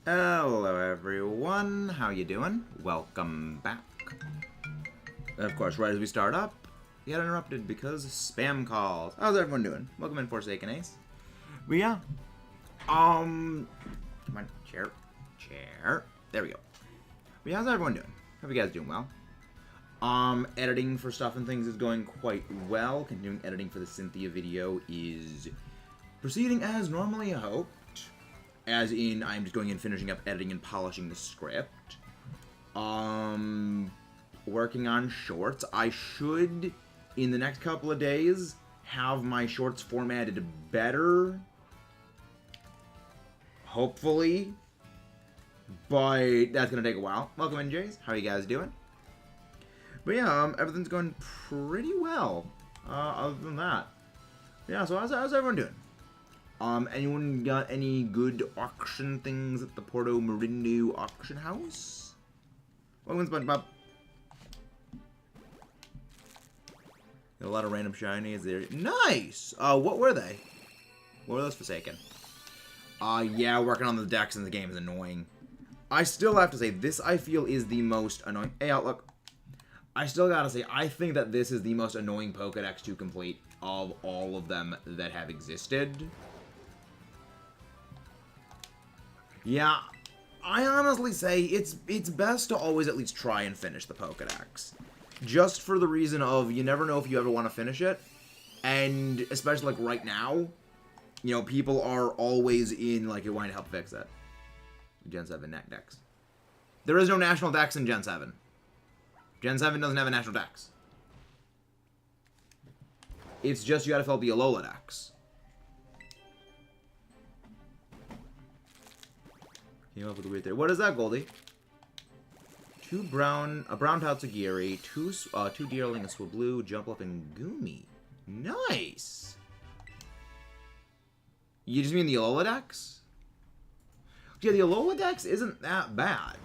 Hello everyone, how you doing? Welcome back. Of course, right as we start up, you got interrupted because spam calls. How's everyone doing? Welcome in, Forsaken Ace. But yeah, come on, chair. There we go. But yeah, how's everyone doing? Hope you guys doing well. Editing for stuff and things is going quite well. Continuing editing for the Cynthia video is proceeding as normally hoped. As in, I'm just going in, finishing up editing and polishing the script. Working on shorts. I should, in the next couple of days, have my shorts formatted better. Hopefully. But that's going to take a while. Welcome in, Jays. How are you guys doing? But yeah, everything's going pretty well. Other than that. Yeah, so how's everyone doing? Anyone got any good auction things at the Porto Marindo auction house? Welcome, SpongeBob. Got a lot of random shinies there. Nice! What were they? What were those Forsaken? Yeah, working on the decks in the game is annoying. I still have to say, this I feel is the most annoying. Hey, Outlook. I still gotta say, I think that this is the most annoying Pokedex to complete of all of them that have existed. Yeah, I honestly say it's best to always at least try and finish the Pokedex. Just for the reason of you never know if you ever want to finish it. And especially like right now, you know, people are always in like, wanting to help fix it. Gen 7 Dex. There is no national Dex in Gen 7. Gen 7 doesn't have a national Dex. It's just you gotta fill out the Alola Dex. Came up with a weird theory. What is that, Goldie? A brown Tatsugiri, two Deerling, a Swablu, Jumpluff, and Goomy. Nice! You just mean the Alola Dex? Yeah, the Alola Dex isn't that bad.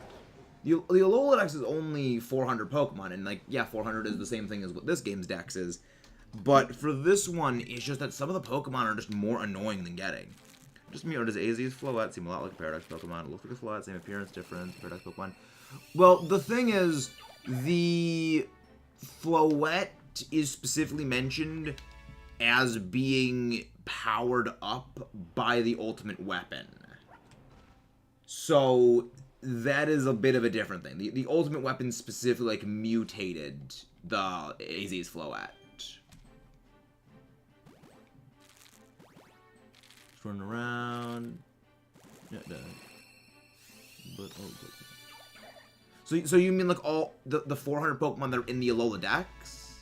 The Alola Dex is only 400 Pokemon, and like, yeah, 400 is the same thing as what this game's Dex is. But for this one, it's just that some of the Pokemon are just more annoying than getting. Just me, or does AZ's Floette seem a lot like a Paradox Pokemon? It looks like a Floette, same appearance, difference, Paradox Pokemon. Well, the thing is, the Floette is specifically mentioned as being powered up by the ultimate weapon. So, that is a bit of a different thing. The ultimate weapon specifically, like, mutated the AZ's Floette. Running around. Yeah, but so you mean like all the 400 Pokemon that are in the Alola Dex?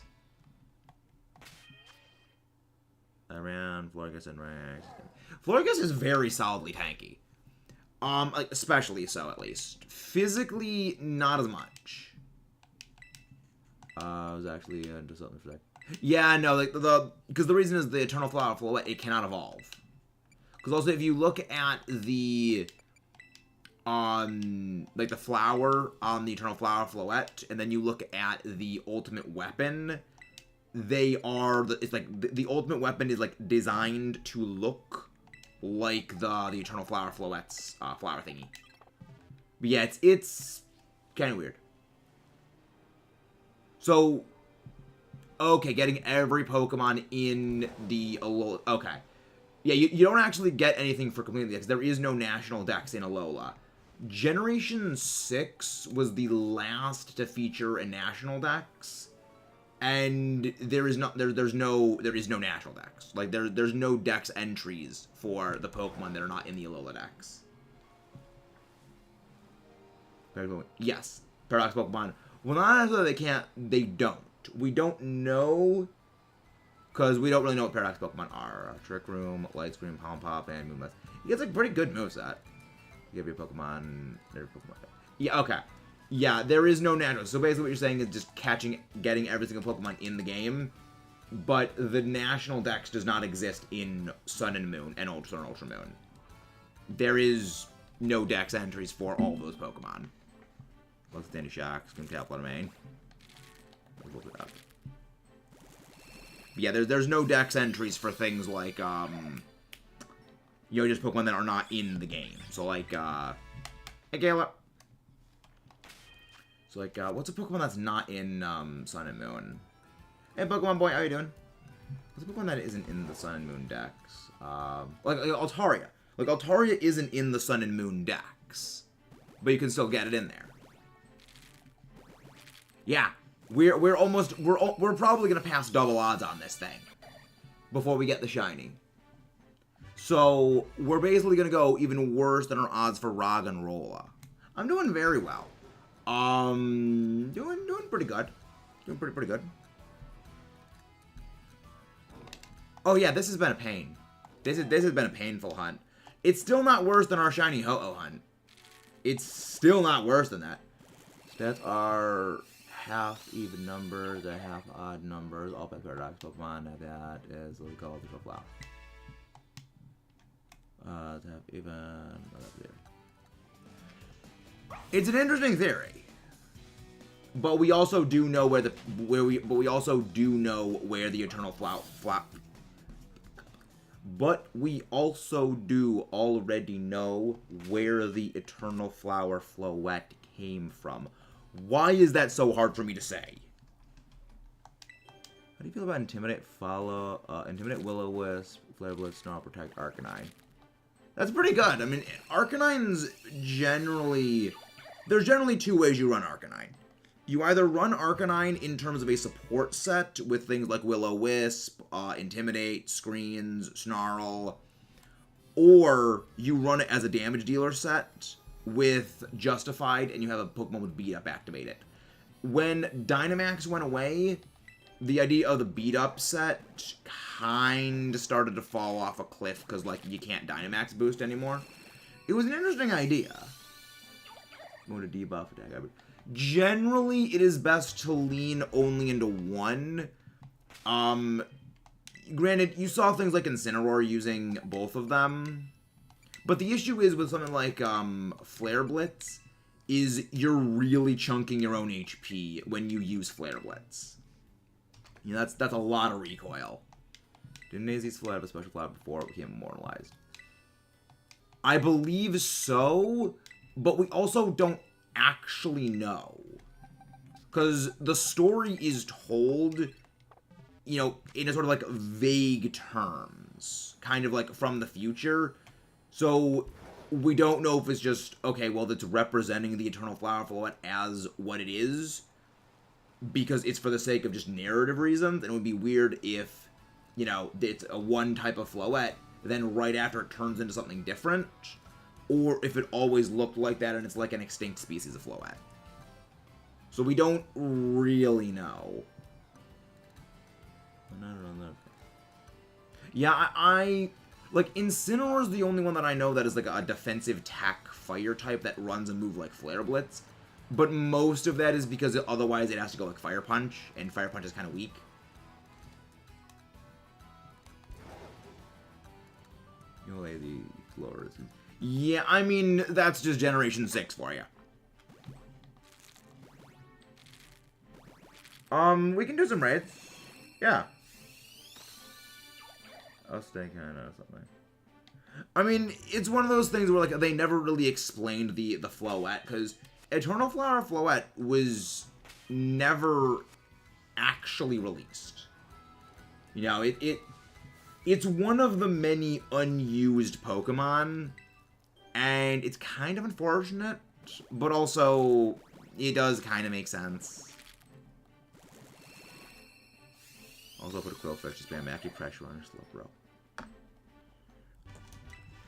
Around Florges and Rex. Florges is very solidly tanky. Like especially so at least. Physically, not as much. I was actually into something for that. Yeah, no, like because the reason is the Eternal Flower Floette, it cannot evolve. Because also, if you look at the, like the flower on the Eternal Flower Floette, and then you look at the ultimate weapon, they are, it's like, the ultimate weapon is like designed to look like the Eternal Flower Floette's flower thingy. But yeah, it's kind of weird. So, okay, getting every Pokemon in the Alola, okay. Yeah, you don't actually get anything for completing the Dex. There is no national Dex in Alola. Generation 6 was the last to feature a national Dex, and there is no national Dex. Like there's no Dex entries for the Pokemon that are not in the Alola Dex. Yes, Paradox Pokemon. Well, not necessarily they don't. We don't know. Because we don't really know what Paradox Pokemon are. Trick Room, Light Scream, Palm Pop, and Moonblast. He gets like pretty good moveset. You have your Pokemon. Yeah, okay. Yeah, there is no natural. So basically what you're saying is just getting every single Pokemon in the game. But the national Dex does not exist in Sun and Moon and Ultra Sun and Ultra Moon. There is no Dex entries for all of those Pokemon. Looks Dandy Shock, Scream Tap, Main. Look it up. Yeah, there's no Dex entries for things like, you know, just Pokemon that are not in the game. So, like, Hey, Gala. So, like, what's a Pokemon that's not in Sun and Moon? Hey, Pokemon Boy, how you doing? What's a Pokemon that isn't in the Sun and Moon decks? Like Altaria. Like, Altaria isn't in the Sun and Moon decks. But you can still get it in there. Yeah. We're probably gonna pass double odds on this thing. Before we get the shiny. So, we're basically gonna go even worse than our odds for Roggenrola. I'm doing very well. Doing pretty good. Doing pretty good. Oh yeah, this has been a pain. This has been a painful hunt. It's still not worse than our shiny Ho-Oh hunt. It's still not worse than that. Stats are half even numbers, they're half odd numbers. All pet paradox Pokemon that is what we call the flower. To have even. It's an interesting theory, but we also do know where the eternal flower. But we also do already know where the eternal flower Floette came from. Why is that so hard for me to say? How do you feel about Intimidate, Intimidate, Will-O-Wisp, Flare Blitz, Snarl, Protect, Arcanine? That's pretty good. I mean, Arcanine's generally... There's generally two ways you run Arcanine. You either run Arcanine in terms of a support set with things like Will-O-Wisp, Intimidate, Screens, Snarl, or you run it as a damage dealer set with Justified and you have a Pokemon with Beat Up activated. When Dynamax went away, the idea of the Beat Up set kind of started to fall off a cliff because, like, you can't Dynamax boost anymore. It was an interesting idea. Going to debuff attack. Generally, it is best to lean only into one. Granted, you saw things like Incineroar using both of them. But the issue is with something like Flare Blitz, is you're really chunking your own HP when you use Flare Blitz. You know, that's a lot of recoil. Didn't Nazee's Flow have a special flower before it became immortalized? I believe so, but we also don't actually know. Because the story is told, you know, in a sort of like vague terms. Kind of like from the future. So we don't know if it's just, okay, well, that's representing the Eternal Flower Floette as what it is. Because it's for the sake of just narrative reasons. And it would be weird if, you know, it's a one type of Floette, then right after it turns into something different. Or if it always looked like that and it's like an extinct species of Floette. So we don't really know. Yeah, I like, Incineroar is the only one that I know that is like a defensive tack fire type that runs a move like Flare Blitz. But most of that is because otherwise it has to go like Fire Punch, and Fire Punch is kind of weak. You know, the floors. Yeah, I mean, that's just Generation 6 for you. We can do some raids. Yeah. I'll stay kind of something. I mean, it's one of those things where, like, they never really explained the Floette, because Eternal Flower Floette was never actually released. You know, it's one of the many unused Pokemon, and it's kind of unfortunate, but also it does kind of make sense. Also put a Quillfish to spam active pressure on your Slowbro.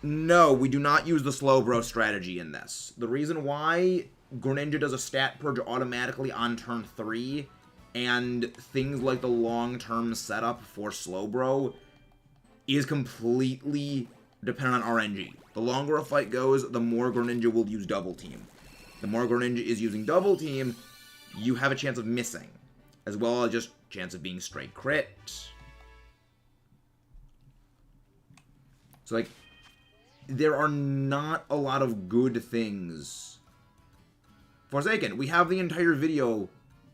No, we do not use the Slowbro strategy in this. The reason why, Greninja does a stat purge automatically on turn 3, and things like the long-term setup for Slowbro is completely dependent on RNG. The longer a fight goes, the more Greninja will use Double Team. The more Greninja is using Double Team, you have a chance of missing, as well as just chance of being straight crit. So, like, there are not a lot of good things. Forsaken, we have the entire video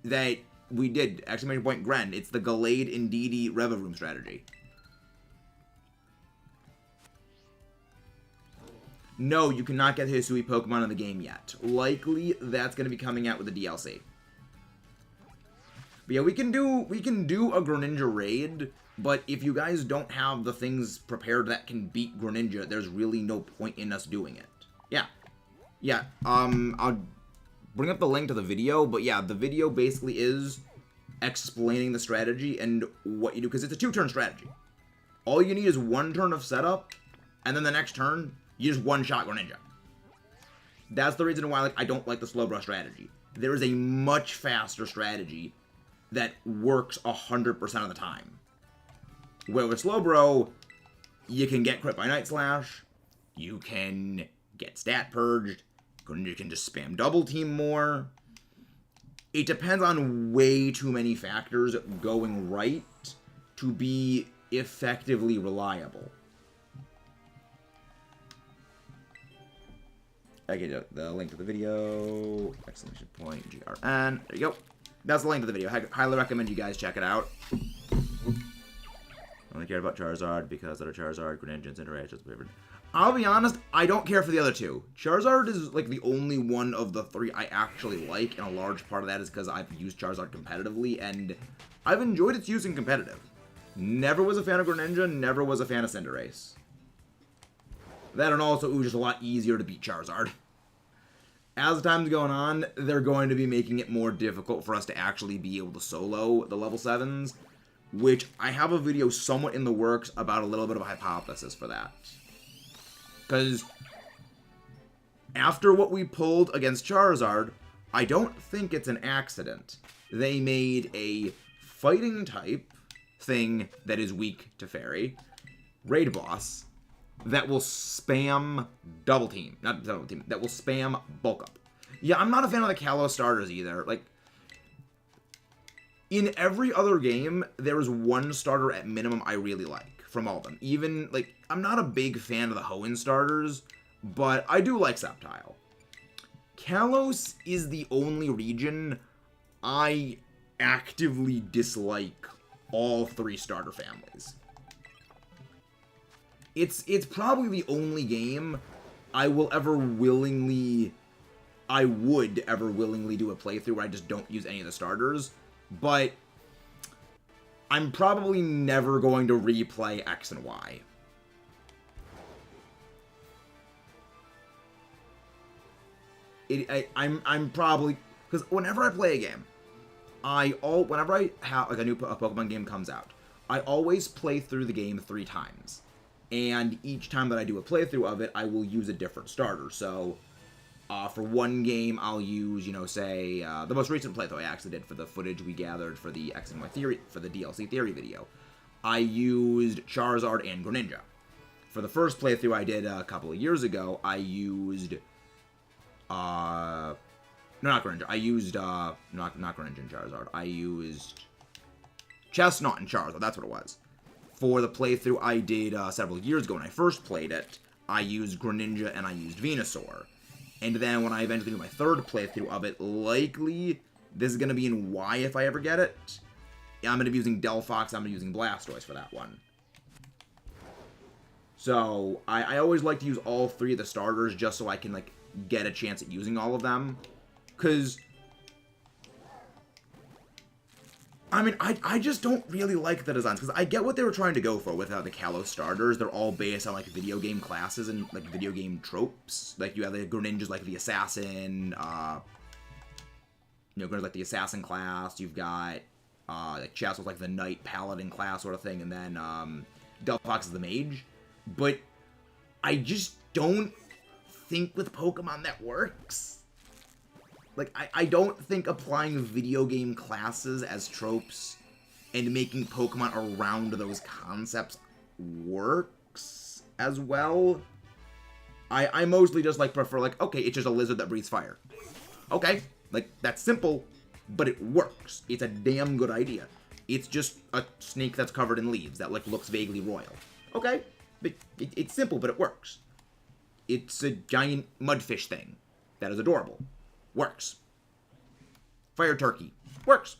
that we did, exclamation point Gren. It's the Gallade Indeedee Reviroom strategy. No, you cannot get Hisui Pokemon in the game yet. Likely, that's going to be coming out with the DLC. But yeah, we can do a Greninja raid, but if you guys don't have the things prepared that can beat Greninja, there's really no point in us doing it. Yeah. Yeah, I'll bring up the link to the video, but yeah, the video basically is explaining the strategy and what you do, because it's a 2-turn strategy. All you need is 1 turn of setup, and then the next turn, you just one-shot Greninja. That's the reason why I don't like the Slowbro strategy. There is a much faster strategy that works 100% of the time. Where with Slowbro, you can get crit by Night Slash, you can get stat purged, you can just spam double team more. It depends on way too many factors going right to be effectively reliable. I get the link to the video, exclamation point, GRN, there you go. That's the link to the video. I highly recommend you guys check it out. I only care about Charizard because other Charizard, Greninja, and Cinderace is favored. I'll be honest, I don't care for the other two. Charizard is like the only one of the 3 I actually like, and a large part of that is because I've used Charizard competitively, and I've enjoyed its use in competitive. Never was a fan of Greninja, never was a fan of Cinderace. That and also, it was just a lot easier to beat Charizard. As time's going on, they're going to be making it more difficult for us to actually be able to solo the level 7s, which I have a video somewhat in the works about a little bit of a hypothesis for that. Because after what we pulled against Charizard, I don't think it's an accident. They made a fighting type thing that is weak to Fairy, raid boss, that will spam double team. Not double team, that will spam bulk up. Yeah, I'm not a fan of the Kalos starters either. Like, in every other game, there is one starter at minimum I really like from all of them. Even, like, I'm not a big fan of the Hoenn starters, but I do like Sceptile. Kalos is the only region I actively dislike all 3 starter families. It's probably the only game I would ever willingly do a playthrough where I just don't use any of the starters, but I'm probably never going to replay X and Y. I'm probably, because whenever I play a game, whenever I have like a Pokemon game comes out, I always play through the game 3 times. And each time that I do a playthrough of it, I will use a different starter. So, for one game, I'll use, say, the most recent playthrough I actually did for the footage we gathered for the X and Y theory, for the DLC theory video. I used Charizard and Greninja. For the first playthrough I did a couple of years ago, I used, no, not Greninja. I used, not Greninja and Charizard. I used Chestnut and Charizard. That's what it was. For the playthrough I did several years ago when I first played it, I used Greninja and I used Venusaur. And then when I eventually do my 3rd playthrough of it, likely, this is going to be in Y if I ever get it. I'm going to be using Delphox, I'm going to be using Blastoise for that one. So, I always like to use all 3 of the starters just so I can, like, get a chance at using all of them. Because, I mean, I just don't really like the designs, because I get what they were trying to go for with the Kalos starters. They're all based on, like, video game classes and, like, video game tropes. Like, you have the Greninjas, like, the Assassin, Greninja's, like, the Assassin class. You've got, like, Chess with, like, the Knight Paladin class sort of thing, and then, Delphox is the Mage. But I just don't think with Pokemon that works. Like, I don't think applying video game classes as tropes and making Pokemon around those concepts works as well. I mostly just, like, prefer, like, okay, it's just a lizard that breathes fire. Okay, like, that's simple, but it works. It's a damn good idea. It's just a snake that's covered in leaves that, like, looks vaguely royal. Okay, but it's simple, but it works. It's a giant mudfish thing that is adorable. Works. Fire Turkey. Works.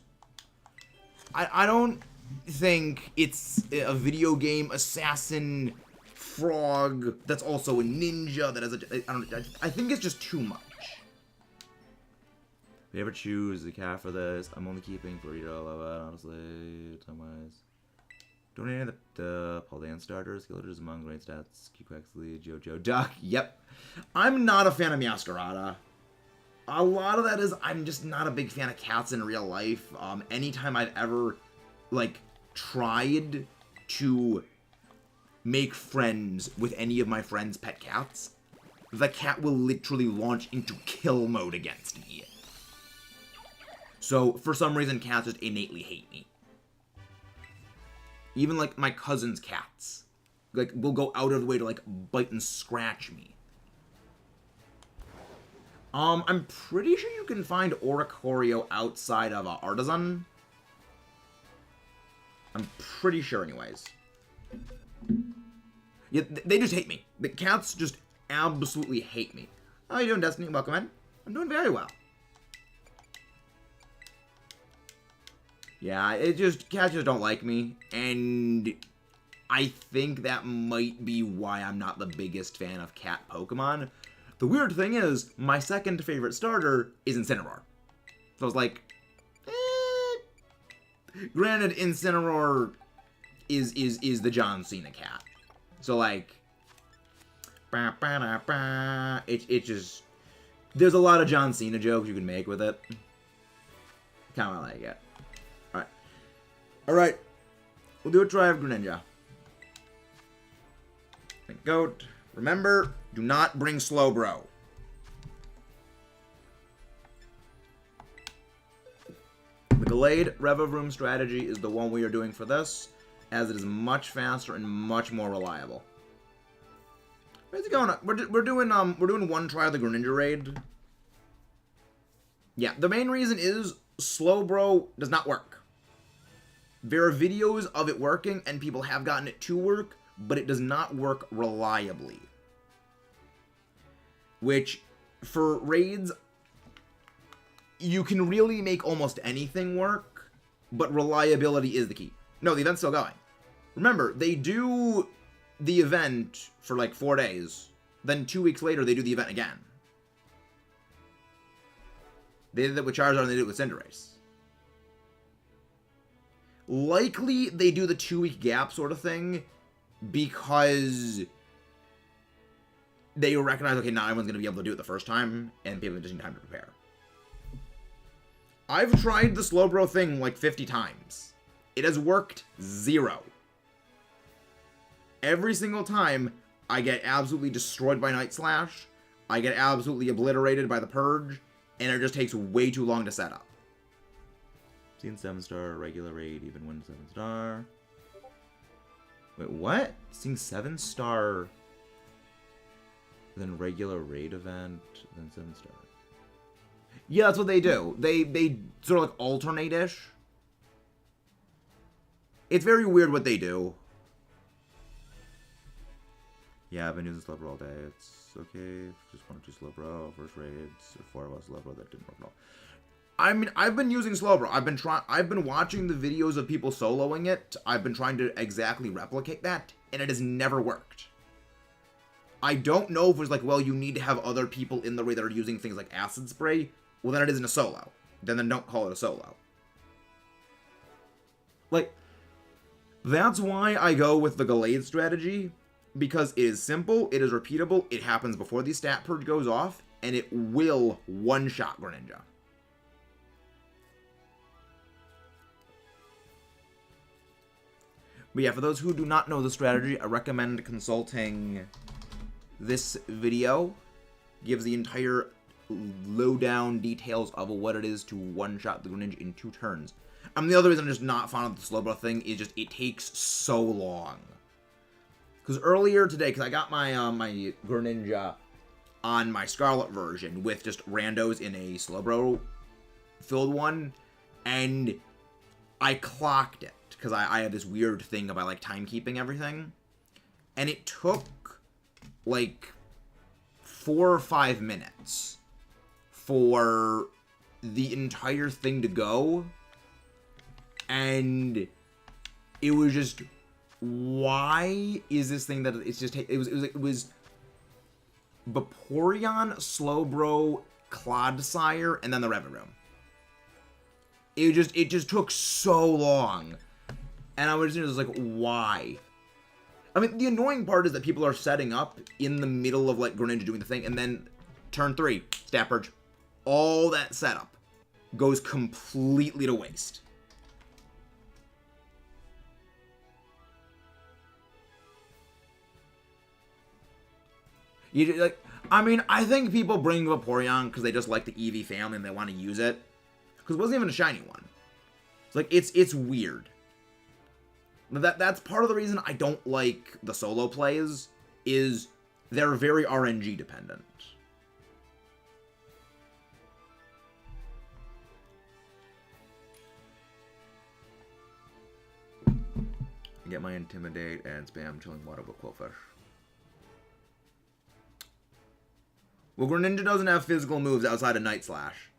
I don't think it's a video game assassin frog that's also a ninja that has I think it's just too much. If you ever choose a cat for this, I'm only keeping $40, honestly, time-wise. Donating the Paul Dance starters, Skillers among great stats, Q-Quexley, Jojo Duck. Yep. I'm not a fan of Masquerada. A lot of that is I'm just not a big fan of cats in real life. Anytime I've ever, like, tried to make friends with any of my friends' pet cats, the cat will literally launch into kill mode against me. So, for some reason, cats just innately hate me. Even, like, my cousin's cats, like, will go out of the way to, like, bite and scratch me. I'm pretty sure you can find Oricorio outside of Artisan. I'm pretty sure, anyways. Yeah, they just hate me. The cats just absolutely hate me. How you doing, Destiny? Welcome in. I'm doing very well. Yeah, cats just don't like me, and I think that might be why I'm not the biggest fan of cat Pokemon. The weird thing is, my second favorite starter is Incineroar. So I was like, Granted, Incineroar is the John Cena cat. So like, it just, there's a lot of John Cena jokes you can make with it. Kind of like it. Alright, we'll do a try of Greninja. Goat. Remember, do not bring Slowbro. The Gallade Revavroom strategy is the one we are doing for this, as it is much faster and much more reliable. Where's it going? We're doing one try of the Greninja raid. Yeah, the main reason is Slowbro does not work. There are videos of it working, and people have gotten it to work, but it does not work reliably. Which, for raids, you can really make almost anything work, but reliability is the key. No, the event's still going. Remember, they do the event for like 4 days, then 2 weeks later they do the event again. They did it with Charizard and they did it with Cinderace. Likely, they do the 2-week gap sort of thing because they recognize, okay, not everyone's going to be able to do it the first time, and people just need time to prepare. I've tried the Slowbro thing like 50 times. It has worked 0. Every single time, I get absolutely destroyed by Night Slash, I get absolutely obliterated by the Purge, and it just takes way too long to set up. Seen 7-star regular raid, even when 7-star. Wait, what? Seeing 7-star, then regular raid event, then 7-star. Yeah, that's what they do. They sort of like alternate-ish. It's very weird what they do. Yeah, I've been using Slowbro all day. It's okay. Just 1 or 2 Slowbro, first raids, 4 of us Slowbro, that didn't work at all. I mean, I've been using Slowbro. I've been watching the videos of people soloing it. I've been trying to exactly replicate that, and it has never worked. I don't know if it's like, well, you need to have other people in the raid that are using things like Acid Spray. Well, then it isn't a solo. Then don't call it a solo. Like, that's why I go with the Gallade strategy, because it is simple, it is repeatable, it happens before the stat purge goes off, and it will one-shot Greninja. But yeah, for those who do not know the strategy, I recommend consulting this video. Gives the entire lowdown details of what it is to one-shot the Greninja in 2 turns. The other reason I'm just not fond of the Slowbro thing is just it takes so long. Because earlier today, because I got my my Greninja on my Scarlet version with just randos in a Slowbro filled one, and I clocked it. Because I have this weird thing about, like, timekeeping everything. And it took, like, 4 or 5 minutes for the entire thing to go. And it was just why is this thing that it's just it was Vaporeon, Slowbro, Clodsire, and then the Revavroom. It just took so long, and I was just like, why? I mean, the annoying part is that people are setting up in the middle of like Greninja doing the thing, and then turn 3, Stat Purge, all that setup goes completely to waste. You like, I mean, I think people bring Vaporeon because they just like the Eevee family and they want to use it. Because it wasn't even a shiny one. It's like, it's weird. That's part of the reason I don't like the solo plays, is they're very RNG dependent. Get my Intimidate and spam Chilling Water with Quillfish. Well, Greninja doesn't have physical moves outside of Night Slash.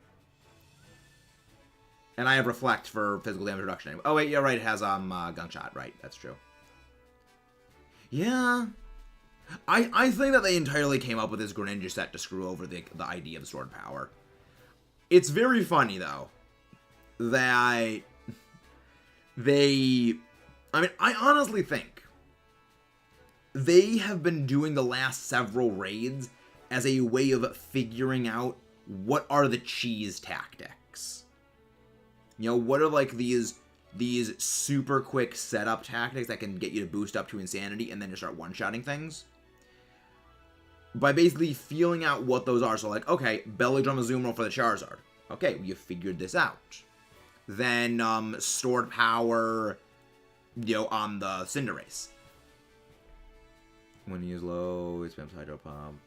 And I have Reflect for physical damage reduction anyway. Oh, wait, yeah, right, it has Gunshot. Right, that's true. Yeah. I think that they entirely came up with this Greninja set to screw over the idea of Sword Power. It's very funny, though, that they... I mean, I honestly think they have been doing the last several raids as a way of figuring out what are the cheese tactics. You know, what are like these super quick setup tactics that can get you to boost up to insanity and then just start one-shotting things? By basically feeling out what those are. So like, okay, Belly Drum Azumarill for the Charizard. Okay, you figured this out. Then Stored Power, you know, on the Cinderace. When he is low, it spams Hydro Pump.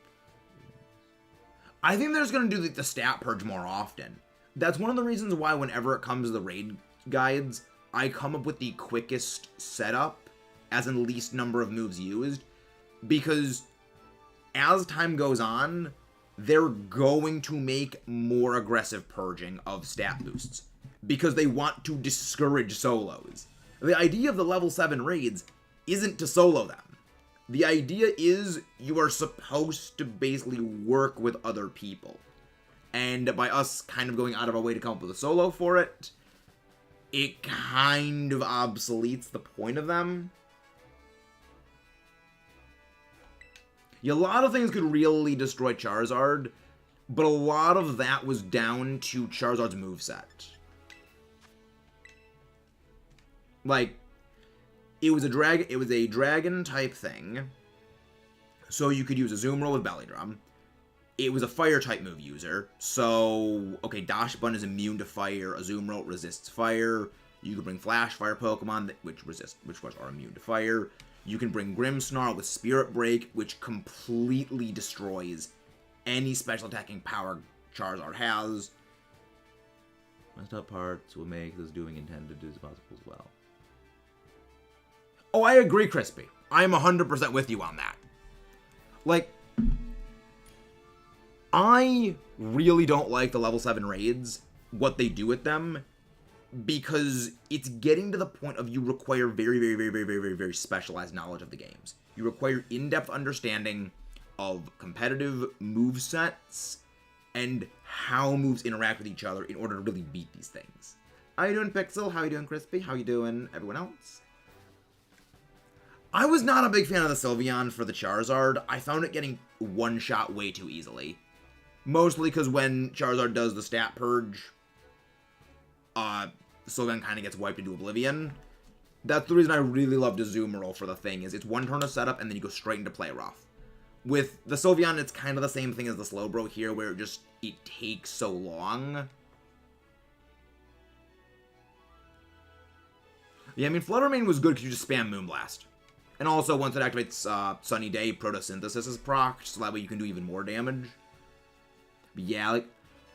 I think they're just going to do the Stat Purge more often. That's one of the reasons why whenever it comes to the raid guides, I come up with the quickest setup, as in least number of moves used, because as time goes on, they're going to make more aggressive purging of stat boosts, because they want to discourage solos. The idea of the level 7 raids isn't to solo them. The idea is you are supposed to basically work with other people. And by us kind of going out of our way to come up with a solo for it, it kind of obsoletes the point of them. Yeah, a lot of things could really destroy Charizard, but a lot of that was down to Charizard's moveset. Like, it was a dragon type thing, so you could use a Azumarill with Belly Drum. It was a fire type move user, so okay, Dash Bun is immune to fire. Azumarill resists fire. You could bring Flash Fire Pokemon which are immune to fire. You can bring Grimmsnarl with Spirit Break, which completely destroys any special attacking power Charizard has. Messed up parts will make this doing intended as possible as well. Oh, I agree, Crispy. I'm 100% with you on that. Like, I really don't like the level 7 raids, what they do with them, because it's getting to the point of you require very specialized knowledge of the games. You require in-depth understanding of competitive movesets and how moves interact with each other in order to really beat these things. How you doing, Pixel? How you doing, Crispy? How you doing, everyone else? I was not a big fan of the Sylveon for the Charizard. I found it getting one-shot way too easily. Mostly because when Charizard does the Stat Purge, Sylveon kind of gets wiped into oblivion. That's the reason I really loved Azumarill for the thing, is it's one turn of setup and then you go straight into play rough. With the Sylveon, it's kind of the same thing as the Slowbro here, where it takes so long. Yeah, I mean, Flutter Mane was good because you just spam Moonblast. And also, once it activates Sunny Day, Photosynthesis is procced, so that way you can do even more damage. But yeah, like,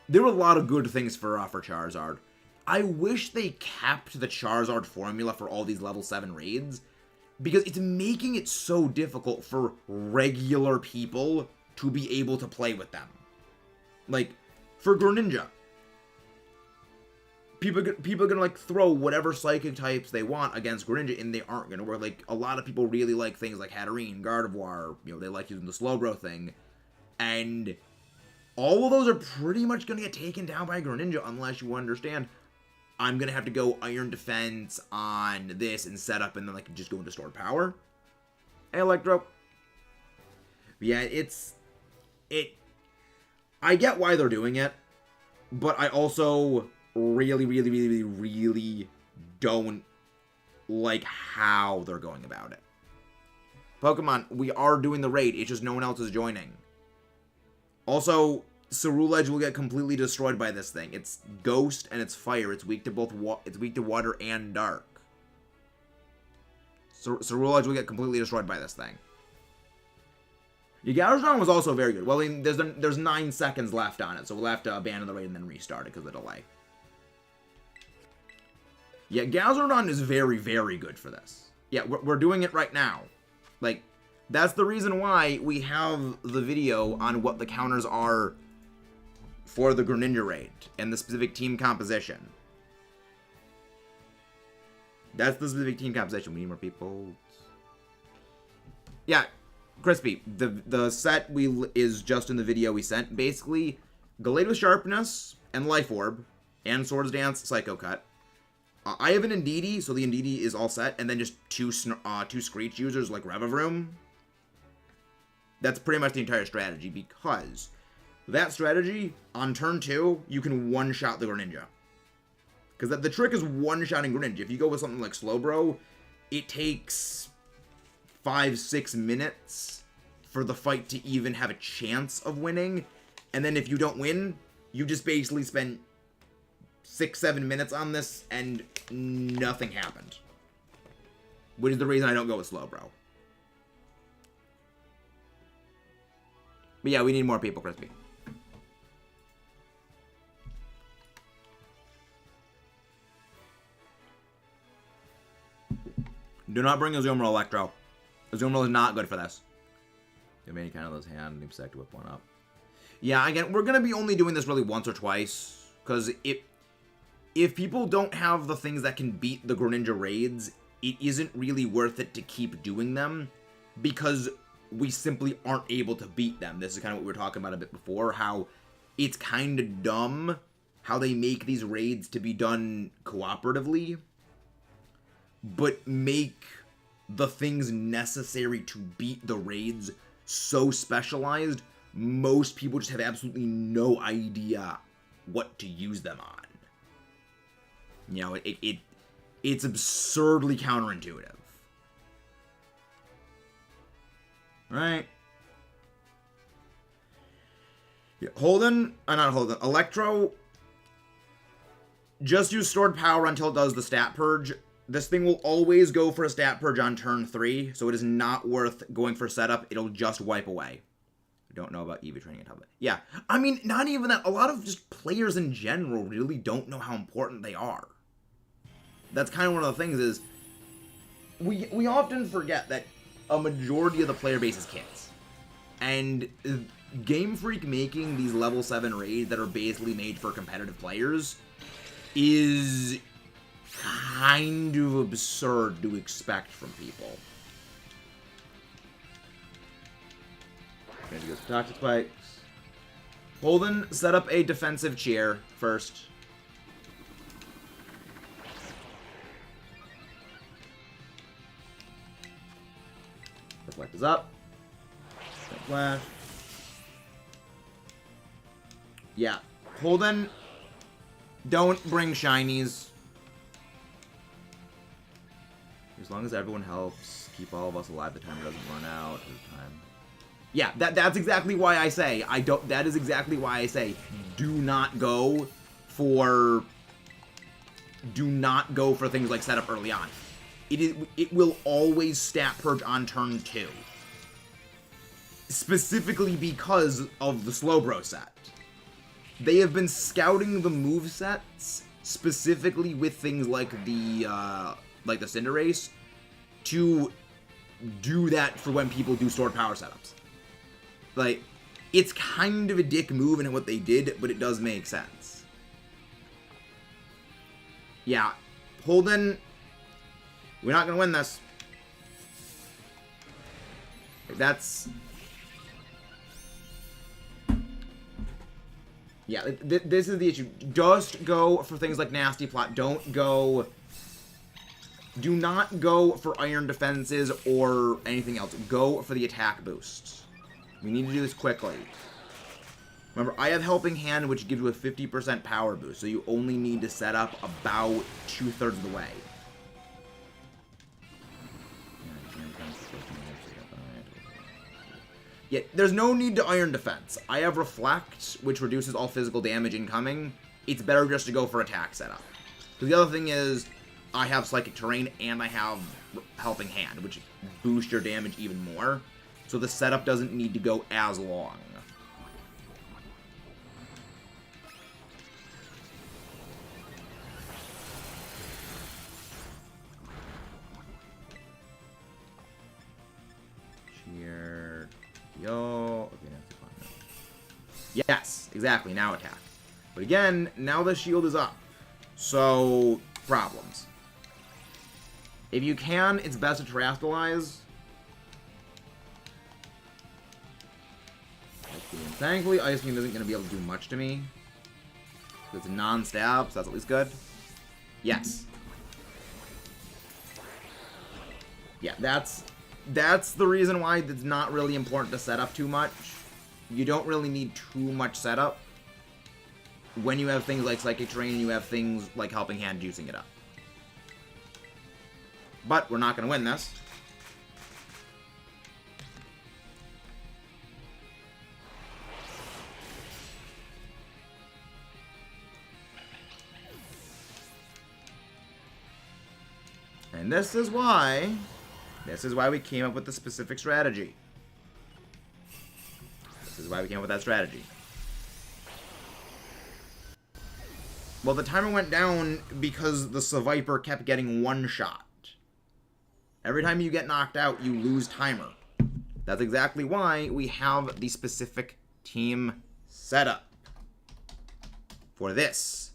there were a lot of good things for Charizard. I wish they kept the Charizard formula for all these level 7 raids, because it's making it so difficult for regular people to be able to play with them. Like, for Greninja, people are gonna like throw whatever psychic types they want against Greninja, and they aren't gonna work. Like a lot of people really like things like Hatterene, Gardevoir. You know, they like using the Slowbro thing, and all of those are pretty much gonna get taken down by Greninja unless you understand. I'm gonna have to go Iron Defense on this and set up, and then like just go into Stored Power. Hey, Electro. Yeah, I get why they're doing it, but I also really don't like how they're going about it. Pokemon, we are doing the raid, it's just no one else is joining. Also, Ceruledge will get completely destroyed by this thing. It's Ghost and it's Fire. It's weak to both it's weak to Water and Dark. Ceruledge will get completely destroyed by this thing. Galvatron was also very good. Well, I mean, there's 9 seconds left on it, so we'll have to abandon the raid and then restart it because of the delay. Yeah, Galvatron is very good for this. Yeah, we're doing it right now. Like, that's the reason why we have the video on what the counters are for the Greninja raid and the specific team composition. That's the specific team composition. We need more people. Yeah, Crispy, the set is just in the video we sent. Basically, Gallade with Sharpness and Life Orb and Swords Dance Psycho Cut. I have an Indeedee, so the Indeedee is all set, and then just two Screech users like Revavroom. That's pretty much the entire strategy, because that strategy, on turn 2, you can one-shot the Greninja. Because the trick is one-shotting Greninja. If you go with something like Slowbro, it takes 5-6 minutes for the fight to even have a chance of winning, and then if you don't win, you just basically spend 6-7 minutes on this, and nothing happened. Which is the reason I don't go with Slowbro. But yeah, we need more people, Crispy. Do not bring Azumarill, Electro. Azumarill is not good for this. Give any kind of those hand and to whip one up. Yeah, again, we're going to be only doing this really once or twice, because if people don't have the things that can beat the Greninja raids, it isn't really worth it to keep doing them, because we simply aren't able to beat them. This is kind of what we were talking about a bit before, how it's kind of dumb how they make these raids to be done cooperatively, but make the things necessary to beat the raids so specialized, most people just have absolutely no idea what to use them on. You know, it's absurdly counterintuitive. Right? Yeah, Electro, just use Stored Power until it does the Stat Purge. This thing will always go for a Stat Purge on turn 3, so it is not worth going for setup. It'll just wipe away. I don't know about EV training and Hublet. Yeah, I mean, not even that. A lot of just players in general really don't know how important they are. That's kind of one of the things is, we often forget that a majority of the player base is kids. And Game Freak making these level 7 raids that are basically made for competitive players is kind of absurd to expect from people. Gonna go some Toxic Spikes. Holden, set up a defensive chair first. Reflect is up. Flash. Yeah. Holden, don't bring shinies. As long as everyone helps keep all of us alive, the timer doesn't run out of time. Yeah, that's exactly why I say that is exactly why I say do not go for things like setup early on. It will always Stat Purge on turn 2. Specifically because of the Slowbro set. They have been scouting the movesets specifically with things like the Cinderace to do that for when people do Stored Power setups. Like, it's kind of a dick move in what they did, but it does make sense. Yeah. Holden, we're not going to win this. That's... Yeah, this is the issue. Just go for things like Nasty Plot. Don't go... Do not go for Iron Defenses or anything else. Go for the attack boosts. We need to do this quickly. Remember, I have Helping Hand, which gives you a 50% power boost, so you only need to set up about 2/3 of the way. Yeah, there's no need to Iron Defense. I have Reflect, which reduces all physical damage incoming. It's better just to go for attack setup. Because the other thing is, I have Psychic Terrain and I have Helping Hand, which boosts your damage even more. So the setup doesn't need to go as long. Cheer. Yo. Okay, that's fine. Yes, exactly. Now attack. But again, now the shield is up. So, problems. If you can, it's best to Terastallize. Thankfully, Ice Beam isn't going to be able to do much to me. It's a non-stab, so that's at least good. Yes. Yeah, that's the reason why it's not really important to set up too much. You don't really need too much setup when you have things like Psychic Terrain and you have things like Helping Hand juicing it up. But we're not going to win this. And this is why we came up with the specific strategy. This is why we came up with that strategy. Well, the timer went down because the Seviper kept getting one shot. Every time you get knocked out, you lose timer. That's exactly why we have the specific team setup for this.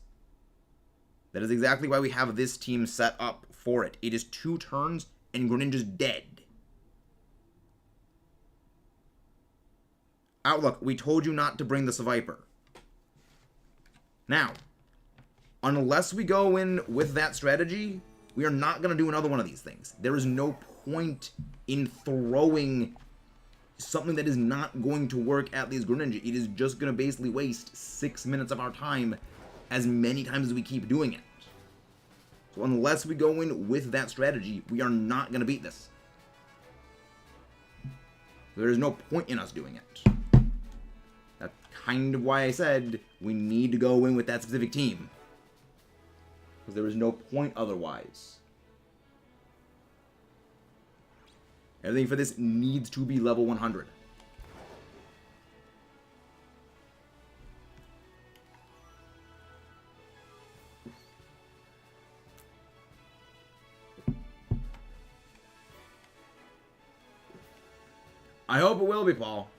That is exactly why we have this team set up for it. It is 2 turns, and Greninja's dead. Outlook, we told you not to bring the Seviper. Now, unless we go in with that strategy, we are not going to do another one of these things. There is no point in throwing something that is not going to work at these Greninja. It is just going to basically waste 6 minutes of our time as many times as we keep doing it. So unless we go in with that strategy, we are not going to beat this. There is no point in us doing it. That's kind of why I said we need to go in with that specific team. Because there is no point otherwise. Everything for this needs to be level 100. I hope it will be, Paul.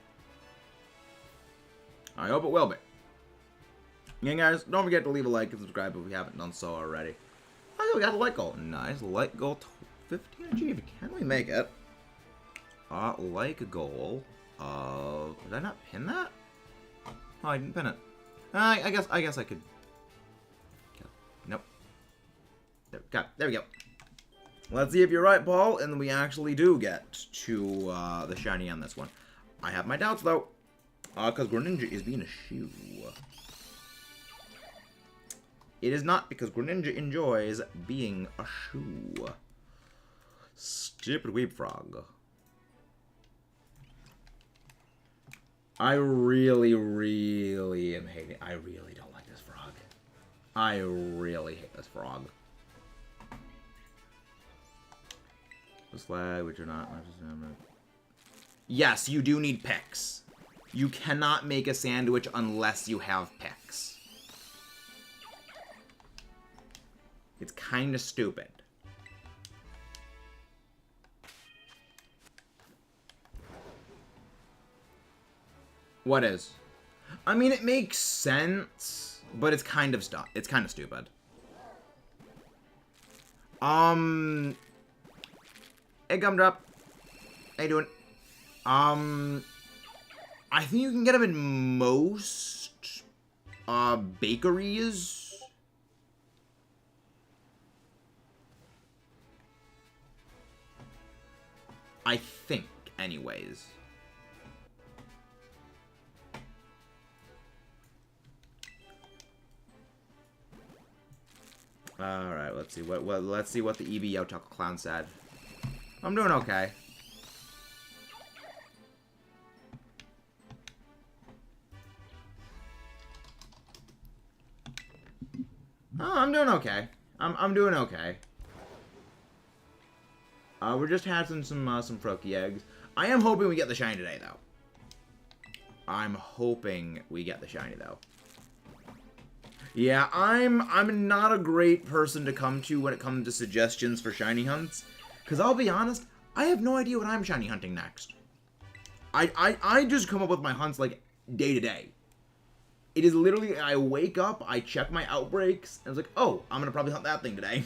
I hope it will be. Again, guys, don't forget to leave a like and subscribe if we haven't done so already. Okay, we got a light goal. Nice. Light goal 15 achieved. Can we make it? Like goal of... Did I not pin that? Oh, I didn't pin it. I guess I could... Nope. There we go. Let's see if you're right, Paul, and we actually do get to the shiny on this one. I have my doubts, though, because Greninja is being a shoe. It is not, because Greninja enjoys being a shoe. Stupid weep frog. I really, really am hating... I really don't like this frog. I really hate this frog. This flag, which are not... Yes, you do need picks. You cannot make a sandwich unless you have picks. It's kind of stupid. What is? I mean, it makes sense, but it's kind of stupid. Hey, Gumdrop. How you doing? I think you can get them in most, bakeries. I think, anyways. All right, let's see let's see what the EB Yotaku Clown said. I'm doing okay. Oh, I'm doing okay. I'm doing okay. We're just hatching some Froakie eggs. I am hoping we get the shiny today, though. I'm hoping we get the shiny, though. Yeah, I'm not a great person to come to when it comes to suggestions for shiny hunts. Because I'll be honest, I have no idea what I'm shiny hunting next. I just come up with my hunts, like, day to day. It is literally, I wake up, I check my outbreaks, and it's like, oh, I'm gonna probably hunt that thing today.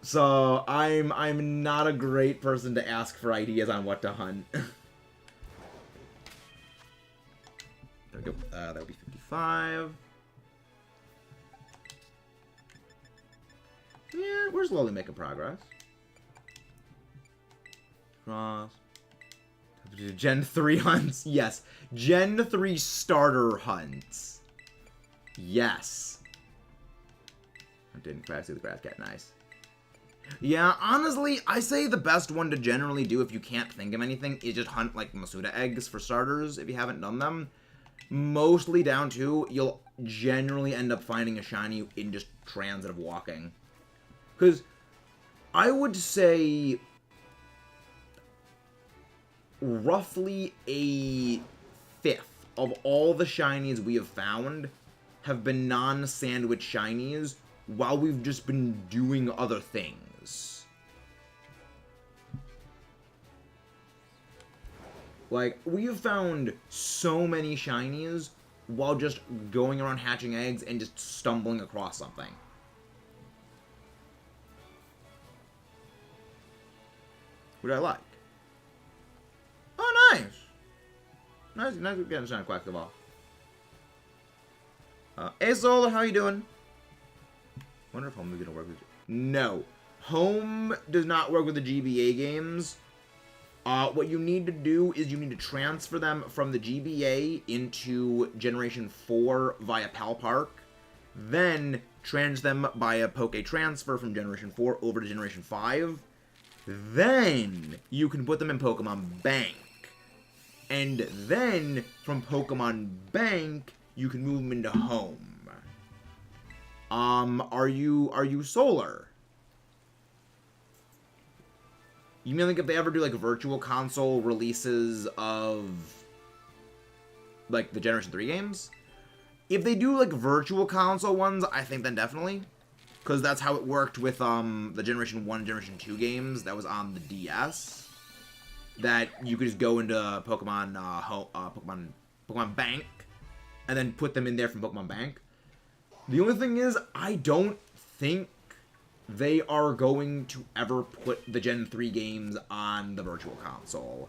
So, I'm not a great person to ask for ideas on what to hunt. There we go. That would be 55. Yeah, we're slowly making progress. Cross. Gen 3 hunts. Yes. Gen 3 starter hunts. Yes. I didn't crash through the grass cat. Nice. Yeah, honestly, I say the best one to generally do if you can't think of anything is just hunt, like, Masuda eggs for starters if you haven't done them. Mostly down to, you'll generally end up finding a shiny in just transitive walking. Because I would say roughly a fifth of all the shinies we have found have been non-sandwich shinies while we've just been doing other things. Like, we have found so many shinies while just going around hatching eggs and just stumbling across something. What do I like? Oh, nice! Nice getting a shiny Quackaball. Hey, Solar, how you doing? Wonder if Home is gonna work with you. No. Home does not work with the GBA games. What you need to do is you need to transfer them from the GBA into Generation 4 via Pal Park. Then trans them by a Poke Transfer from Generation 4 over to Generation 5. Then you can put them in Pokemon Bank. And then from Pokemon Bank, you can move them into Home. Are you Solar? You mean like if they ever do like virtual console releases of like the Generation 3 games? If they do like virtual console ones, I think then definitely. Because that's how it worked with the Generation 1, Generation 2 games that was on the DS. That you could just go into Pokemon Bank and then put them in there from Pokemon Bank. The only thing is, I don't think they are going to ever put the Gen 3 games on the virtual console.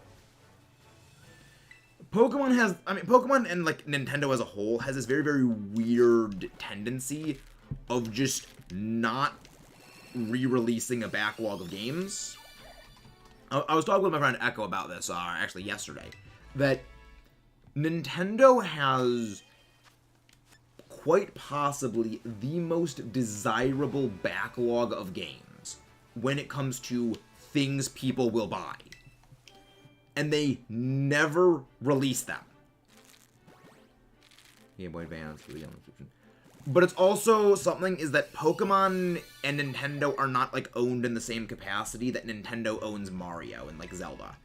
Pokemon and like Nintendo as a whole has this very, very weird tendency of just not re-releasing a backlog of games. I was talking with my friend Echo about this, actually yesterday, that Nintendo has quite possibly the most desirable backlog of games when it comes to things people will buy. And they never release them. Game Boy Advance, but it's also something is that Pokemon and Nintendo are not like owned in the same capacity that Nintendo owns Mario and like Zelda.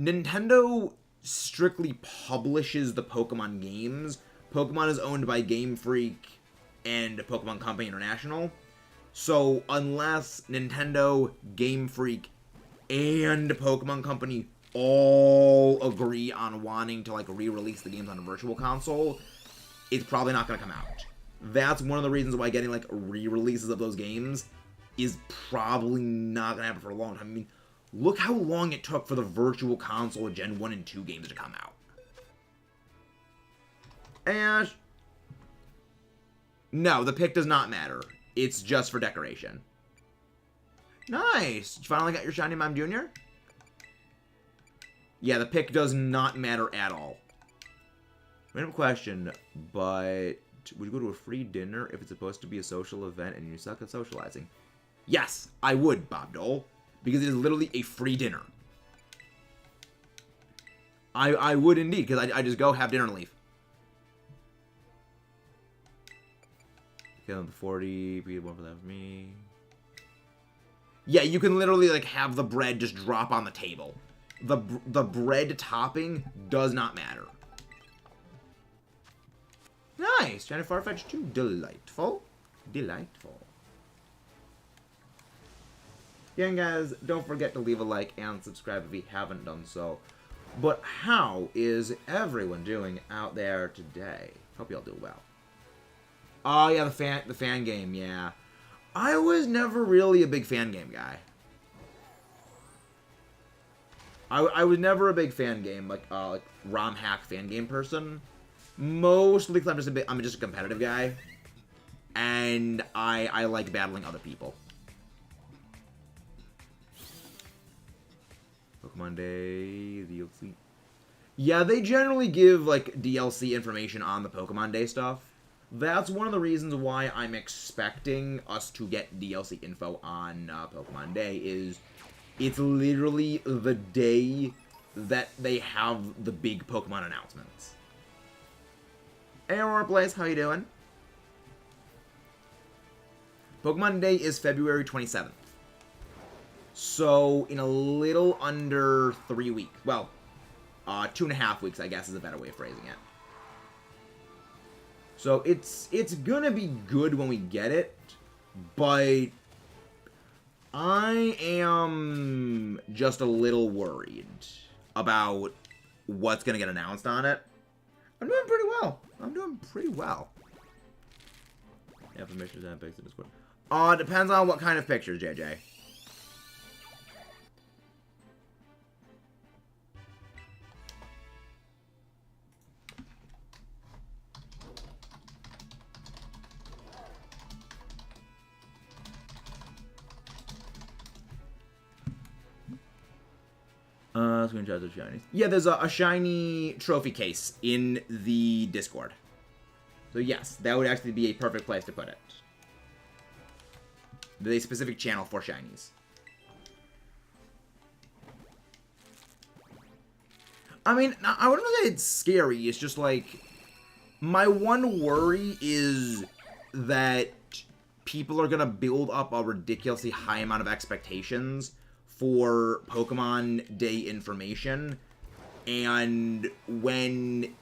Nintendo strictly publishes the Pokemon games. Pokemon is owned by Game Freak and Pokemon Company International. So unless Nintendo, Game Freak, and Pokemon Company all agree on wanting to like re-release the games on a virtual console, it's probably not going to come out. That's one of the reasons why getting like re-releases of those games is probably not going to happen for a long time. I mean, look how long it took for the Virtual Console Gen 1 and 2 games to come out. And no, the pick does not matter. It's just for decoration. Nice. You finally got your Shiny Mime Jr.? Yeah, the pick does not matter at all. Random question, but would you go to a free dinner if it's supposed to be a social event and you suck at socializing? Yes, I would, Bob Dole, because it is literally a free dinner. I would indeed, because I just go, have dinner, and leave. Okay, 40, be one for that for me. Yeah, you can literally, like, have the bread just drop on the table. The bread topping does not matter. Nice! Trying to Farfetch too. Delightful. Delightful. Again, guys, don't forget to leave a like and subscribe if you haven't done so. But how is everyone doing out there today? Hope y'all do well. Oh, yeah, the fan game, yeah. I was never really a big fan game guy. I was never a big fan game, like ROM hack fan game person. Mostly because I'm just a competitive guy. And I like battling other people. Pokemon Day, DLC. Yeah, they generally give, like, DLC information on the Pokemon Day stuff. That's one of the reasons why I'm expecting us to get DLC info on Pokemon Day, is it's literally the day that they have the big Pokemon announcements. Hey, Aurora Blaze, how you doing? Pokemon Day is February 27th. So, in a little under 3 weeks. Well, 2.5 weeks, I guess, is a better way of phrasing it. So, it's gonna be good when we get it, but I am just a little worried about what's gonna get announced on it. I'm doing pretty well. I'm doing pretty well. Yeah, permissions and pics in Discord. Depends on what kind of pictures, JJ. Screenshots of shinies. Yeah, there's a shiny trophy case in the Discord. So yes, that would actually be a perfect place to put it. There's a specific channel for shinies. I mean, I wouldn't say it's scary. It's just like, my one worry is that people are gonna build up a ridiculously high amount of expectations for Pokemon Day information, and when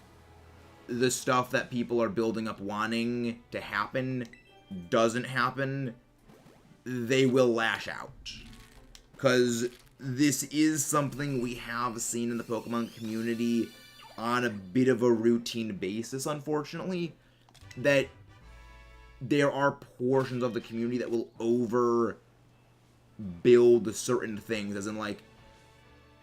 the stuff that people are building up wanting to happen doesn't happen, they will lash out. Because this is something we have seen in the Pokemon community on a bit of a routine basis, unfortunately, that there are portions of the community that will build certain things, as in, like,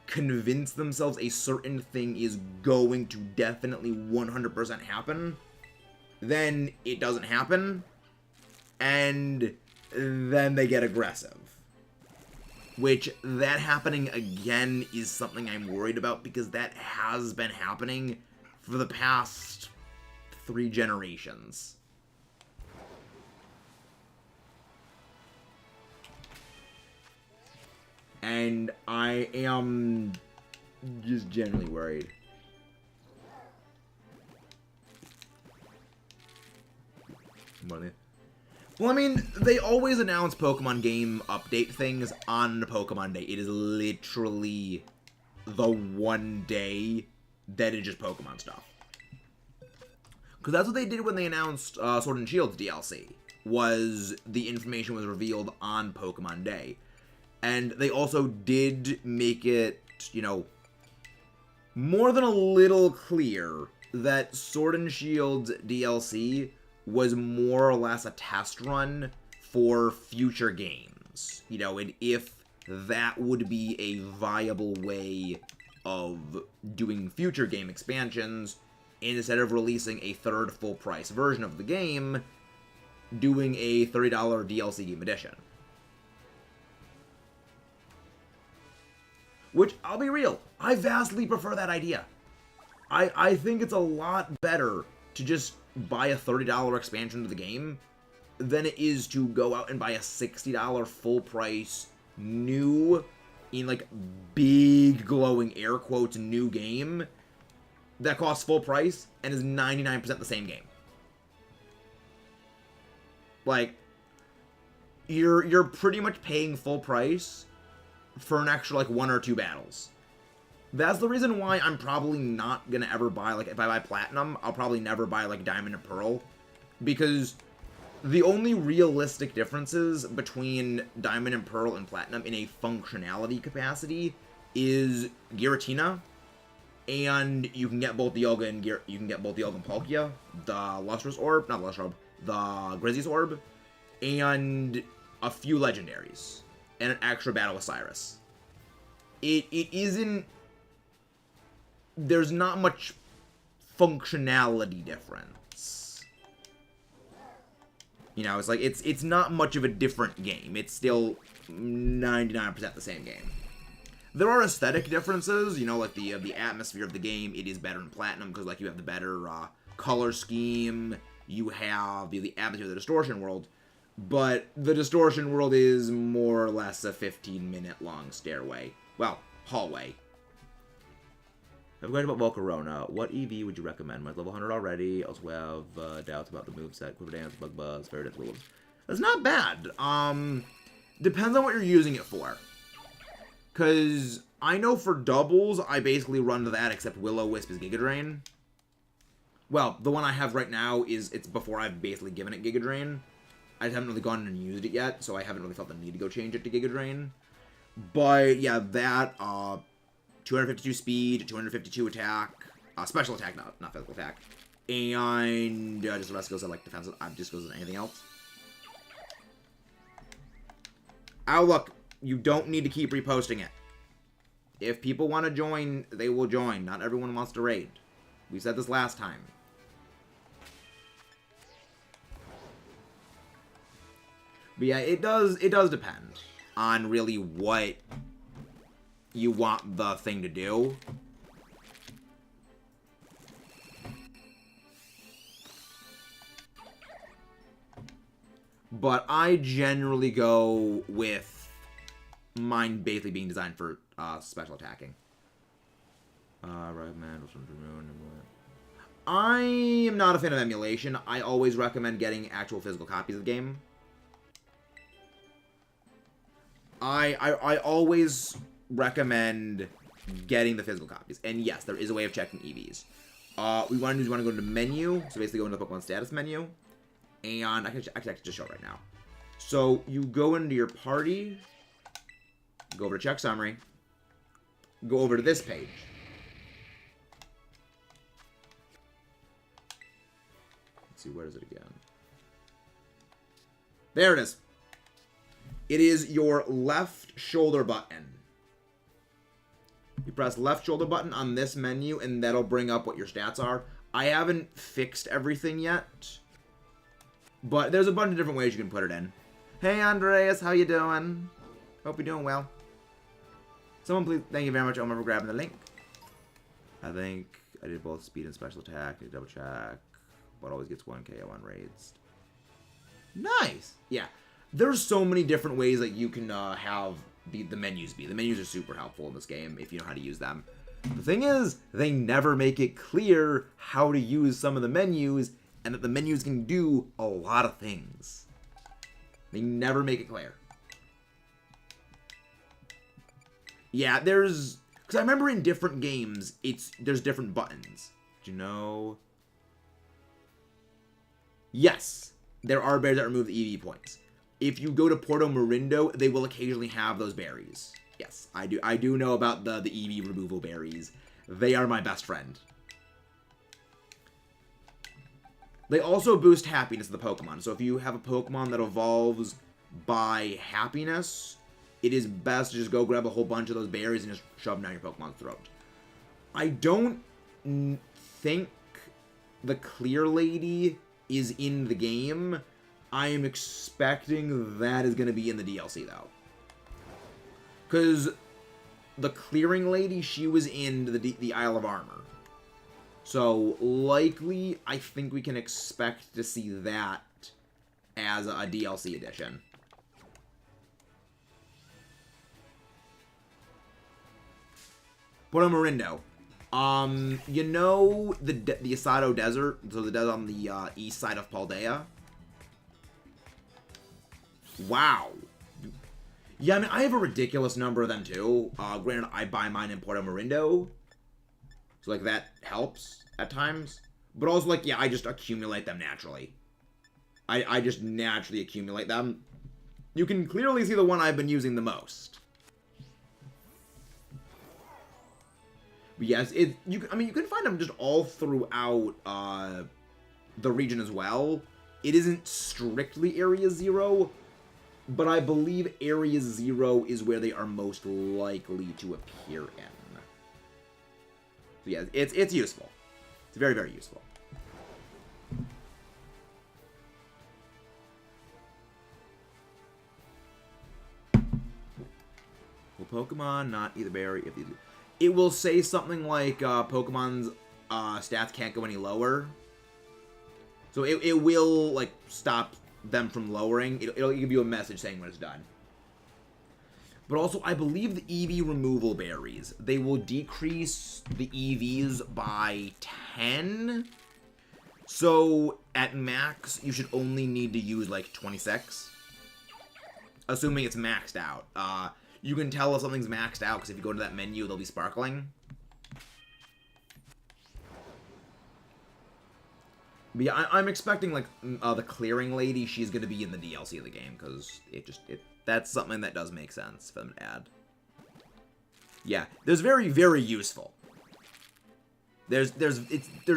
convince themselves a certain thing is going to definitely 100% happen, then it doesn't happen, and then they get aggressive. Which, that happening again is something I'm worried about, because that has been happening for the past 3 generations. And I am just generally worried. Well, I mean, they always announce Pokemon game update things on Pokemon Day. It is literally the one day that is just Pokemon stuff. Because that's what they did when they announced Sword and Shield's DLC, was the information was revealed on Pokemon Day. And they also did make it, you know, more than a little clear that Sword and Shield's DLC was more or less a test run for future games. expansions. You know, and if that would be a viable way of doing future game expansions, instead of releasing a third full-price version of the game, doing a $30 DLC game edition. Which, I'll be real, I vastly prefer that idea. I think it's a lot better to just buy a $30 expansion to the game than it is to go out and buy a $60 full-price, new, in like big glowing air quotes, new game that costs full price and is 99% the same game. Like, you're pretty much paying full price for an extra like 1 or 2 battles. That's the reason why I'm probably not gonna ever buy, like, if I buy Platinum, I'll probably never buy like Diamond and Pearl, because the only realistic differences between Diamond and Pearl and Platinum in a functionality capacity is Giratina, and you can get both the Yoga and you can get both the Yoga and Palkia, the Lustrous Orb, not the Lustrous Orb, the Grizzly's Orb, and a few legendaries, and an extra battle with Cyrus. It isn't. There's not much functionality difference. You know, it's like, it's not much of a different game. It's still 99% the same game. There are aesthetic differences, you know, like the atmosphere of the game. It is better in Platinum because, like, you have the better color scheme. You have the atmosphere of the Distortion World. But the Distortion World is more or less a 15-minute long stairway. Well, hallway. I'm going about Volcarona. What EV would you recommend? Mine's level 100 already. Also have doubts about the moveset. Quiver Dance, Bug Buzz, Fairy Dance, Wolves. That's not bad. Depends on what you're using it for. Because I know for doubles, I basically run to that, except Will-O-Wisp is Giga Drain. Well, the one I have right now it's before I've basically given it Giga Drain. I haven't really gone and used it yet, so I haven't really felt the need to go change it to Giga Drain. But yeah, that 252 speed, 252 attack, special attack, not physical attack, and just the rest goes on like defensive. Just goes on anything else. Oh look, you don't need to keep reposting it. If people want to join, they will join. Not everyone wants to raid. We said this last time. But yeah, it does depend on really what you want the thing to do. But I generally go with mine basically being designed for special attacking. I am not a fan of emulation. I always recommend getting actual physical copies of the game. I always recommend getting the physical copies. And yes, there is a way of checking EVs. We want to go into menu. So basically go into the Pokemon status menu. And I can actually just show it right now. So you go into your party. Go over to check summary. Go over to this page. Let's see, where is it again? There it is. It is your left shoulder button. You press left shoulder button on this menu, and that'll bring up what your stats are. I haven't fixed everything yet, but there's a bunch of different ways you can put it in. Hey, Andreas, how you doing? Hope you're doing well. Someone please, thank you very much, Omar, for grabbing the link. I think I did both speed and special attack. I did double check, but always gets 1 KO on raids. Nice. Yeah. There's so many different ways that you can have the menus be. The menus are super helpful in this game if you know how to use them. The thing is, they never make it clear how to use some of the menus, and that the menus can do a lot of things. They never make it clear. Yeah, because I remember in different games, there's different buttons. Do you know? Yes, there are berries that remove the EV points. If you go to Porto Morindo, they will occasionally have those berries. Yes, I do. I do know about the EV removal berries. They are my best friend. They also boost happiness of the Pokemon. So if you have a Pokemon that evolves by happiness, it is best to just go grab a whole bunch of those berries and just shove them down your Pokemon's throat. I don't think the Clear Lady is in the game. I am expecting that is going to be in the DLC, though. Because the Clearing Lady, she was in the Isle of Armor. So, likely, I think we can expect to see that as a DLC edition. Portomarindo. You know the Asado Desert? So the desert on the east side of Paldea? Wow. Yeah, I mean, I have a ridiculous number of them, too. Granted, I buy mine in Portomarindo. So, like, that helps at times. But also, like, yeah, I just accumulate them naturally. I just naturally accumulate them. You can clearly see the one I've been using the most. But yes, you can find them just all throughout the region as well. It isn't strictly Area 0, but I believe Area 0 is where they are most likely to appear in. So yeah, it's useful. It's very, very useful. Will Pokemon not eat the berry if these... It will say something like Pokemon's stats can't go any lower. So it will, like, stop them from lowering. It'll give you a message saying when it's done. But also, I believe the EV removal berries, they will decrease the EVs by 10. So, at max, you should only need to use, like, 26. Assuming it's maxed out. You can tell if something's maxed out, because if you go to that menu, they'll be sparkling. But yeah, I'm expecting, like, the Clearing Lady, she's going to be in the DLC of the game, because that's something that does make sense for them to add. Yeah, there's very, very useful. There's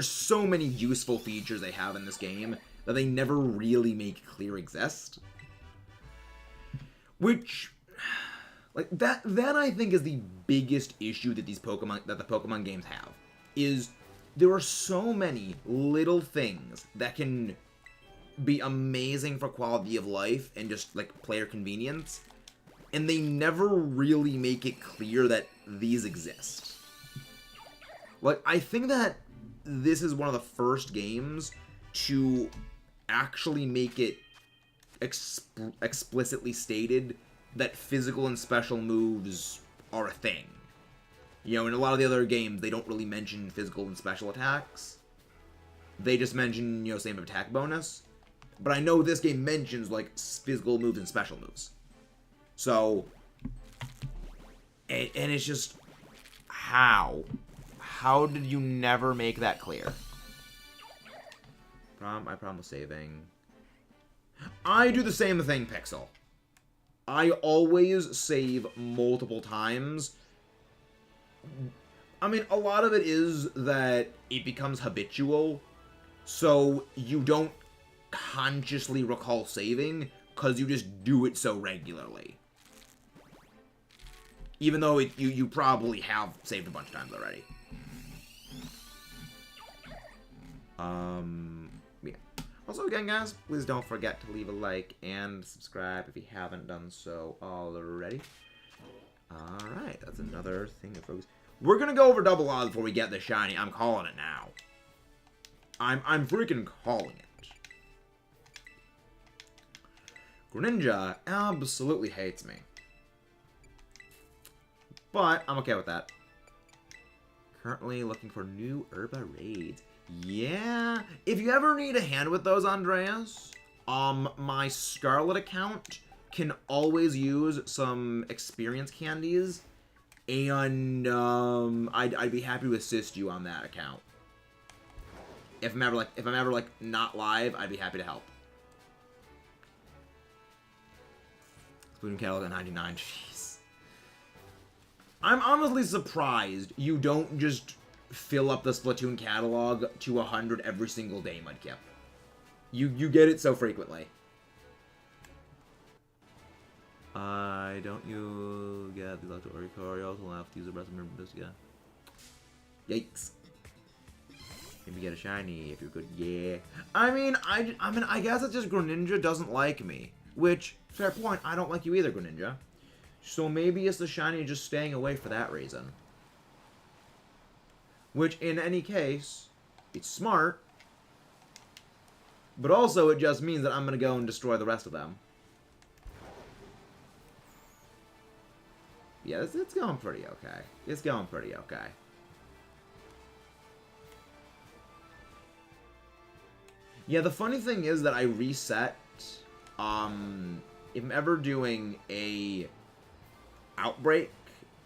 so many useful features they have in this game that they never really make clear exist. Which... like, that I think is the biggest issue that the Pokemon games have, is there are so many little things that can be amazing for quality of life and just, like, player convenience, and they never really make it clear that these exist. Like, I think that this is one of the first games to actually make it explicitly stated that physical and special moves are a thing. You know, in a lot of the other games, they don't really mention physical and special attacks. They just mention, you know, same attack bonus. But I know this game mentions, like, physical moves and special moves. So, and it's just, how? How did you never make that clear? I promise saving. I do the same thing, Pixel. I always save multiple times. I mean, a lot of it is that it becomes habitual, so you don't consciously recall saving, because you just do it so regularly. Even though you probably have saved a bunch of times already. Yeah. Also, again, guys, please don't forget to leave a like and subscribe if you haven't done so already. Alright, that's another thing to focus. We're gonna go over double odds before we get the shiny. I'm calling it now. I'm freaking calling it. Greninja absolutely hates me. But I'm okay with that. Currently looking for new Herba raids. Yeah, if you ever need a hand with those, Andreas, my Scarlet account can always use some experience candies, and I'd be happy to assist you on that account. If I'm ever not live, I'd be happy to help. Splatoon catalog at 99. Jeez, I'm honestly surprised you don't just fill up the Splatoon catalog to 100 every single day, Mudkip. You get it so frequently. Don't you get the Electro Oricorio to have to use the rest of this? Yeah. Yikes. Maybe get a shiny if you're good. Yeah. I mean, I guess it's just Greninja doesn't like me. Which, fair point, I don't like you either, Greninja. So maybe it's the shiny just staying away for that reason. Which, in any case, it's smart. But also, it just means that I'm going to go and destroy the rest of them. Yeah, it's going pretty okay. It's going pretty okay. Yeah, the funny thing is that I reset, if I'm ever doing a outbreak,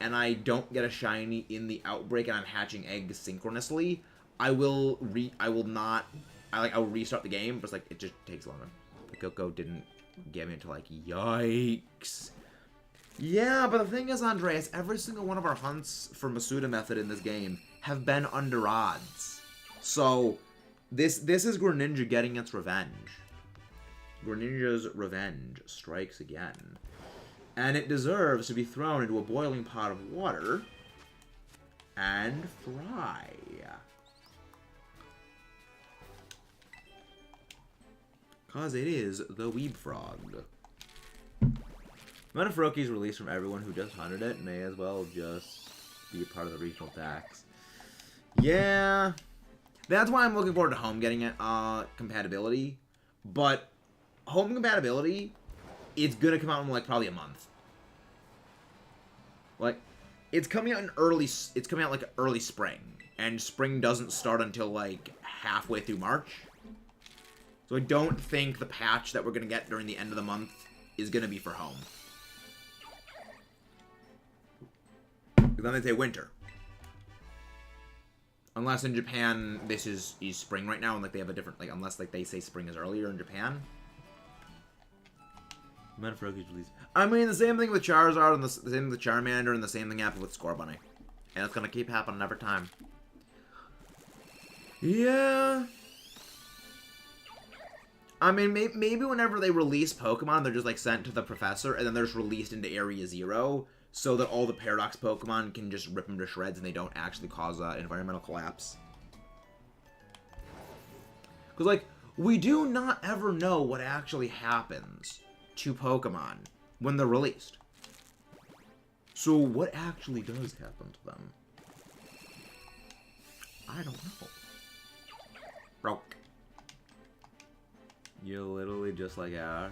and I don't get a shiny in the outbreak and I'm hatching eggs synchronously, I'll restart the game, but it's like, it just takes longer. The Coco didn't get me until like, yikes. Yeah, but the thing is, Andreas, every single one of our hunts for Masuda method in this game have been under odds. So, this is Greninja getting its revenge. Greninja's revenge strikes again. And it deserves to be thrown into a boiling pot of water and fry. Cause it is the Weeb Frog. Metafuroki's released from everyone who just hunted it may as well just be a part of the regional tax. Yeah. That's why I'm looking forward to home getting it, compatibility. But home compatibility, it's gonna come out in like probably a month. Like, it's coming out like early spring. And spring doesn't start until like halfway through March. So I don't think the patch that we're gonna get during the end of the month is gonna be for home. Then they say winter. Unless in Japan this is spring right now, and like they have a different, like, unless like they say spring is earlier in Japan. Metafuroki's release. I mean, the same thing with Charizard, and the same with Charmander, and the same thing happened with Scorbunny. And it's gonna keep happening every time. Yeah. I mean, maybe whenever they release Pokemon, they're just like sent to the professor, and then they're just released into Area 0. So that all the Paradox Pokemon can just rip them to shreds and they don't actually cause environmental collapse. Because, like, we do not ever know what actually happens to Pokemon when they're released. So what actually does happen to them? I don't know. Broke. You're literally just like Ash.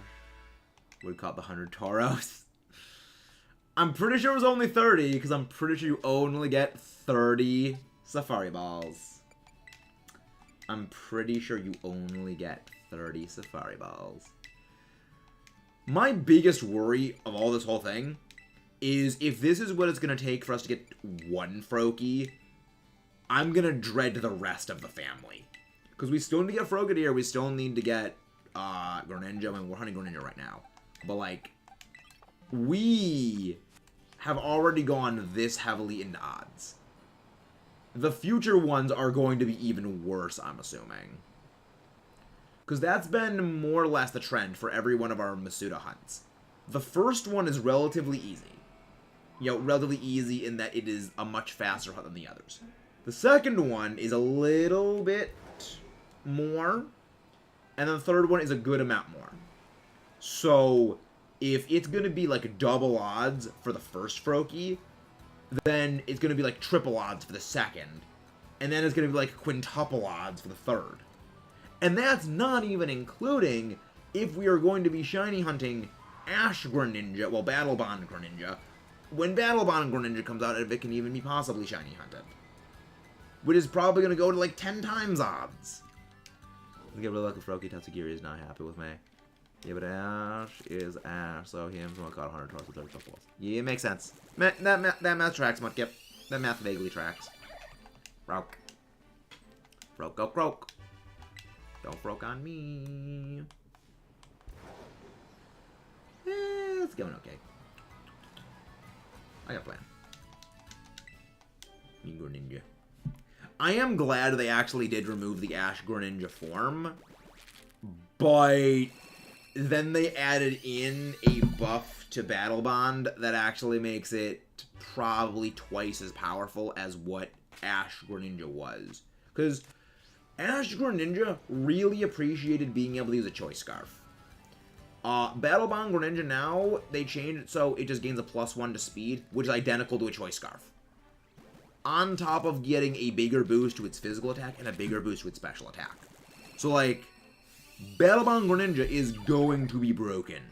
Would caught the 100 Tauros. I'm pretty sure it was only 30, because I'm pretty sure you only get 30 Safari Balls. I'm pretty sure you only get 30 Safari Balls. My biggest worry of all this whole thing is if this is what it's going to take for us to get one Froakie, I'm going to dread the rest of the family. Because we still need to get Frogadier, we still need to get Greninja. I mean, we're hunting Greninja right now. But, like, we have already gone this heavily into odds. The future ones are going to be even worse, I'm assuming. Because that's been more or less the trend for every one of our Masuda hunts. The first one is relatively easy. You know, relatively easy in that it is a much faster hunt than the others. The second one is a little bit more. And then the third one is a good amount more. So if it's going to be like double odds for the first Froakie, then it's going to be like triple odds for the second. And then it's going to be like quintuple odds for the third. And that's not even including if we are going to be shiny hunting Ash Greninja, well, Battle Bond Greninja, when Battle Bond Greninja comes out, if it can even be possibly shiny hunted. Which is probably going to go to like 10 times odds. I get really lucky Froakie Tatsugiri is not happy with me. Yeah, but Ash is Ash, so him someone caught 100 towards the 30 balls. Yeah, it makes sense. That math tracks, Mudkip. That math vaguely tracks. Froak. Froak, go croak. Don't froak on me. It's going okay. I got a plan. Me Greninja. I am glad they actually did remove the Ash Greninja form, but then they added in a buff to Battle Bond that actually makes it probably twice as powerful as what Ash Greninja was. Because Ash Greninja really appreciated being able to use a Choice Scarf. Battle Bond Greninja now, they changed it so it just gains a +1 to speed, which is identical to a Choice Scarf. On top of getting a bigger boost to its physical attack and a bigger boost to its special attack. So, like, Battle Bond Greninja is going to be broken.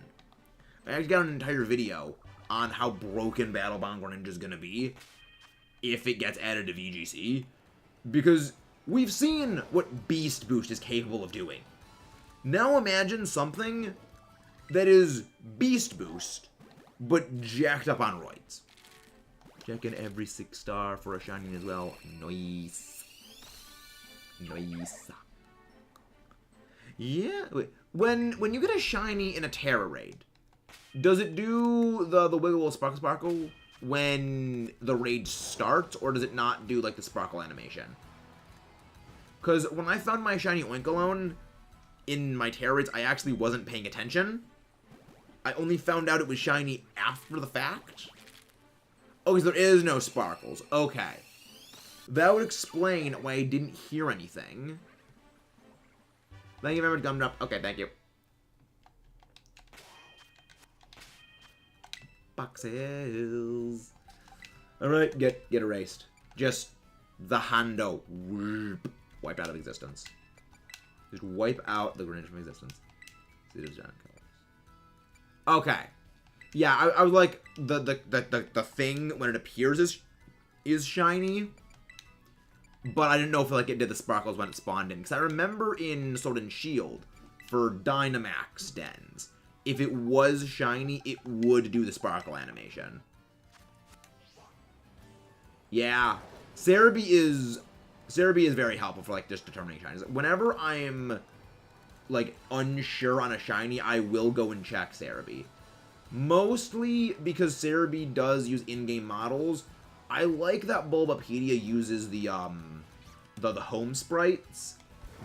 I actually got an entire video on how broken Battle Bond Greninja is going to be if it gets added to VGC. Because we've seen what Beast Boost is capable of doing. Now imagine something that is Beast Boost, but jacked up on roids. Checking every 6-star for a shiny as well. Nice. Nice. Yeah. Wait. When you get a shiny in a Terra raid, does it do the Wiggle Sparkle when the raid starts, or does it not do like the Sparkle animation? Because when I found my shiny Oinkologne in my Terra raids, I actually wasn't paying attention. I only found out it was shiny after the fact. Oh, because there is no sparkles. Okay. That would explain why I didn't hear anything. Thank you very much, Gumdrop. Okay, thank you. Boxes. Alright, get erased. Just the Hondo. Wiped out of existence. Just wipe out the Greninja from existence. See those giant colors. Okay. Yeah, I was like, the thing, when it appears, is shiny. But I didn't know if like it did the sparkles when it spawned in. Because I remember in Sword and Shield, for Dynamax dens, if it was shiny, it would do the sparkle animation. Yeah. Cerebi is very helpful for like just determining shinies. Whenever I'm like unsure on a shiny, I will go and check Cerebi. Mostly because Cerebi does use in-game models. I like that Bulbapedia uses the home sprites,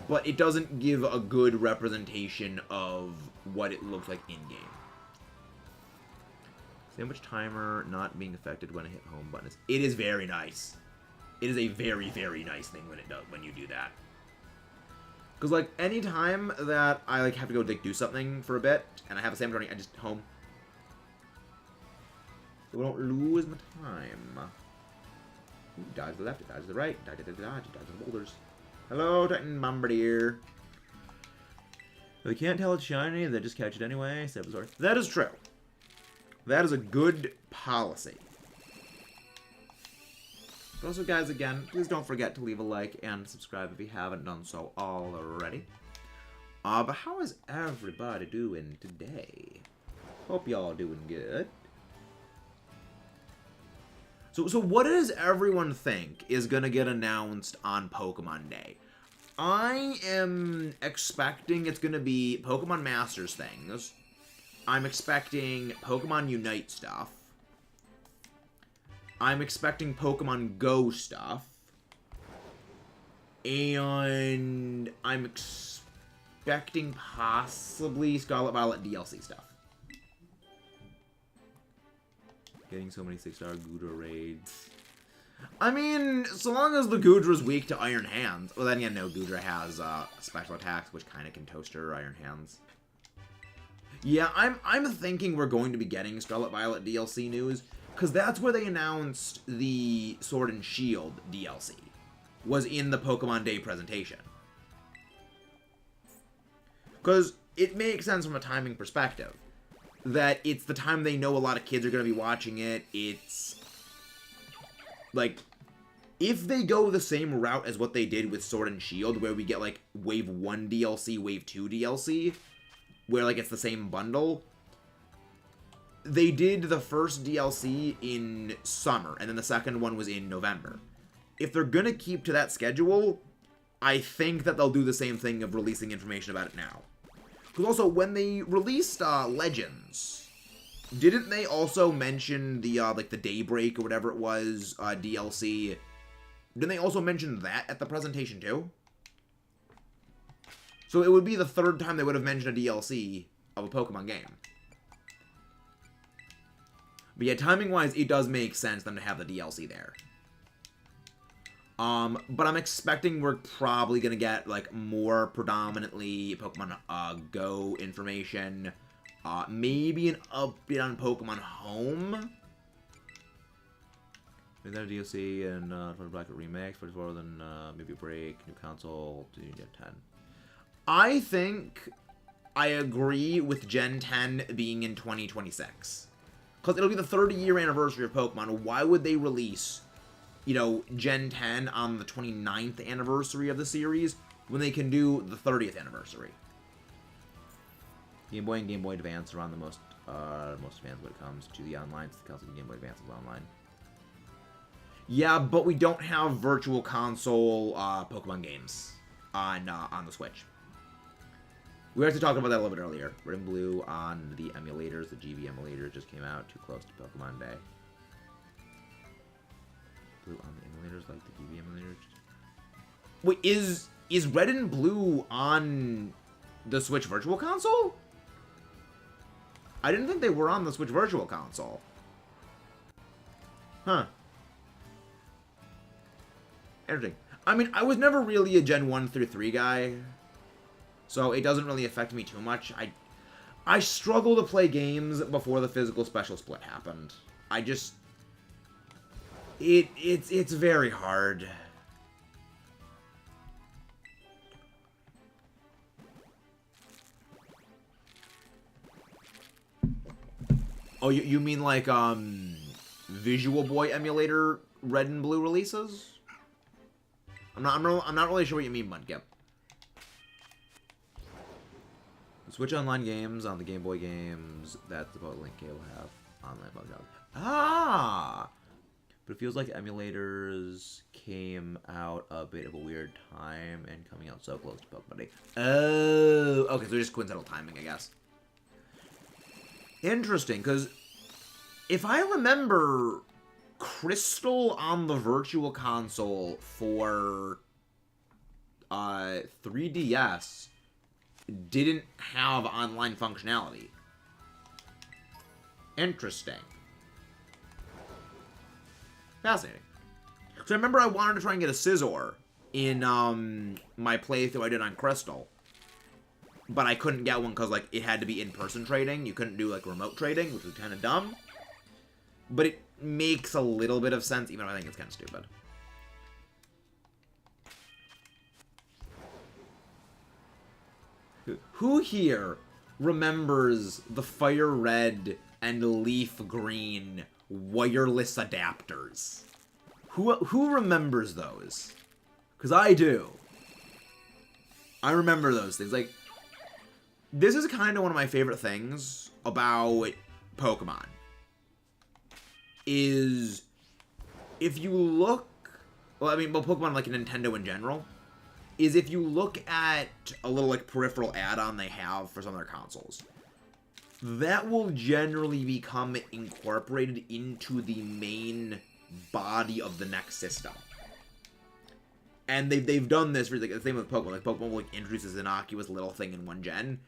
but it doesn't give a good representation of what it looks like in-game. Sandwich timer not being affected when I hit home button. It is very nice. It is a very, very nice thing when you do that. Because like any time that I like have to go do something for a bit and I have a sandwich running, I just home. So we don't lose my time. Ooh, dodge to the left, dodge to the right, dodge to the boulders. Hello, Titan Bombardier. If they can't tell it's shiny, they just catch it anyway. That is true. That is a good policy. But also, guys, again, please don't forget to leave a like and subscribe if you haven't done so already. But how is everybody doing today? Hope y'all doing good. So what does everyone think is going to get announced on Pokemon Day? I am expecting it's going to be Pokemon Masters things. I'm expecting Pokemon Unite stuff. I'm expecting Pokemon Go stuff. And I'm expecting possibly Scarlet Violet DLC stuff. Getting so many 6-star Goodra raids. I mean, so long as the Goodra's weak to Iron Hands. Well, then again, no, Goodra has special attacks, which kind of can toast her Iron Hands. Yeah, I'm thinking we're going to be getting Scarlet Violet DLC news, because that's where they announced the Sword and Shield DLC. Was in the Pokemon Day presentation. Because it makes sense from a timing perspective. That it's the time they know a lot of kids are going to be watching it. It's like, if they go the same route as what they did with Sword and Shield, where we get like Wave 1 DLC, Wave 2 DLC, where like it's the same bundle. They did the first DLC in summer, and then the second one was in November. If they're going to keep to that schedule, I think that they'll do the same thing of releasing information about it now. Because also, when they released Legends, didn't they also mention the, like, the Daybreak or whatever it was, DLC? Didn't they also mention that at the presentation, too? So it would be the third time they would have mentioned a DLC of a Pokemon game. But yeah, timing-wise, it does make sense for them to have the DLC there. But I'm expecting we're probably gonna get, like, more predominantly Pokemon Go information. Maybe an update on Pokemon Home. Is that a DLC and for Black Remix, 44, then maybe a break, new console, 10. I think I agree with Gen 10 being in 2026. Because it'll be the 30-year anniversary of Pokemon. Why would they release, you know, Gen 10 on the 29th anniversary of the series when they can do the 30th anniversary? Game Boy and Game Boy Advance are on the most advanced when it comes to the online. The console Game Boy Advance is online. Yeah, but we don't have Virtual Console Pokemon games on the Switch. We were actually talking about that a little bit earlier. Red and Blue on the emulators. The GB emulators just came out too close to Pokemon Day. Blue on the emulators, like the GB emulators. Wait, is Red and Blue on the Switch Virtual Console? I didn't think they were on the Switch Virtual Console. Huh. Interesting. I mean, I was never really a Gen 1 through 3 guy, so it doesn't really affect me too much. I struggle to play games before the physical special split happened. I just... It's very hard. Oh, you mean like, Visual Boy emulator Red and Blue releases? I'm not really sure what you mean, Mudkip. Switch Online games on the Game Boy games. That's about Link K will have online mode. Ah! But it feels like emulators came out a bit of a weird time and coming out so close to Pokemon Day. Oh, okay, so just coincidental timing, I guess. Interesting, because if I remember, Crystal on the Virtual Console for 3DS didn't have online functionality. Interesting. Fascinating. So I remember I wanted to try and get a Scizor in my playthrough I did on Crystal. But I couldn't get one because, like, it had to be in-person trading. You couldn't do, like, remote trading, which was kind of dumb. But it makes a little bit of sense, even though I think it's kind of stupid. Who here remembers the Fire Red and Leaf Green wireless adapters? Who remembers those? Because I do. I remember those things. Like, this is kind of one of my favorite things about Pokemon. Is, if you look... Well, I mean, well, Pokemon, like Nintendo in general, is if you look at a little, like, peripheral add-on they have for some of their consoles, that will generally become incorporated into the main body of the next system. And they've done this for, like, the same with Pokemon. Like, Pokemon will, like, introduce this innocuous little thing in one gen,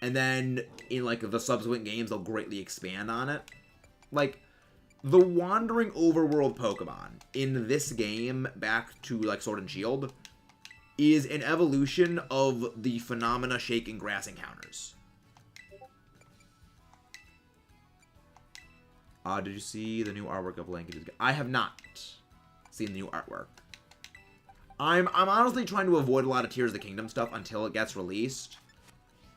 and then in, like, the subsequent games, they'll greatly expand on it. Like, the Wandering Overworld Pokemon in this game, back to, like, Sword and Shield, is an evolution of the Phenomena Shake and Grass encounters. Did you see the new artwork of Link? I have not seen the new artwork. I'm honestly trying to avoid a lot of Tears of the Kingdom stuff until it gets released,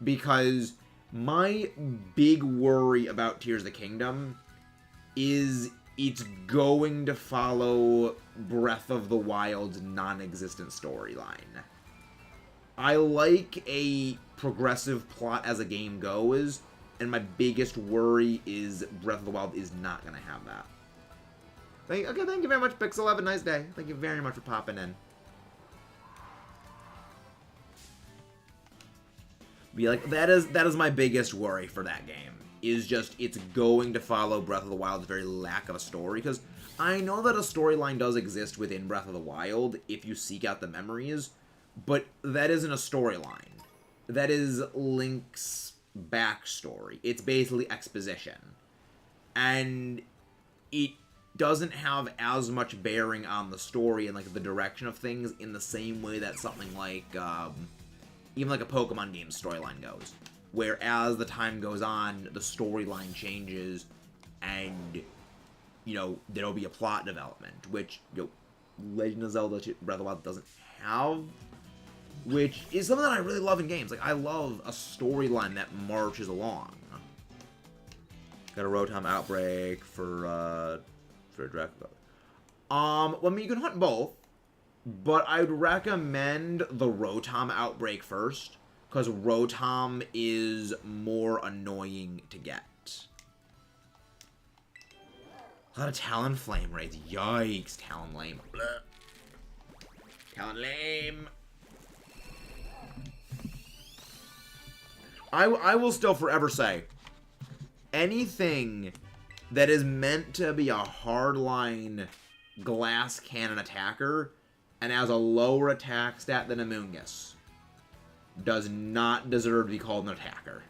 because my big worry about Tears of the Kingdom is it's going to follow Breath of the Wild's non-existent storyline. I like a progressive plot as a game goes, and my biggest worry is Breath of the Wild is not going to have that. Okay, thank you very much, Pixel. Have a nice day. Thank you very much for popping in. Be like, that is my biggest worry for that game. Is just, it's going to follow Breath of the Wild's very lack of a story, because I know that a storyline does exist within Breath of the Wild if you seek out the memories, but that isn't a storyline. That is Link's backstory. It's basically exposition. And it doesn't have as much bearing on the story and, like, the direction of things in the same way that something like, even like a Pokemon game storyline goes. Where as the time goes on, the storyline changes and, you know, there'll be a plot development, which, you know, Legend of Zelda Breath of the Wild doesn't have, which is something that I really love in games. Like, I love a storyline that marches along. Got a Rotom Outbreak for Draco. Well, I mean, you can hunt both, but I'd recommend the Rotom Outbreak first, because Rotom is more annoying to get. A lot of Talonflame raids. Yikes, Talonflame. Talonflame. I will still forever say, anything that is meant to be a hardline glass cannon attacker and has a lower attack stat than Amoonguss does not deserve to be called an attacker.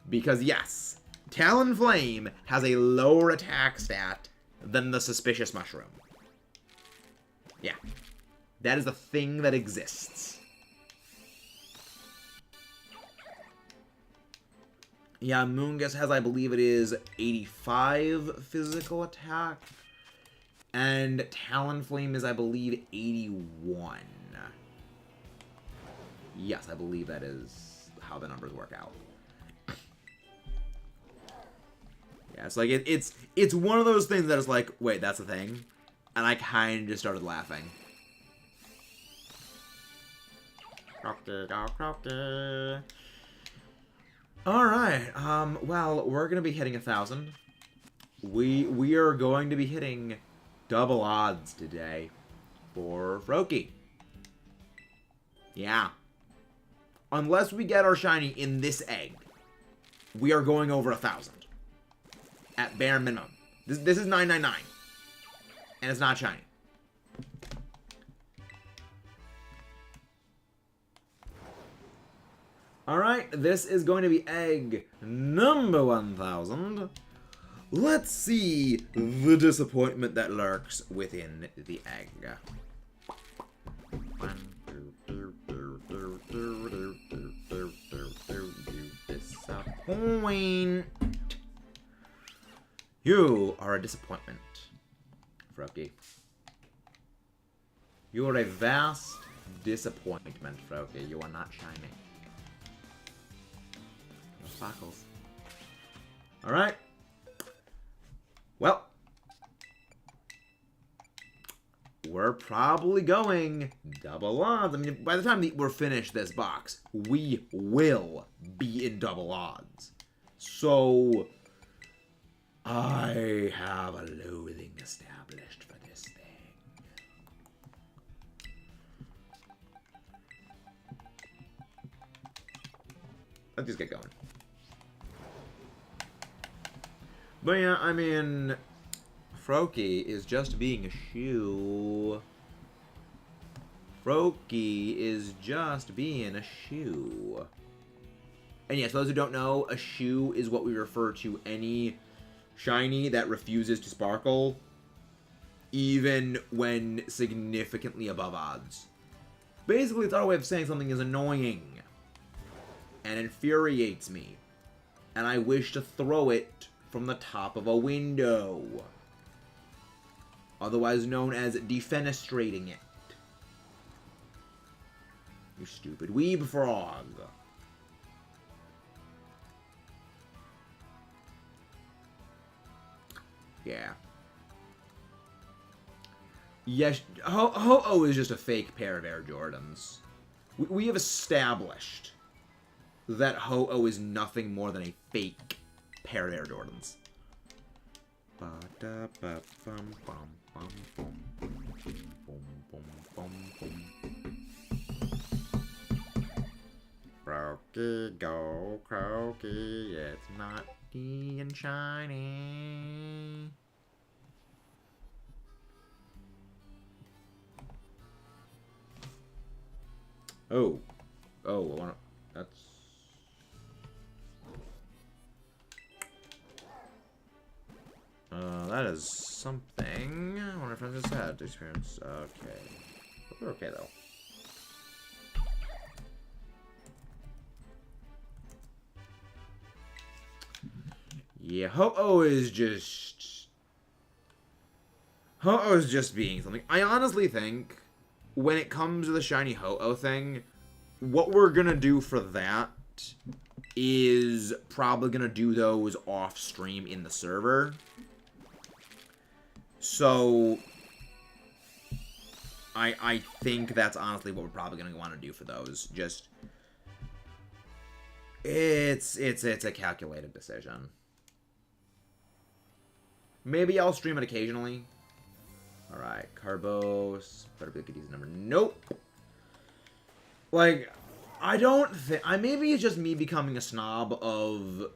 Because yes, Talonflame has a lower attack stat than the Suspicious Mushroom. Yeah. That is the thing that exists. Yeah, Amoonguss has, I believe it is, 85 physical attack. And Talonflame is, I believe, 81. Yes, I believe that is how the numbers work out. Yeah, it's like, it's one of those things that is like, wait, that's a thing? And I kind of just started laughing. Alright, well, we're gonna be hitting 1,000. We are going to be hitting double odds today for Froakie. Yeah. Unless we get our shiny in this egg, we are going over 1,000. At bare minimum. This is 999. And it's not shiny. Alright, this is going to be egg number 1,000. Let's see the disappointment that lurks within the egg. Disappoint. You are a disappointment, Froakie. You are a vast disappointment, Froakie. You are not shining. No sparkles. Alright. Well. We're probably going double odds. I mean, by the time we're finished this box, we will be in double odds. So, I have a loathing established for this thing. Let's just get going. But yeah, I mean, Froakie is just being a shoe. Froakie is just being a shoe. And yes, for those who don't know, a shoe is what we refer to any shiny that refuses to sparkle, even when significantly above odds. Basically, it's our way of saying something is annoying and infuriates me, and I wish to throw it from the top of a window. Otherwise known as defenestrating it. You stupid weeb frog. Yeah. Yes, Ho-Oh is just a fake pair of Air Jordans. We have established that Ho-Oh is nothing more than a fake pair of Air Jordans. Froakie, go, Froakie, it's not being shiny. Oh, I wanna, that's, That is something. I wonder if I just had experience. Okay. We're okay, though. Yeah, Ho-Oh is just... Ho-Oh is just being something. I honestly think, when it comes to the shiny Ho-Oh thing, what we're gonna do for that is probably gonna do those off-stream in the server. So... I think that's honestly what we're probably gonna want to do for those. Just... It's a calculated decision. Maybe I'll stream it occasionally. Alright, Carbos. Better be a good easy number. Nope. Like, I don't think... maybe it's just me becoming a snob of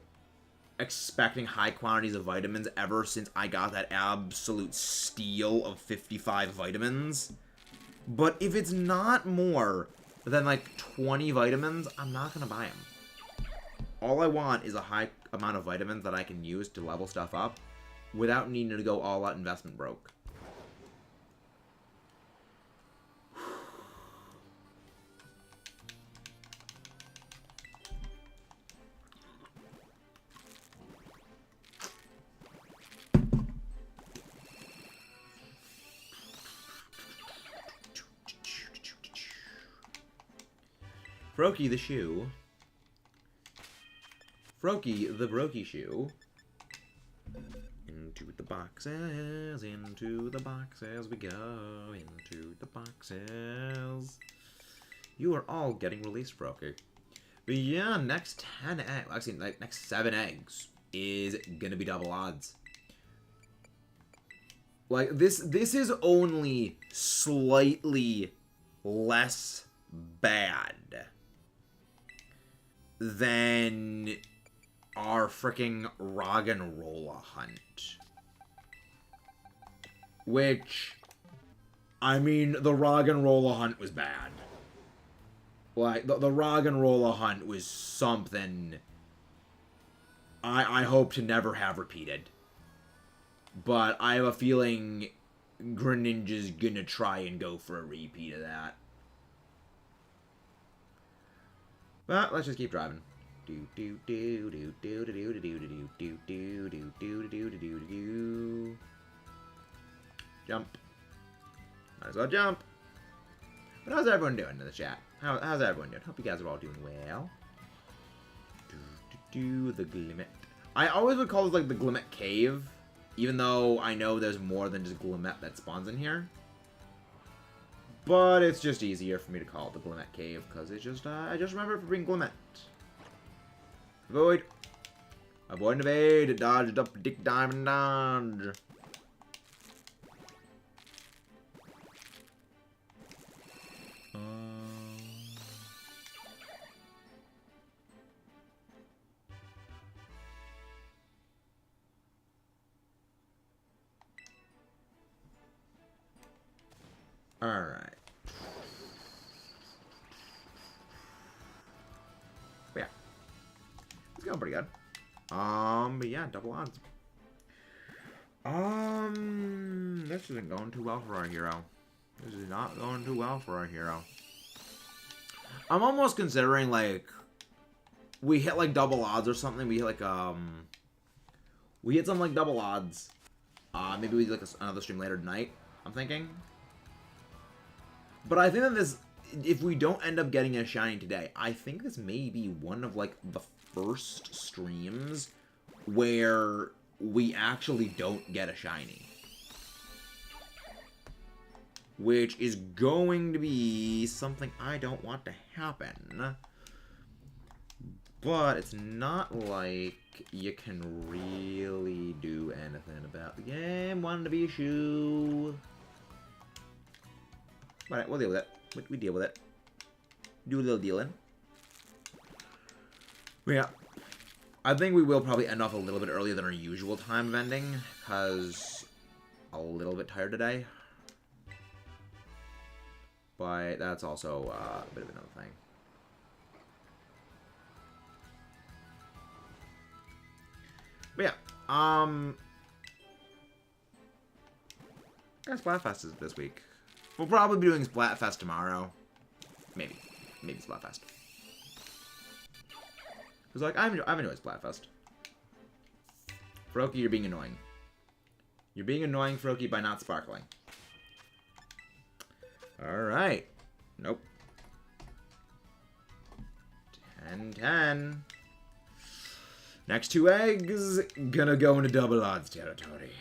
expecting high quantities of vitamins ever since I got that absolute steal of 55 vitamins. But if it's not more than, like, 20 vitamins, I'm not going to buy them. All I want is a high amount of vitamins that I can use to level stuff up without needing to go all out investment broke. Froakie the shoe. Froakie the brokey shoe. Into the boxes we go. Into the boxes. You are all getting released, Froakie. But yeah, next 10 eggs, actually, like, next 7 eggs is gonna be double odds. Like, this is only slightly less bad than our fricking Roggenrola hunt. Which, I mean, the Roggenrola hunt was bad. Like, the Roggenrola hunt was something I hope to never have repeated. But I have a feeling Greninja's gonna try and go for a repeat of that. But let's just keep driving. Do do do do do do do do do do do do do do do do do. Jump. Might as well jump. But how's everyone doing in the chat? How's everyone doing? Hope you guys are all doing well. Do do do the Glimmet. I always would call this like the Glimmet Cave, even though I know there's more than just Glimmet that spawns in here. But it's just easier for me to call it the Glimmet Cave, because it's just, I just remember it for being Glimmet. Avoid. Avoid and evade. Dodge, up, dick, diamond, dodge. Alright. Yeah. It's going pretty good. But yeah, double odds. This isn't going too well for our hero. This is not going too well for our hero. I'm almost considering, like, we hit, like, double odds or something. We hit, like, we hit some, like, double odds. Maybe we do, like, another stream later tonight, I'm thinking. But I think that this, if we don't end up getting a shiny today, I think this may be one of, like, the first streams where we actually don't get a shiny. Which is going to be something I don't want to happen. But it's not like you can really do anything about the game. Wanted to be a shoe. Alright, we'll deal with it. We deal with it. Do a little dealing. Yeah. I think we will probably end off a little bit earlier than our usual time of ending, because a little bit tired today. But that's also a bit of another thing. But yeah, Yeah, Splatfest is this week. We'll probably be doing Splatfest tomorrow. Maybe. Maybe Splatfest. Because, like, I've enjoyed Splatfest. Froakie, you're being annoying. You're being annoying, Froakie, by not sparkling. Alright. Nope. 10-10. Next 2 eggs. Gonna go into double odds territory.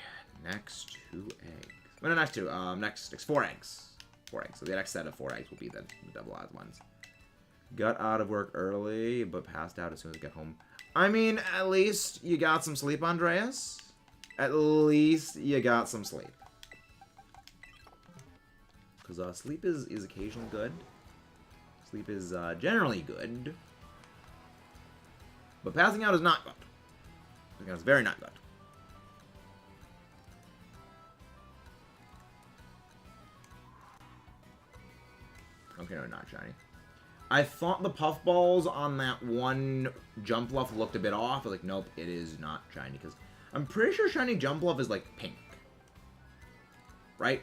Next 2 eggs. Well, no, next 2. Next 4 eggs. 4 eggs. So the next set of 4 eggs will be the double odds ones. Got out of work early, but passed out as soon as I got home. I mean, at least you got some sleep, Andreas. At least you got some sleep. Because sleep is occasionally good. Sleep is generally good. But passing out is not good. Passing out is very not good. Okay, no, not shiny. I thought the puffballs on that one jump bluff looked a bit off. I was like, nope, it is not shiny. Because I'm pretty sure shiny jump bluff is like pink. Right?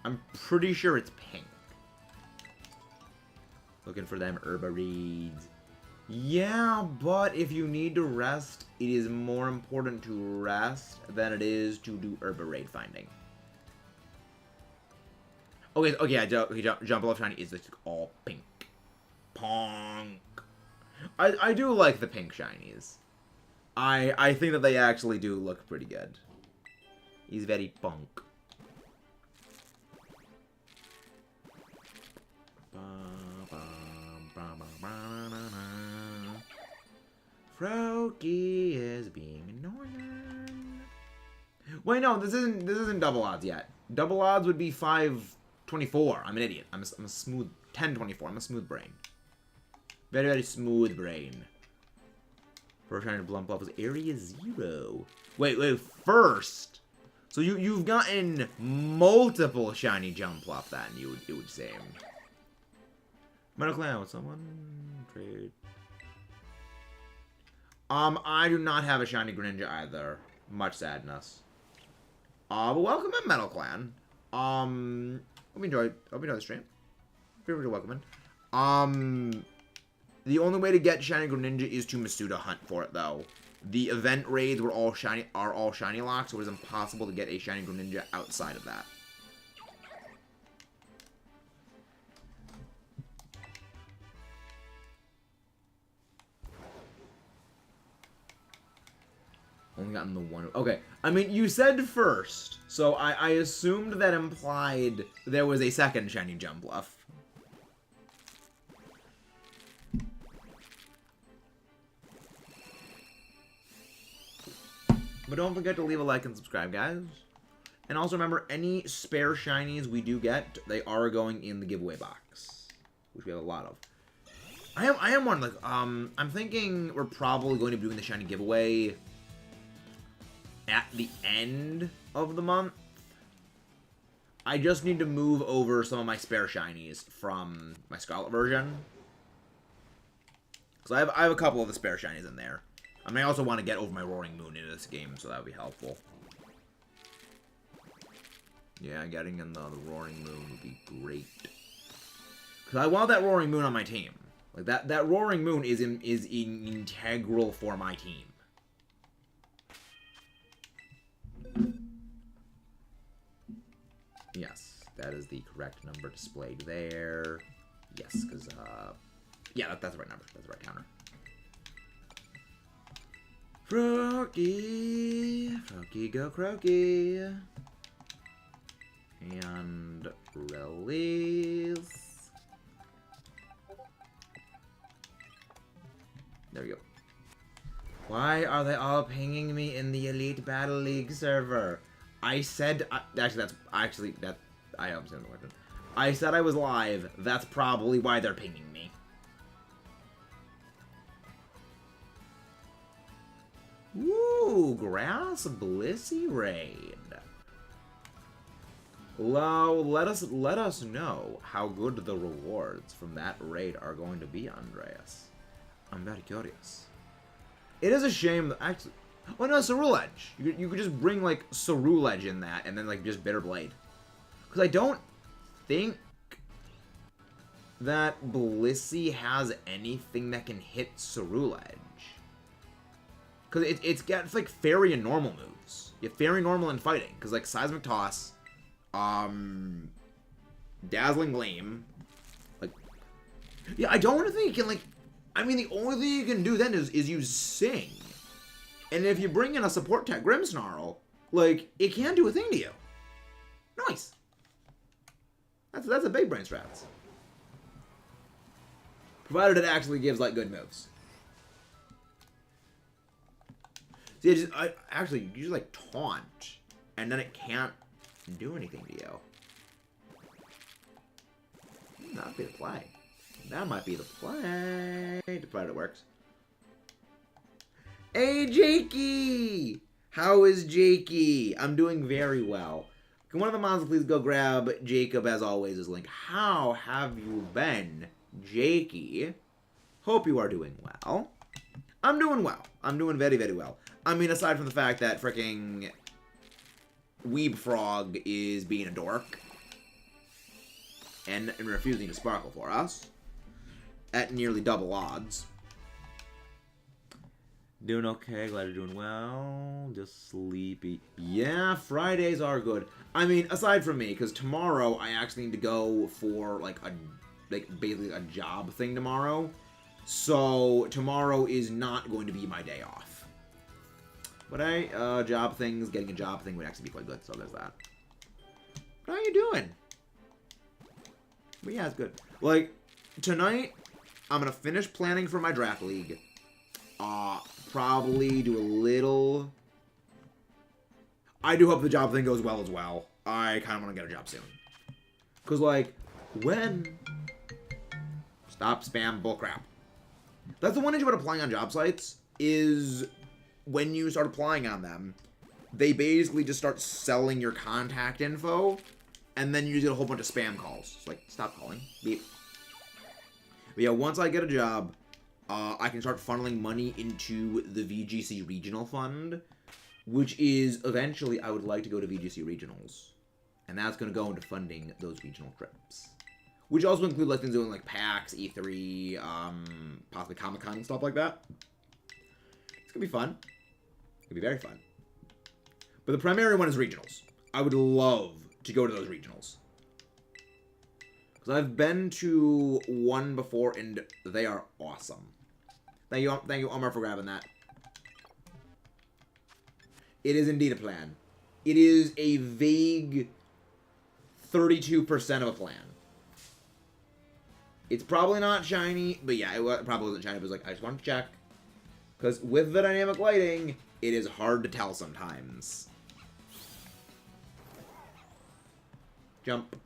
I'm pretty sure it's pink. Looking for them Herbarides. Yeah, but if you need to rest, it is more important to rest than it is to do Herbarade finding. Okay, yeah, jump bluff shiny is like all pink. Punk. I do like the pink shinies. I think that they actually do look pretty good. He's very punk. Froakie is being annoying. Wait, no, this isn't double odds yet. Double odds would be 524. I'm an idiot. I'm a smooth 1024. I'm a smooth brain. Very, very smooth brain. First shiny to bluff was Area 0. Wait, first. So you've gotten multiple shiny jump bluff then, it would seem. Metal Clown, someone trade. I do not have a shiny Greninja either. Much sadness. But welcome in, Metal Clan. Hope you enjoy the stream. Feel free to welcome in. The only way to get shiny Greninja is to Masuda hunt for it, though. The event raids are all shiny locks, so it is impossible to get a shiny Greninja outside of that. Only gotten the one. Okay, I mean, you said first, so I assumed that implied there was a second shiny jump bluff. But don't forget to leave a like and subscribe, guys. And also remember, any spare shinies we do get, they are going in the giveaway box, which we have a lot of. I am wondering, like, I'm thinking we're probably going to be doing the shiny giveaway at the end of the month. I just need to move over some of my spare shinies from my Scarlet version. Because I have a couple of the spare shinies in there. I mean, I also want to get over my Roaring Moon into this game, so that would be helpful. Yeah, getting in the Roaring Moon would be great. Because I want that Roaring Moon on my team. Like, that Roaring Moon is integral for my team. Yes, that is the correct number displayed there. Yes, because, yeah, that's the right number. That's the right counter. Froakie, Froakie, go Croakie. And release. There we go. Why are they all pinging me in the Elite Battle League server? I said, I hope I'm saying the word. I said I was live. That's probably why they're pinging me. Ooh, Grass Blissey raid. Well, let us know how good the rewards from that raid are going to be, Andreas. I'm very curious. It is a shame that actually, Oh no, Cerule Edge. You could just bring like Cerule Edge in that, and then like just Bitter Blade. Because I don't think that Blissey has anything that can hit Cerule Edge. Because it's like Fairy and Normal moves. You have Fairy, Normal, and Fighting. Because like Seismic Toss, Dazzling Gleam, like, yeah, I don't think you can like. I mean, the only thing you can do then is use Sing. And if you bring in a support tech Grimmsnarl, like, it can do a thing to you. Nice. That's a big brain strats. Provided it actually gives, like, good moves. See, you just, like, taunt, and then it can't do anything to you. That might be the play. That might be the play. Provided it works. Hey, Jakey! How is Jakey? I'm doing very well. Can one of the moms please go grab Jacob, as always, as Link? How have you been, Jakey? Hope you are doing well. I'm doing well. I'm doing very, very well. I mean, aside from the fact that fricking Weeb Frog is being a dork and refusing to sparkle for us at nearly double odds. Doing okay, glad you're doing well. Just sleepy. Yeah, Fridays are good. I mean, aside from me, because tomorrow I actually need to go for like basically a job thing tomorrow. So tomorrow is not going to be my day off. But job things, getting a job thing would actually be quite good. So there's that. How are you doing? But yeah, it's good. Like tonight, I'm gonna finish planning for my draft league. Probably do a little. I do hope the job thing goes well as well. I kind of want to get a job soon. Cause like, when? Stop spam bullcrap. That's the one issue about applying on job sites is when you start applying on them, they basically just start selling your contact info, and then you just get a whole bunch of spam calls. It's like, stop calling. Beep. But yeah, once I get a job, I can start funneling money into the VGC Regional Fund, which is eventually I would like to go to VGC Regionals. And that's going to go into funding those regional trips. Which also include like things doing like PAX, E3, possibly Comic-Con and stuff like that. It's going to be fun. It's going to be very fun. But the primary one is regionals. I would love to go to those regionals. Because I've been to one before and they are awesome. Thank you, Omar, for grabbing that. It is indeed a plan. It is a vague 32% of a plan. It's probably not shiny, but yeah, it probably wasn't shiny. But it was like, I just want to check. Because with the dynamic lighting, it is hard to tell sometimes. Jump.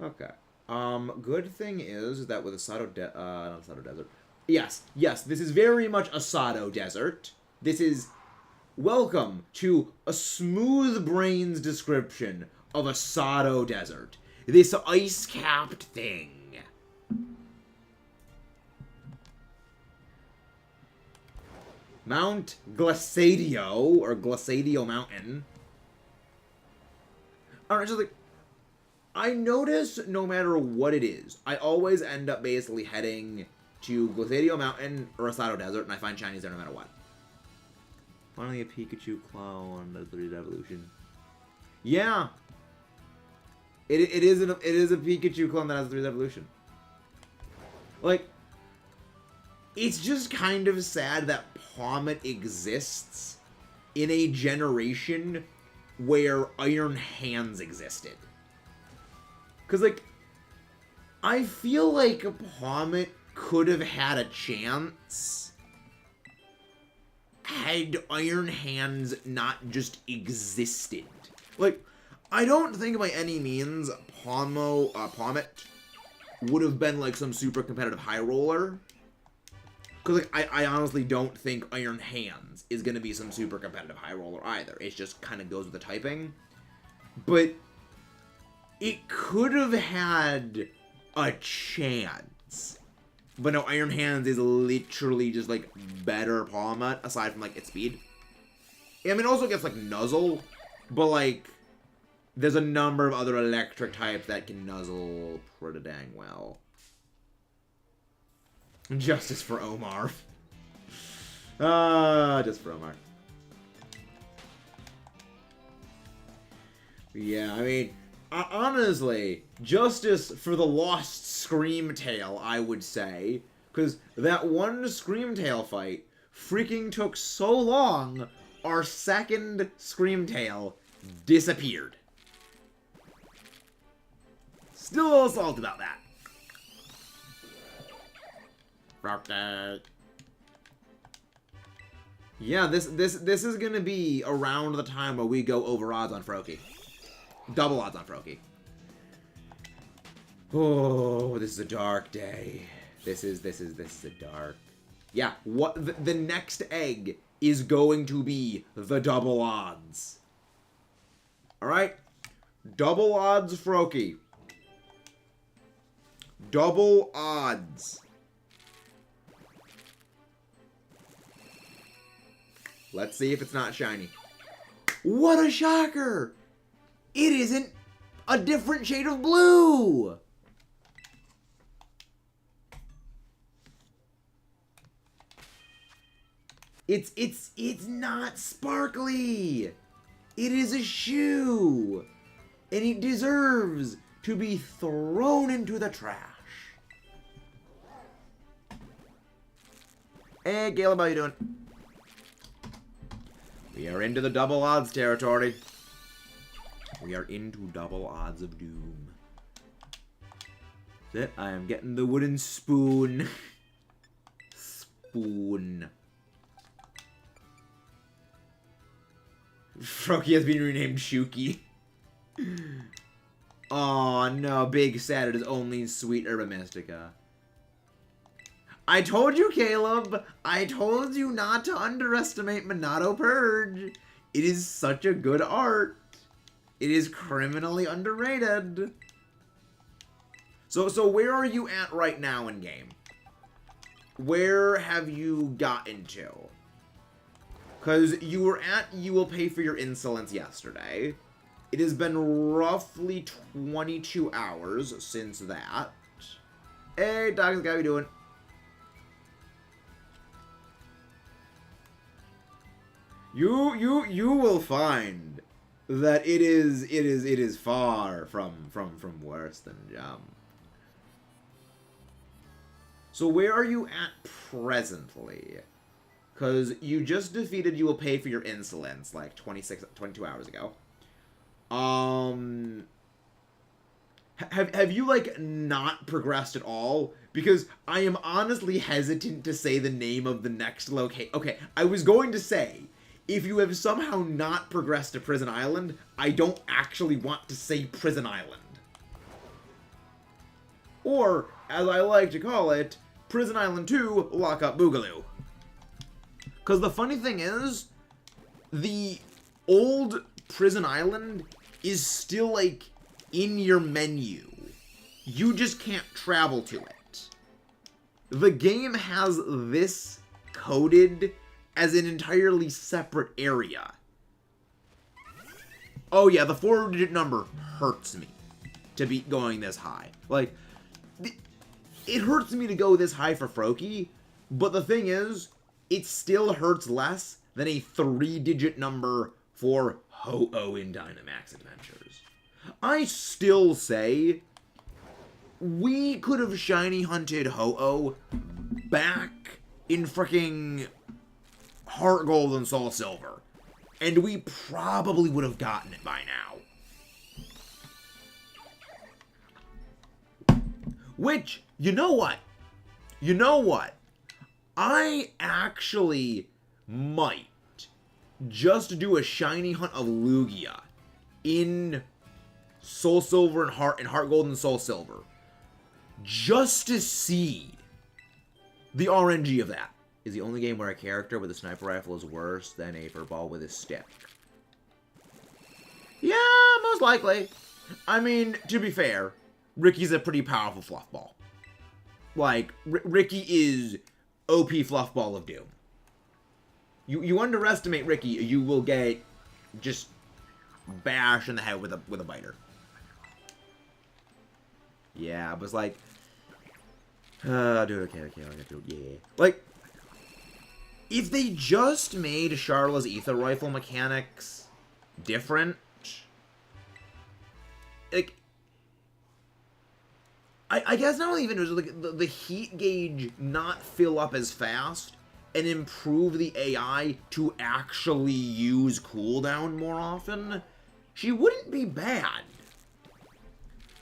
Okay. Good thing is that with Asado not Asado Desert. Yes, this is very much Asado Desert. This is welcome to a smooth brain's description of Asado Desert. This ice-capped thing. Mount Glaciadio, or Glaciadio Mountain. Alright, just like, I notice no matter what it is, I always end up basically heading to Glaciadio Mountain or Asado Desert, and I find shinies there no matter what. Finally a Pikachu clone, the 3D evolution. Yeah! It is a Pikachu clone that has a 3D evolution. Like, it's just kind of sad that Palmet exists in a generation where Iron Hands existed. Because, like, I feel like Palmet could have had a chance had Iron Hands not just existed. Like, I don't think by any means Palmet would have been, like, some super competitive high roller. Because, like, I honestly don't think Iron Hands is going to be some super competitive high roller either. It just kind of goes with the typing. But it could have had a chance. But no, Iron Hands is literally just, like, better Pawmut, aside from, like, its speed. I mean, it also gets, like, Nuzzle, but, like, there's a number of other electric types that can Nuzzle pretty dang well. Justice for Omar. Just for Omar. Yeah, I mean, honestly, justice for the lost Screamtail, I would say. Because that one Screamtail fight freaking took so long, our second Screamtail disappeared. Still a little salty about that. Yeah, this is gonna be around the time where we go over odds on Froakie. Double odds on Froakie. Oh, this is a dark day. This is a dark. Yeah, what the next egg is going to be the double odds. All right, double odds Froakie. Double odds. Let's see if it's not shiny. What a shocker! It isn't a different shade of blue! It's not sparkly! It is a shoe! And it deserves to be thrown into the trash. Hey, Caleb, how you doing? We are into the double odds territory. We are into double odds of doom. That's it. I am getting the wooden spoon. Spoon. Froakie has been renamed Shuki. Aw, no. Big sad. It is only sweet Herba Mystica. I told you, Caleb. I told you not to underestimate Monado Purge. It is such a good art. It is criminally underrated. So where are you at right now in game? Where have you gotten to? Because you were at You Will Pay for Your Insolence yesterday. It has been roughly 22 hours since that. Hey, Dogs, how you doing? You will find that it is far from worse than Jump. So where are you at presently? Because you just defeated You Will Pay for Your Insolence like 22 hours ago. Have you, like, not progressed at all? Because I am honestly hesitant to say the name of the next location. Okay, I was going to say, if you have somehow not progressed to Prison Island, I don't actually want to say Prison Island. Or, as I like to call it, Prison Island 2, Lock Up Boogaloo. Because the funny thing is, the old Prison Island is still, like, in your menu. You just can't travel to it. The game has this coded as an entirely separate area. Oh yeah, the 4-digit number hurts me to be going this high. Like, it hurts me to go this high for Froakie, but the thing is, it still hurts less than a 3-digit number for Ho-Oh in Dynamax Adventures. I still say we could have shiny hunted Ho-Oh back in fricking Heart Gold and Soul Silver, and we probably would have gotten it by now. Which, you know what? You know what? I actually might just do a shiny hunt of Lugia in Soul Silver and Heart Gold and Soul Silver, just to see the RNG of that. Is the only game where a character with a sniper rifle is worse than a furball with a stick. Yeah, most likely. I mean, to be fair, Ricky's a pretty powerful fluff ball. Like, Ricky is OP Fluffball of Doom. You underestimate Ricky, you will get just bash in the head with a biter. Yeah, it was like, dude, okay, I gotta do it, yeah. Like, if they just made Charla's ether rifle mechanics different, like, I guess not even, it was like the heat gauge not fill up as fast, and improve the AI to actually use cooldown more often, she wouldn't be bad.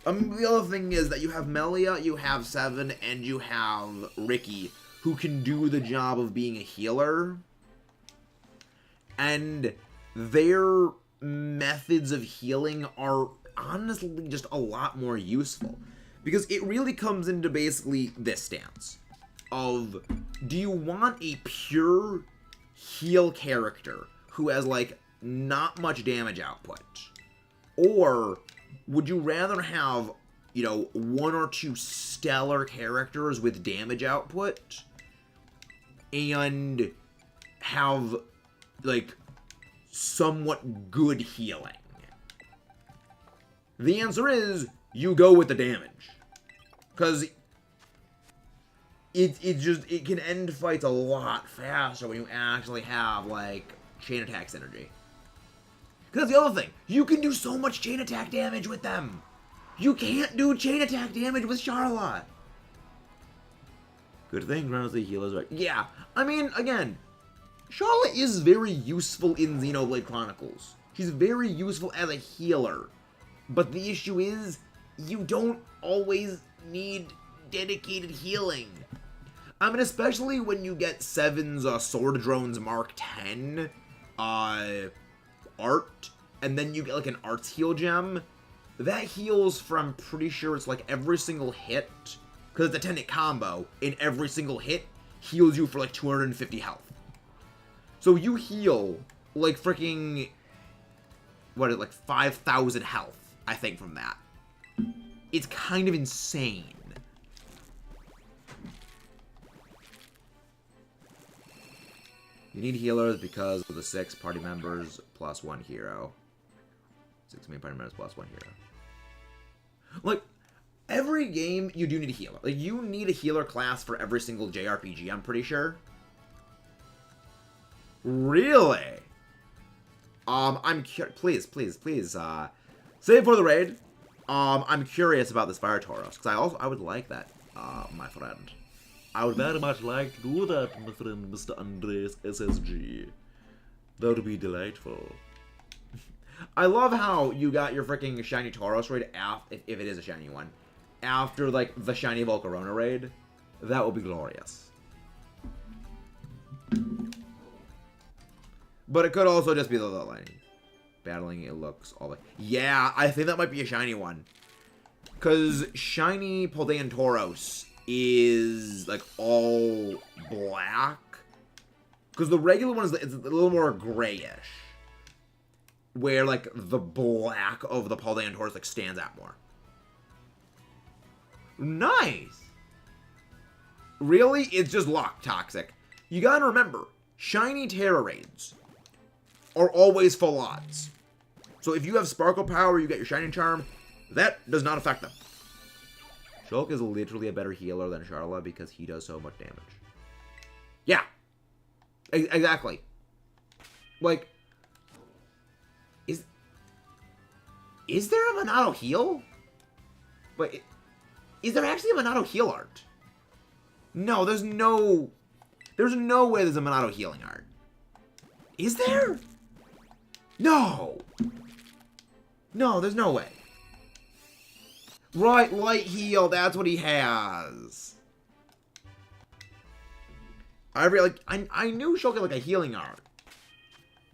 The other thing is that you have Melia, you have Seven, and you have Ricky, who can do the job of being a healer. And their methods of healing are honestly just a lot more useful. Because it really comes into basically this stance of, do you want a pure heal character who has, like, not much damage output? Or would you rather have, you know, one or two stellar characters with damage output and have, like, somewhat good healing? The answer is, you go with the damage. Because it can end fights a lot faster when you actually have, like, chain attack synergy. Because that's the other thing. You can do so much chain attack damage with them. You can't do chain attack damage with Charlotte. Good thing grounds the healers right. Yeah, I mean, again, Charlotte is very useful in Xenoblade Chronicles. She's very useful as a healer. But the issue is, you don't always need dedicated healing. I mean, especially when you get Seven's Sword Drones Mark 10 art, and then you get like an arts heal gem. That heals from, pretty sure it's like every single hit, because it's a 10-hit combo, and every single hit heals you for like 250 health. So you heal like freaking, what is it, like 5,000 health, I think, from that. It's kind of insane. You need healers because of the 6 party members plus 1 hero. 6 main party members plus 1 hero. Like, every game you do need a healer. Like, you need a healer class for every single JRPG, I'm pretty sure. Really? I'm curious. Please, save for the raid. I'm curious about this Fire Tauros, because I would like that, my friend. I would very much like to do that, my friend, Mr. Andres SSG. That would be delightful. I love how you got your freaking shiny Tauros raid, if it is a shiny one, after, like, the shiny Volcarona raid. That would be glorious. But it could also just be the lighting. Battling, it looks all like... Yeah, I think that might be a shiny one. Because shiny Poldean Tauros is, like, all black. Because the regular one is it's a little more grayish. Where, like, the black of the Poldean Tauros, like, stands out more. Nice! Really? It's just lock toxic. You gotta remember, shiny Terra raids are always full odds. So if you have Sparkle Power, you get your Shining Charm, that does not affect them. Shulk is literally a better healer than Charla because he does so much damage. Yeah. Exactly. Like, is there a Monado heal? Wait, is there actually a Monado heal art? No, there's no way there's a Monado healing art. Is there? No! No, there's no way. Right, light heal, that's what he has. I knew Shulk had like a healing art.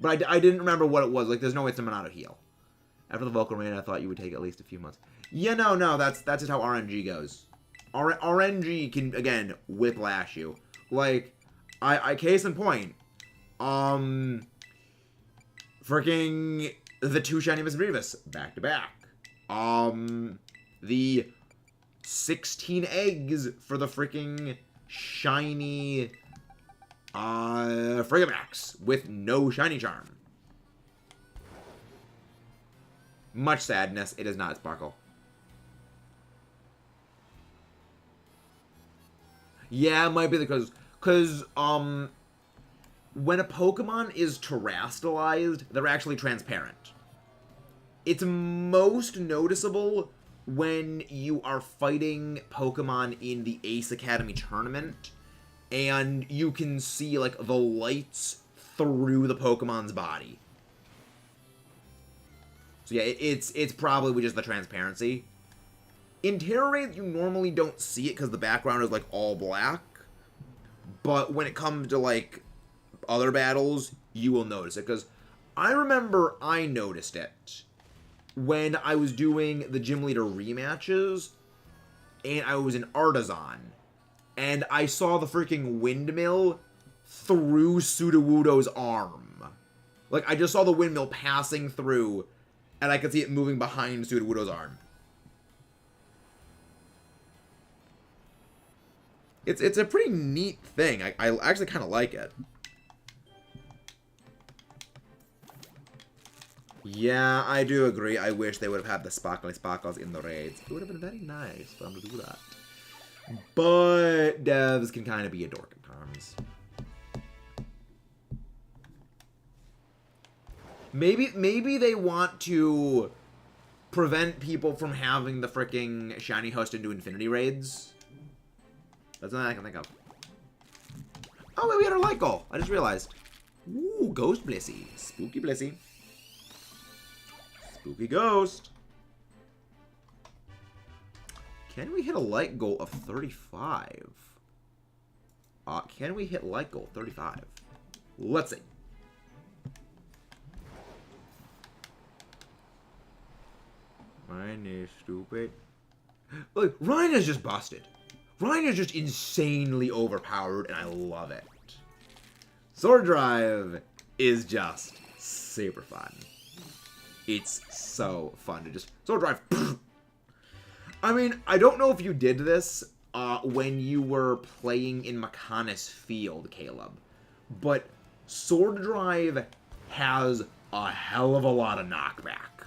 But I didn't remember what it was. Like, there's no way it's a Monado heal. After the Vocal Rain, I thought you would take at least a few months. Yeah, no, that's just how RNG goes. RNG can, again, whiplash you. Like, case in point, freaking the 2 shiny Miss Grievous back to back. The 16 eggs for the freaking shiny Frigimax with no shiny charm. Much sadness. It is not Sparkle. Yeah, it might be because when a Pokemon is terastallized, they're actually transparent. It's most noticeable when you are fighting Pokemon in the Ace Academy tournament, and you can see, like, the lights through the Pokemon's body. So yeah, it's probably just the transparency. In Terra Raids, you normally don't see it because the background is, like, all black. But when it comes to, like, other battles, you will notice it. Because I remember I noticed it when I was doing the Gym Leader rematches, and I was in Artisan, and I saw the freaking windmill through Sudowoodo's arm. Like, I just saw the windmill passing through, and I could see it moving behind Sudowoodo's arm. It's a pretty neat thing. I actually kind of like it. Yeah, I do agree. I wish they would have had the sparkles in the raids. It would have been very nice for them to do that. But devs can kind of be a dork at times. Maybe they want to prevent people from having the freaking shiny host into infinity raids. That's not I can think of. Oh, wait, we had our light goal. I just realized. Ooh, Ghost Blissey. Spooky Blissey. Spooky Ghost. Can we hit a light goal of 35? Can we hit light goal 35? Let's see. Mine is stupid. Look, Ryan is just busted. Ryan is just insanely overpowered, and I love it. Sword Drive is just super fun. It's so fun to just Sword Drive. I mean, I don't know if you did this when you were playing in Makanis Field, Caleb, but Sword Drive has a hell of a lot of knockback.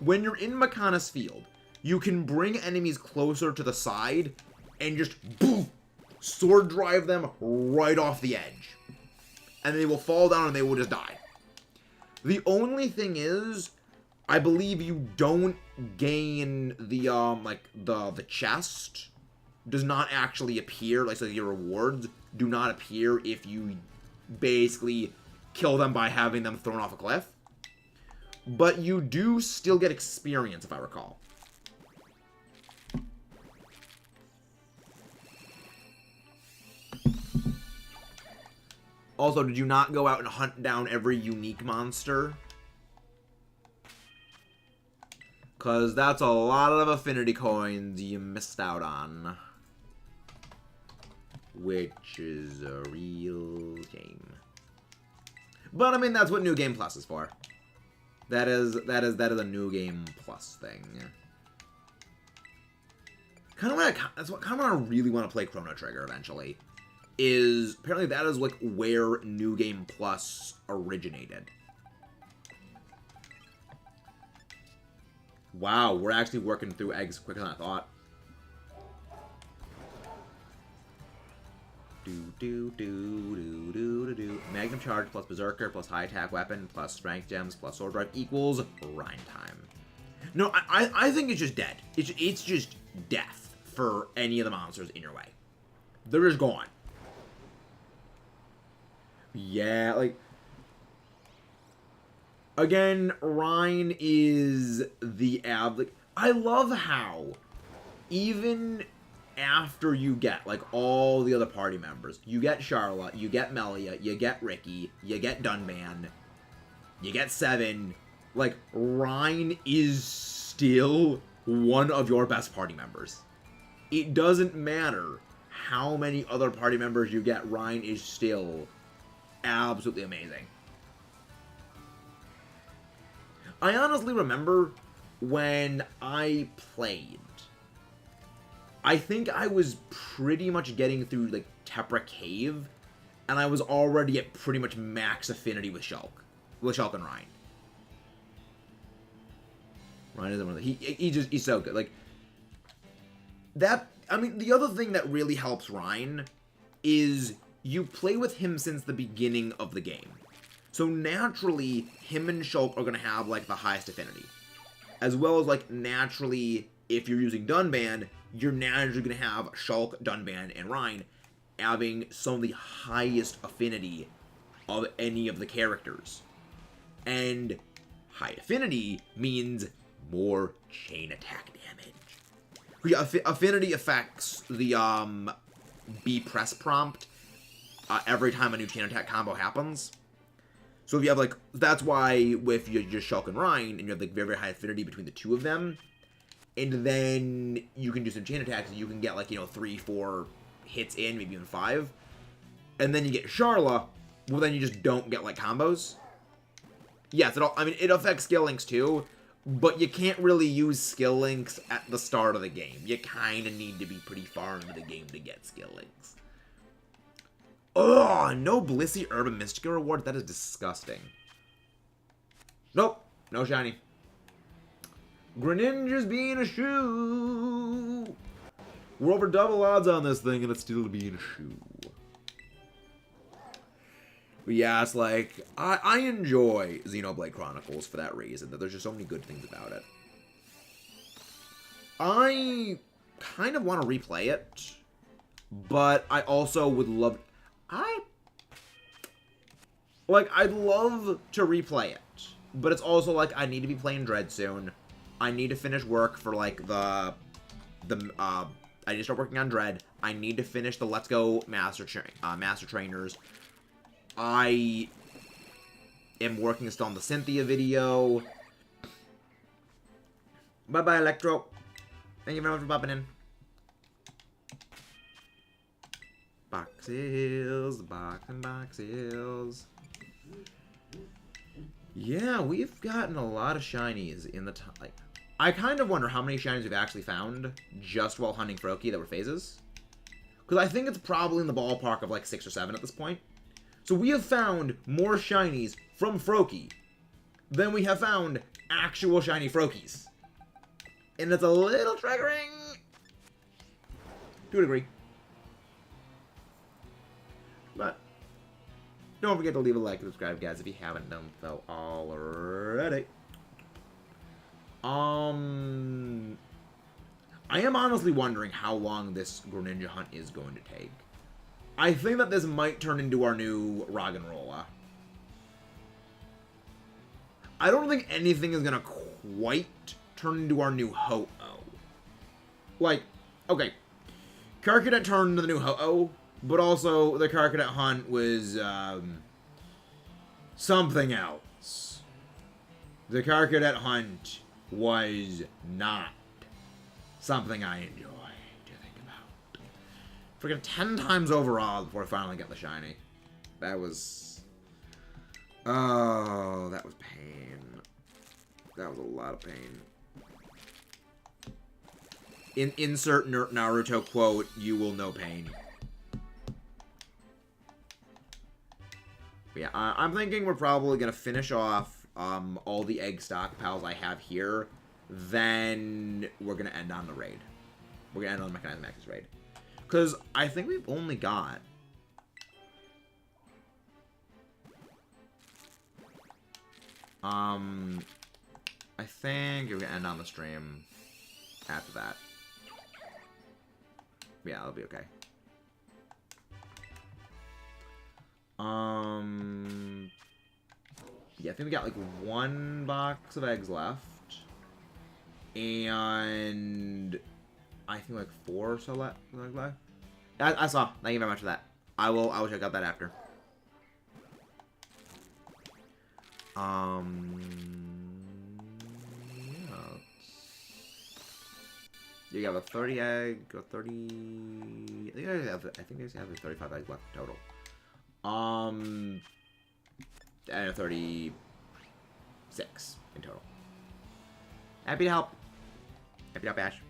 When you're in Makanis Field, you can bring enemies closer to the side and just boom, Sword Drive them right off the edge. And they will fall down and they will just die. The only thing is, I believe you don't gain the, the chest does not actually appear, like, so your rewards do not appear if you basically kill them by having them thrown off a cliff. But you do still get experience, if I recall. Also, did you not go out and hunt down every unique monster? Because that's a lot of affinity coins you missed out on. Which is a real shame. But, I mean, that's what New Game Plus is for. That is a New Game Plus thing. That's what I really want to play Chrono Trigger eventually. Is apparently that is like where New Game Plus originated. Wow, we're actually working through eggs quicker than I thought. Magnum Charge plus Berserker plus High Attack Weapon plus Strength Gems plus Sword Drive equals Rhyme Time. No, I think it's just dead. It's just death for any of the monsters in your way. They're just gone. Yeah, like... Again, Rhine is the like, I love how even after you get, like, all the other party members, you get Charlotte, you get Melia, you get Ricky, you get Dunban, you get Seven, like, Rhine is still one of your best party members. It doesn't matter how many other party members you get, Rhine is still absolutely amazing. I honestly remember when I played, I think I was pretty much getting through, like, Tepra Cave, and I was already at pretty much max affinity with Shulk. With Shulk and Ryan. Ryan isn't really... He's so good. Like, that... I mean, the other thing that really helps Ryan is you play with him since the beginning of the game. So naturally, him and Shulk are going to have, like, the highest affinity. As well as, like, naturally, if you're using Dunban, you're naturally going to have Shulk, Dunban, and Ryan having some of the highest affinity of any of the characters. And high affinity means more chain attack damage. Yeah, affinity affects the B press prompt every time a new chain attack combo happens. So if you have, like, that's why with just Shulk and Ryan, and you have, like, very, very high affinity between the two of them, and then you can do some chain attacks, and you can get, like, you know, 3, 4 hits in, maybe even 5. And then you get Charla, well, then you just don't get, like, combos. Yes, I mean, it affects skill links, too, but you can't really use skill links at the start of the game. You kind of need to be pretty far into the game to get skill links. Ugh, no Blissey Urban Mystica reward? That is disgusting. Nope, no shiny. Greninja's being a shoe. We're over double odds on this thing, and it's still being a shoe. But yeah, it's like, I enjoy Xenoblade Chronicles for that reason, that there's just so many good things about it. I kind of want to replay it, but I also would love... I'd love to replay it, but it's also, like, I need to be playing Dread soon. I need to finish work for, like, I need to start working on Dread. I need to finish the Let's Go Master Trainers. I am working still on the Cynthia video. Bye-bye, Electro. Thank you very much for popping in. Box Hills, Box Hills. Yeah, we've gotten a lot of shinies in the time. Like, I kind of wonder how many shinies we've actually found just while hunting Froakie that were phases. Because I think it's probably in the ballpark of like 6 or 7 at this point. So we have found more shinies from Froakie than we have found actual shiny Froakies. And it's a little triggering. To a degree. But don't forget to leave a like and subscribe, guys, if you haven't done so already. I am honestly wondering how long this Greninja hunt is going to take. I think that this might turn into our new Roggenrola. I don't think anything is going to quite turn into our new Ho-Oh. Like, okay, Karkadet turned into the new Ho-Oh, but also the Karkadet hunt was, something else. The Karkadet hunt was not something I enjoy to think about. Freaking 10 times overall before I finally got the shiny. That was... Oh, that was pain. That was a lot of pain. Insert Naruto quote, "You will know pain." But yeah, I'm thinking we're probably going to finish off all the egg stockpiles I have here. Then we're going to end on the raid. We're going to end on the Mechanized Max's raid. Because I think we've only got... I think we're going to end on the stream after that. Yeah, that'll be okay. Yeah, I think we got like 1 box of eggs left. And I think like 4 or so left. I saw. Thank you very much for that. I will check out that after. Yeah. You got a 30 egg, a 30. I think they have 35 eggs left total. And a 36 in total. Happy to help. Happy to help, Ash.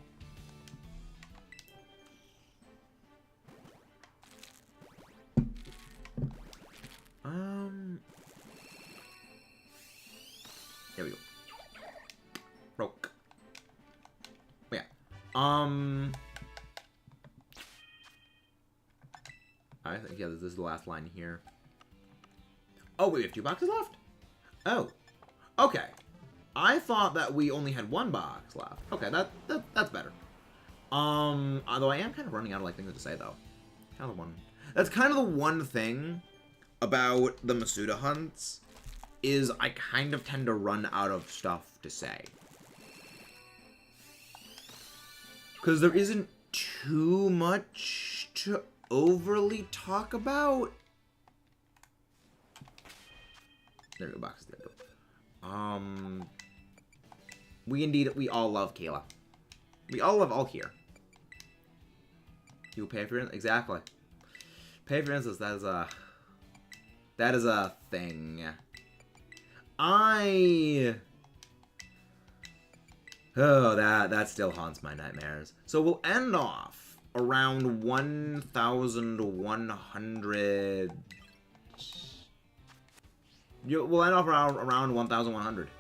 I think, yeah, this is the last line here. Oh, we have 2 boxes left? Oh. Okay. I thought that we only had 1 box left. Okay, that's better. Although I am kind of running out of, like, things to say, though. Kind of the one. That's kind of the one thing about the Masuda hunts, is I kind of tend to run out of stuff to say. Because there isn't too much to overly talk about. There we go, boxes. There we go. We all love Kayla. We all love all here. You pay for it? Exactly. Pay for instance, that is a thing. Oh, that still haunts my nightmares. So we'll end off around 1,100. We'll end off around 1,100.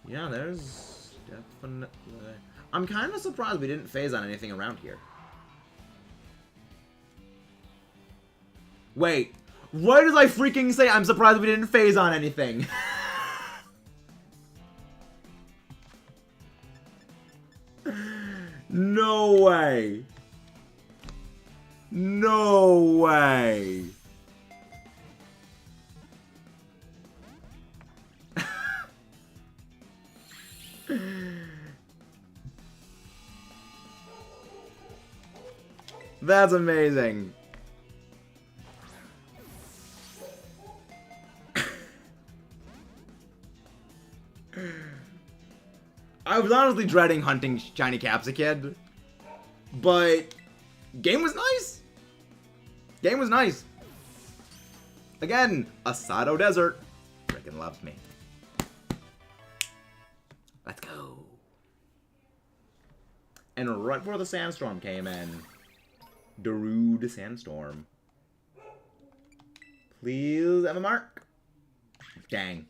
Yeah, there's definitely... I'm kind of surprised we didn't phase on anything around here. Wait, what did I freaking say? I'm surprised we didn't phase on anything. No way. No way. That's amazing. I was honestly dreading hunting Shiny Capsicid, but game was nice. Game was nice. Again, Asado Desert freaking loves me. Let's go. And right before the sandstorm came in, Darude Sandstorm. Please have a mark. Dang.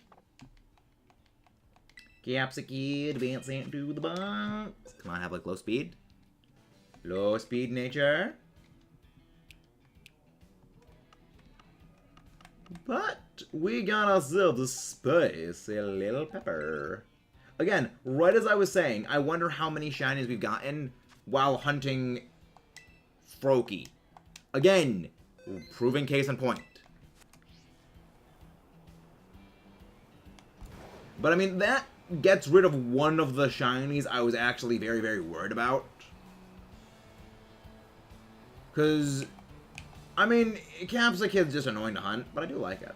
Capsicid advancing to the box. Come on, have like low speed. Low speed nature. But we got ourselves a spicy little pepper. Again, right as I was saying, I wonder how many shinies we've gotten while hunting Froakie. Again, proving case in point. But I mean, that gets rid of one of the shinies I was actually very, very worried about. Because, I mean, Capsicid's just annoying to hunt, but I do like it.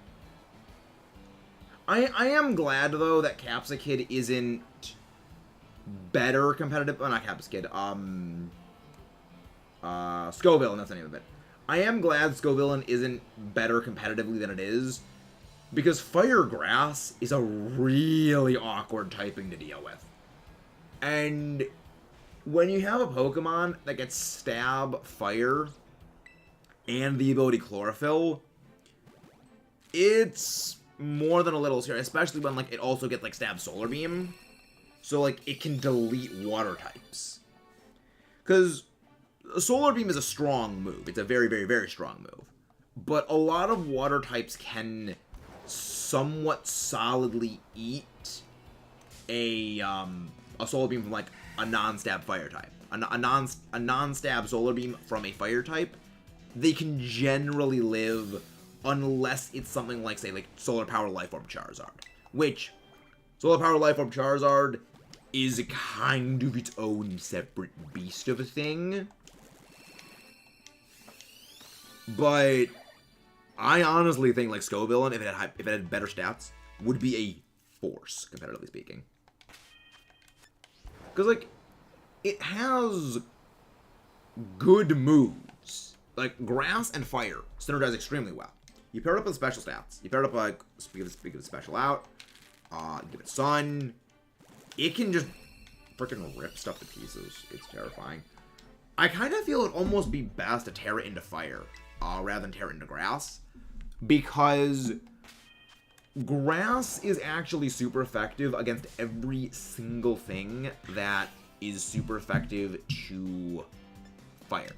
I am glad, though, that Capsicid isn't better competitive... Well, not Capsicid, Scovillain, that's the name of it. I am glad Scovillain isn't better competitively than it is, because Fire Grass is a really awkward typing to deal with. And when you have a Pokemon that gets Stab, Fire, and the ability Chlorophyll, it's more than a little scary, especially when like it also gets like Stab Solar Beam. So like it can delete water types. Because Solar Beam is a strong move. It's a very, very, very strong move. But a lot of water types can somewhat solidly eat a Solar Beam from like a non-stab fire type. A non-stab Solar Beam from a fire type, they can generally live unless it's something like, say, like Solar Power Life Orb Charizard. Which, Solar Power Life Orb Charizard is kind of its own separate beast of a thing. But I honestly think, like, Scovillain, if it had better stats, would be a force, competitively speaking. Because, like, it has good moves. Like, Grass and Fire synergize extremely well. You pair it up with special stats. You pair it up, like, give it special out. Give it Sun. It can just freaking rip stuff to pieces. It's terrifying. I kind of feel it'd almost be best to tear it into Fire, rather than tear it into Grass. Because Grass is actually super effective against every single thing that is super effective to fire.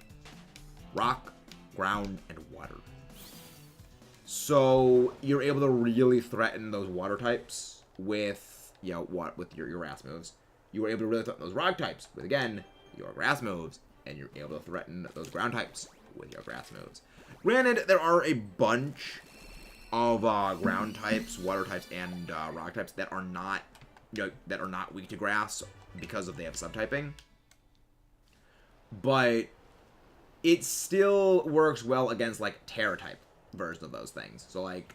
Rock, ground, and water. So you're able to really threaten those water types with, you know, with your grass moves. You were able to really threaten those rock types with, again, your grass moves. And you're able to threaten those ground types with your grass moves. Granted, there are a bunch of ground types, water types, and rock types that are not, you know, that are not weak to grass because they have subtyping. But it still works well against like Terra type versions of those things. So like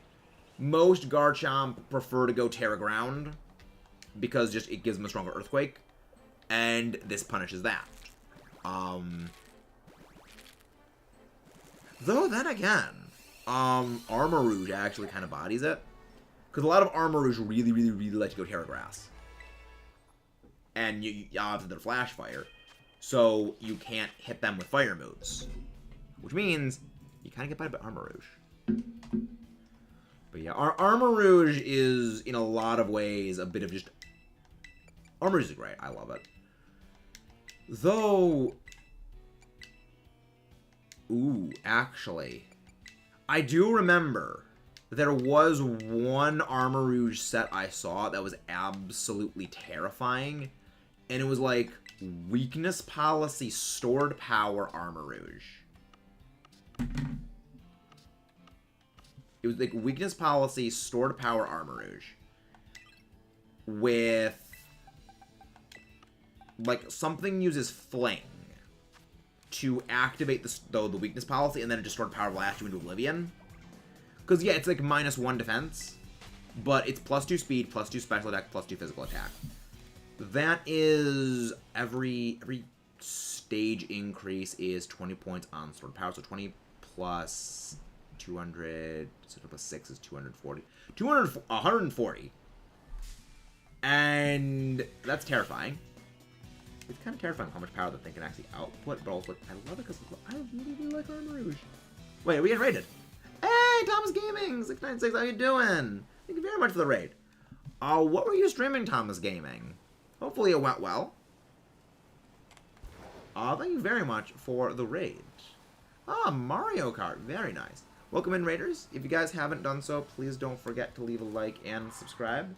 most Garchomp prefer to go Terra ground because just it gives them a stronger earthquake, and this punishes that. Though then again, Armarouge actually kind of bodies it. Because a lot of Armarouge really like to go Terra Grass. And you obviously they're Flash Fire. So you can't hit them with fire moves. Which means you kind of get by Armarouge. But yeah, Armarouge is, in a lot of ways, a bit of just... Armarouge is great. I love it. Though... Ooh, actually... I do remember there was one Armarouge set I saw that was absolutely terrifying. And it was like Weakness Policy Stored Power Armarouge. It was like Weakness Policy Stored Power Armarouge. With... like, something uses Fling to activate the weakness policy, and then it just stored power blast you into oblivion. Because, yeah, it's like -1 defense, but it's +2 speed, +2 special attack, +2 physical attack. That is every stage increase is 20 points on stored power, so 20 plus 200, so plus 6 is 240. 140. And that's terrifying. It's kind of terrifying how much power that thing can actually output, but also, I love it because I really like Armarouge. Wait, are we getting raided? Hey, Thomas Gaming 696, how you doing? Thank you very much for the raid. What were you streaming, Thomas Gaming? Hopefully it went well. Thank you very much for the raid. Mario Kart, very nice. Welcome in, raiders. If you guys haven't done so, please don't forget to leave a like and subscribe.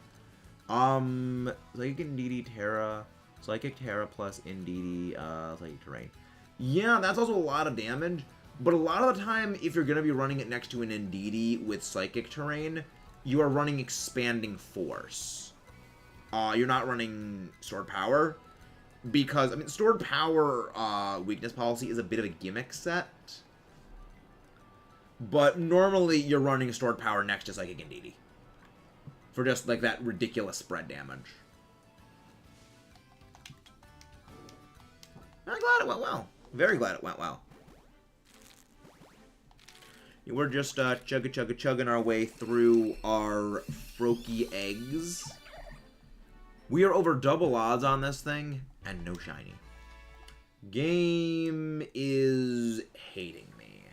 Psychic Indeedee Terra. Psychic Terra plus Indeedee, Psychic Terrain. Yeah, that's also a lot of damage, but a lot of the time, if you're going to be running it next to an Indeedee with Psychic Terrain, you are running Expanding Force. You're not running Stored Power, because, I mean, Stored Power weakness policy is a bit of a gimmick set, but normally you're running Stored Power next to Psychic Indeedee for just, like, that ridiculous spread damage. I'm glad it went well. Very glad it went well. We're just chugging our way through our Froakie eggs. We are over double odds on this thing, and no shiny. Game is hating me.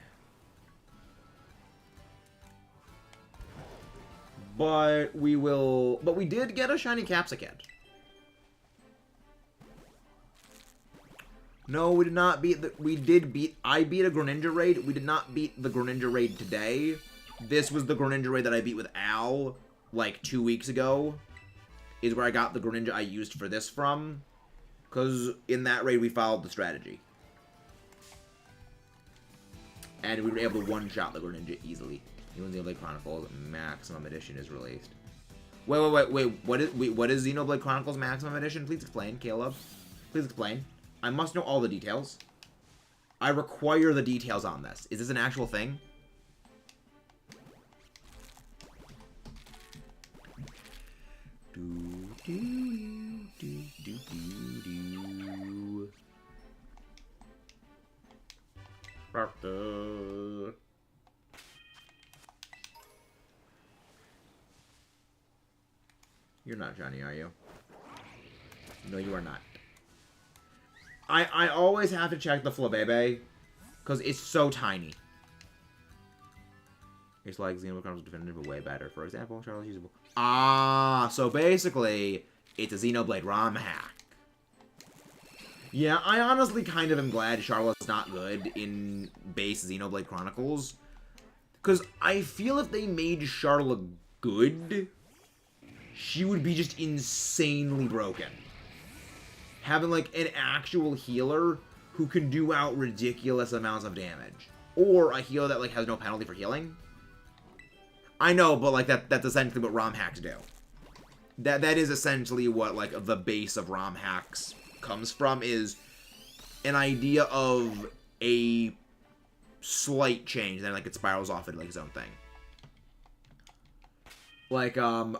But we did get a shiny Capsicum. No, we did not beat I beat a Greninja raid. We did not beat the Greninja raid today. This was the Greninja raid that I beat with Al, like, 2 weeks ago. Is where I got the Greninja I used for this from. Because in that raid, we followed the strategy. And we were able to one-shot the Greninja easily. Even Xenoblade Chronicles Maximum Edition is released. Wait. What is Xenoblade Chronicles Maximum Edition? Please explain, Caleb. Please explain. I must know all the details. I require the details on this. Is this an actual thing? You're not Johnny, are you? No, you are not. I always have to check the Flabébé, because it's so tiny. It's like Xenoblade Chronicles Definitive, but way better. For example, Charlotte's usable. Ah, so basically, it's a Xenoblade ROM hack. Yeah, I honestly kind of am glad Charlotte's not good in base Xenoblade Chronicles. Because I feel if they made Charlotte good, she would be just insanely broken. Having, like, an actual healer who can do out ridiculous amounts of damage. Or a healer that, like, has no penalty for healing. I know, but, like, that's essentially what ROM hacks do. That is essentially what, like, the base of ROM hacks comes from, is an idea of a slight change, then, like, it spirals off into, like, its own thing. Like,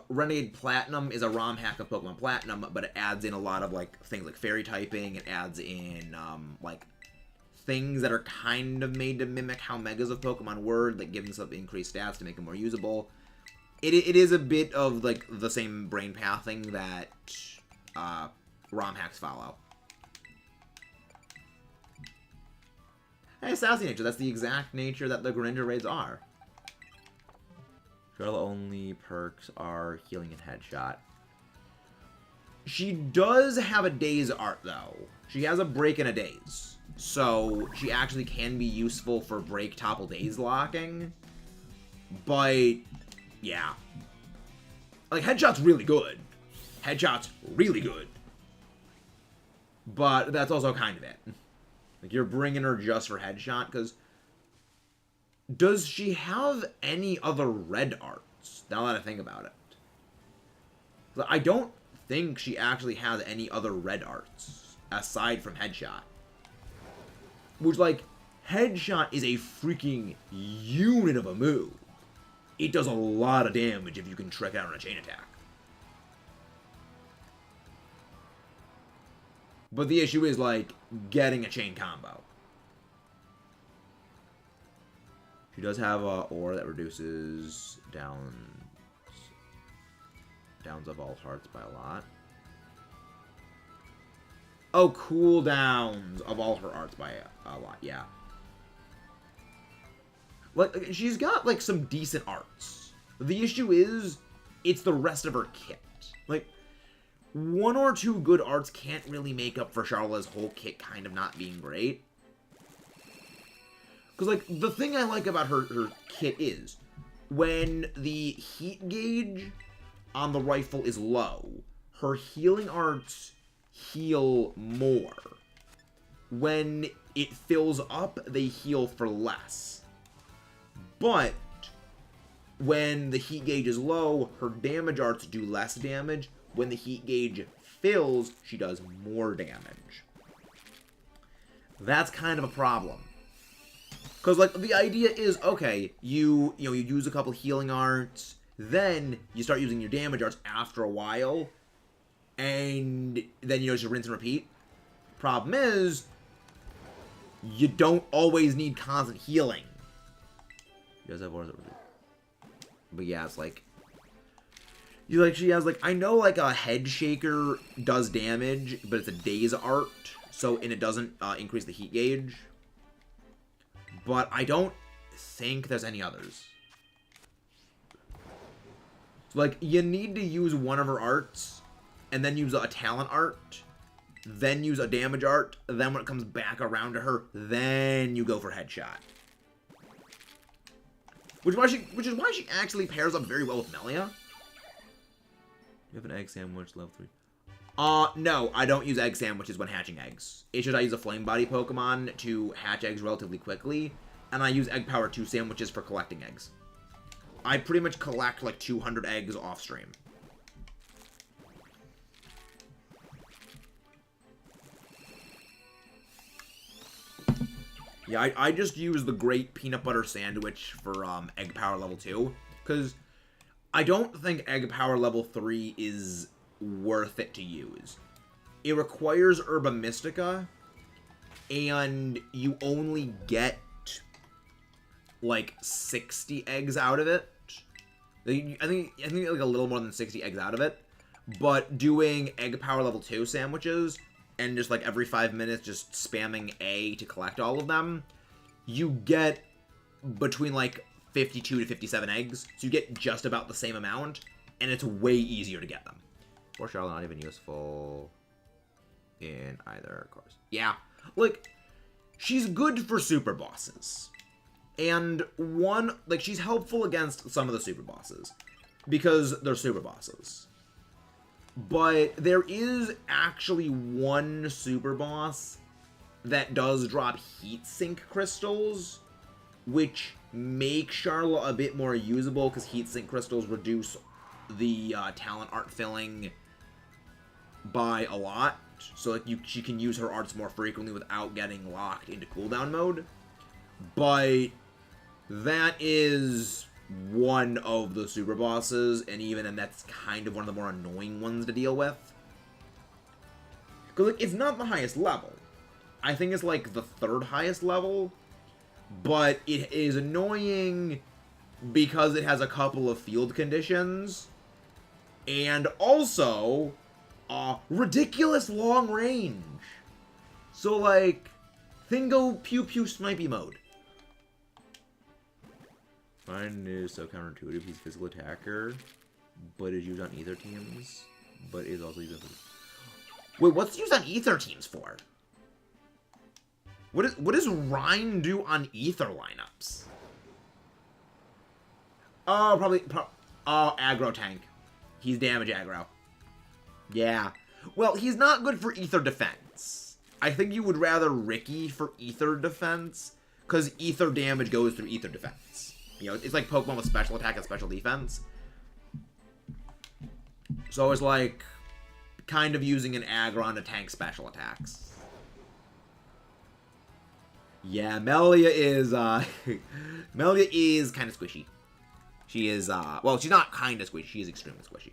Renegade Platinum is a ROM hack of Pokemon Platinum, but it adds in a lot of, like, things like fairy typing. It adds in, like, things that are kind of made to mimic how Megas of Pokemon were, like, giving some increased stats to make them more usable. It is a bit of, like, the same brain pathing that, ROM hacks follow. Hey, Sassy Nature, that's the exact nature that the Greninja raids are. Charlotte only perks are healing and headshot. She does have a daze art, though. She has a break and a daze. So, she actually can be useful for break topple daze locking. But, yeah. Like, headshot's really good. Headshot's really good. But that's also kind of it. Like, you're bringing her just for headshot, because does she have any other red arts? Now that I think about it. I don't think she actually has any other red arts, aside from headshot. Which, like, headshot is a freaking unit of a move. It does a lot of damage if you can trick out on a chain attack. But the issue is, like, getting a chain combo. She does have a aura that reduces downs of all hearts by a lot. Oh, cooldowns of all her arts by a lot, yeah. Like, she's got, like, some decent arts. The issue is, it's the rest of her kit. Like, one or two good arts can't really make up for Charlotte's whole kit kind of not being great. Because, like, the thing I like about her kit is, when the heat gauge on the rifle is low, her healing arts heal more. When it fills up, they heal for less. But when the heat gauge is low, her damage arts do less damage. When the heat gauge fills, she does more damage. That's kind of a problem. Because, like, the idea is, okay, you use a couple healing arts, then you start using your damage arts after a while, and then, just rinse and repeat. Problem is, you don't always need constant healing. She does have auras that reduce. But yeah, it's like, she has, like, I know, like, a head shaker does damage, but it's a daze art, and it doesn't increase the heat gauge. But I don't think there's any others. Like, you need to use one of her arts, and then use a talent art, then use a damage art, then when it comes back around to her, then you go for headshot. Which is why she actually pairs up very well with Melia. You have an egg sandwich, level 3. No, I don't use egg sandwiches when hatching eggs. It's just I use a flame body Pokemon to hatch eggs relatively quickly, and I use egg power 2 sandwiches for collecting eggs. I pretty much collect like 200 eggs off stream. Yeah, I just use the Great Peanut Butter Sandwich for egg power level 2, because I don't think egg power level 3 is worth it to use. It requires Herba Mystica, and you only get like 60 eggs out of it. I think like a little more than 60 eggs out of it. But doing egg power level 2 sandwiches and just like every 5 minutes just spamming A to collect all of them, you get between like 52 to 57 eggs, so you get just about the same amount, and it's way easier to get them. Or Charlotte not even useful in either course. Yeah, like, she's good for super bosses. And she's helpful against some of the super bosses, because they're super bosses. But there is actually one super boss that does drop heatsink crystals, which make Charlotte a bit more usable, because heatsink crystals reduce the talent art filling by a lot. So like she can use her arts more frequently without getting locked into cooldown mode. But that is one of the super bosses, and that's kind of one of the more annoying ones to deal with. Because like, it's not the highest level. I think it's like the 3rd highest level, but it is annoying because it has a couple of field conditions, and also ridiculous long range. So like, Thingo Pew Pew Snipey mode. Mine is so counterintuitive. He's physical attacker, but is used on ether teams, but is also used on... Wait, what's used on ether teams for? What does Rein do on ether lineups? Oh, probably aggro tank. He's damage aggro. Yeah. Well, he's not good for ether defense. I think you would rather Ricky for ether defense, because ether damage goes through ether defense. You know, it's like Pokemon with special attack and special defense. So it's like kind of using an aggron to tank special attacks. Yeah, Melia is Melia is kind of squishy. She is well, she's not kind of squishy. She is extremely squishy.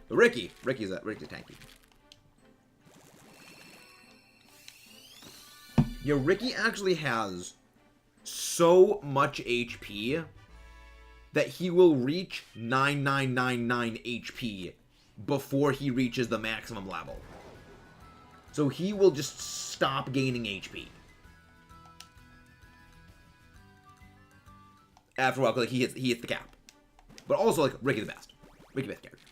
But Ricky's tanky. Yeah, Ricky actually has so much HP that he will reach 9999 HP before he reaches the maximum level. So he will just stop gaining HP. After a while, like he hits the cap. But also, like, Ricky the best. Ricky the best character.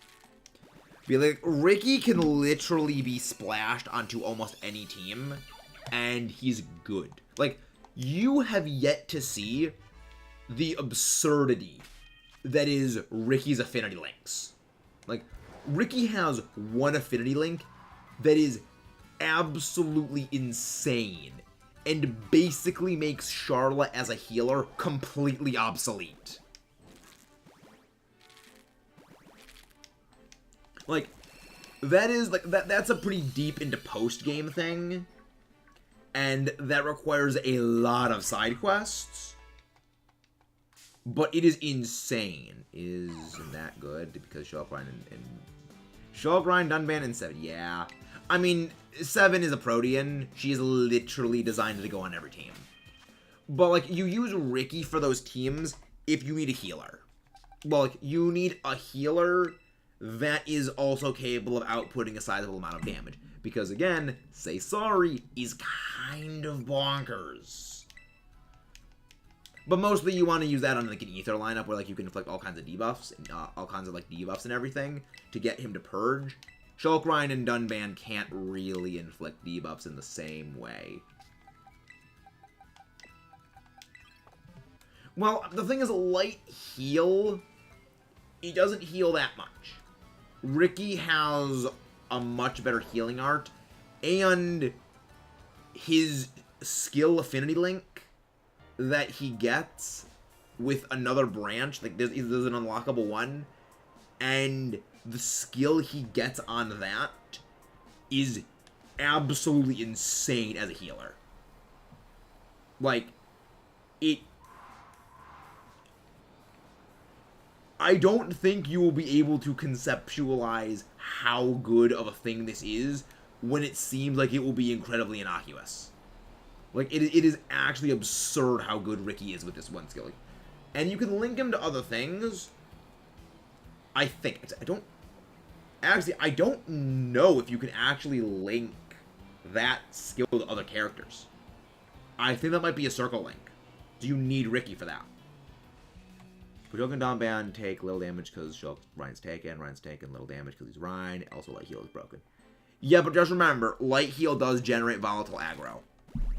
Be like, Ricky can literally be splashed onto almost any team, and he's good. Like, you have yet to see the absurdity that is Ricky's affinity links. Like, Ricky has one affinity link that is absolutely insane and basically makes Charlotte as a healer completely obsolete. Like, that is, like, that's a pretty deep into post-game thing, and that requires a lot of side quests, but it is insane. Isn't that good? Because Shulkrind and Shulkrind, Dunban, and 7. Yeah. I mean, 7 is a Protean. She is literally designed to go on every team. But, like, you use Ricky for those teams if you need a healer. Well, like, you need a healer that is also capable of outputting a sizable amount of damage. Because, again, Say Sorry is kind of bonkers. But mostly you want to use that on, like, an Ether lineup where, like, you can inflict all kinds of debuffs, and all kinds of, like, debuffs and everything to get him to purge. Shulkrind and Dunban can't really inflict debuffs in the same way. Well, the thing is, light heal, he doesn't heal that much. Ricky has a much better healing art, and his skill affinity link that he gets with another branch, like there's an unlockable one, and the skill he gets on that is absolutely insane as a healer. Like, I don't think you will be able to conceptualize how good of a thing this is when it seems like it will be incredibly innocuous. Like, it is actually absurd how good Ricky is with this one skill. And you can link him to other things. I think. I don't know if you can actually link that skill to other characters. I think that might be a circle link. Do you need Ricky for that? But Shulk and Donban take little damage because Ryan's taken. Ryan's taken little damage because he's Ryan. Also, Light Heal is broken. Yeah, but just remember, Light Heal does generate volatile aggro.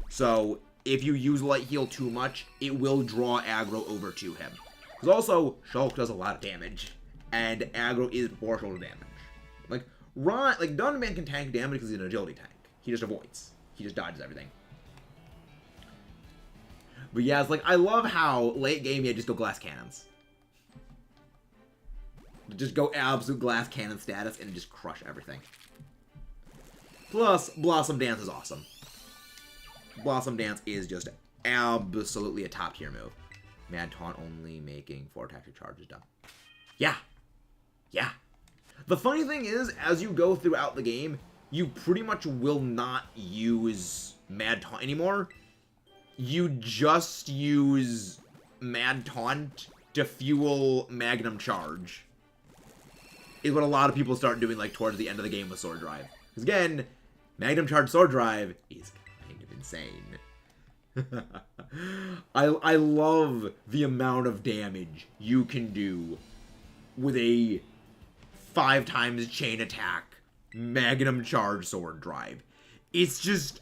So, if you use Light Heal too much, it will draw aggro over to him. Because also, Shulk does a lot of damage. And aggro is proportional to damage. Like, Donban can tank damage because he's an agility tank. He just avoids. He just dodges everything. But yeah, it's like, I love how late game you just go glass cannons. Just go absolute glass cannon status and just crush everything. Plus, Blossom Dance is awesome. Blossom Dance is just absolutely a top tier move. Mad Taunt only making 4 tactic charges done. Yeah. Yeah. The funny thing is, as you go throughout the game, you pretty much will not use Mad Taunt anymore. You just use Mad Taunt to fuel Magnum Charge. Is what a lot of people start doing, like, towards the end of the game with Sword Drive. Because, again, Magnum Charge Sword Drive is kind of insane. I love the amount of damage you can do with a 5 times chain attack Magnum Charge Sword Drive. It's just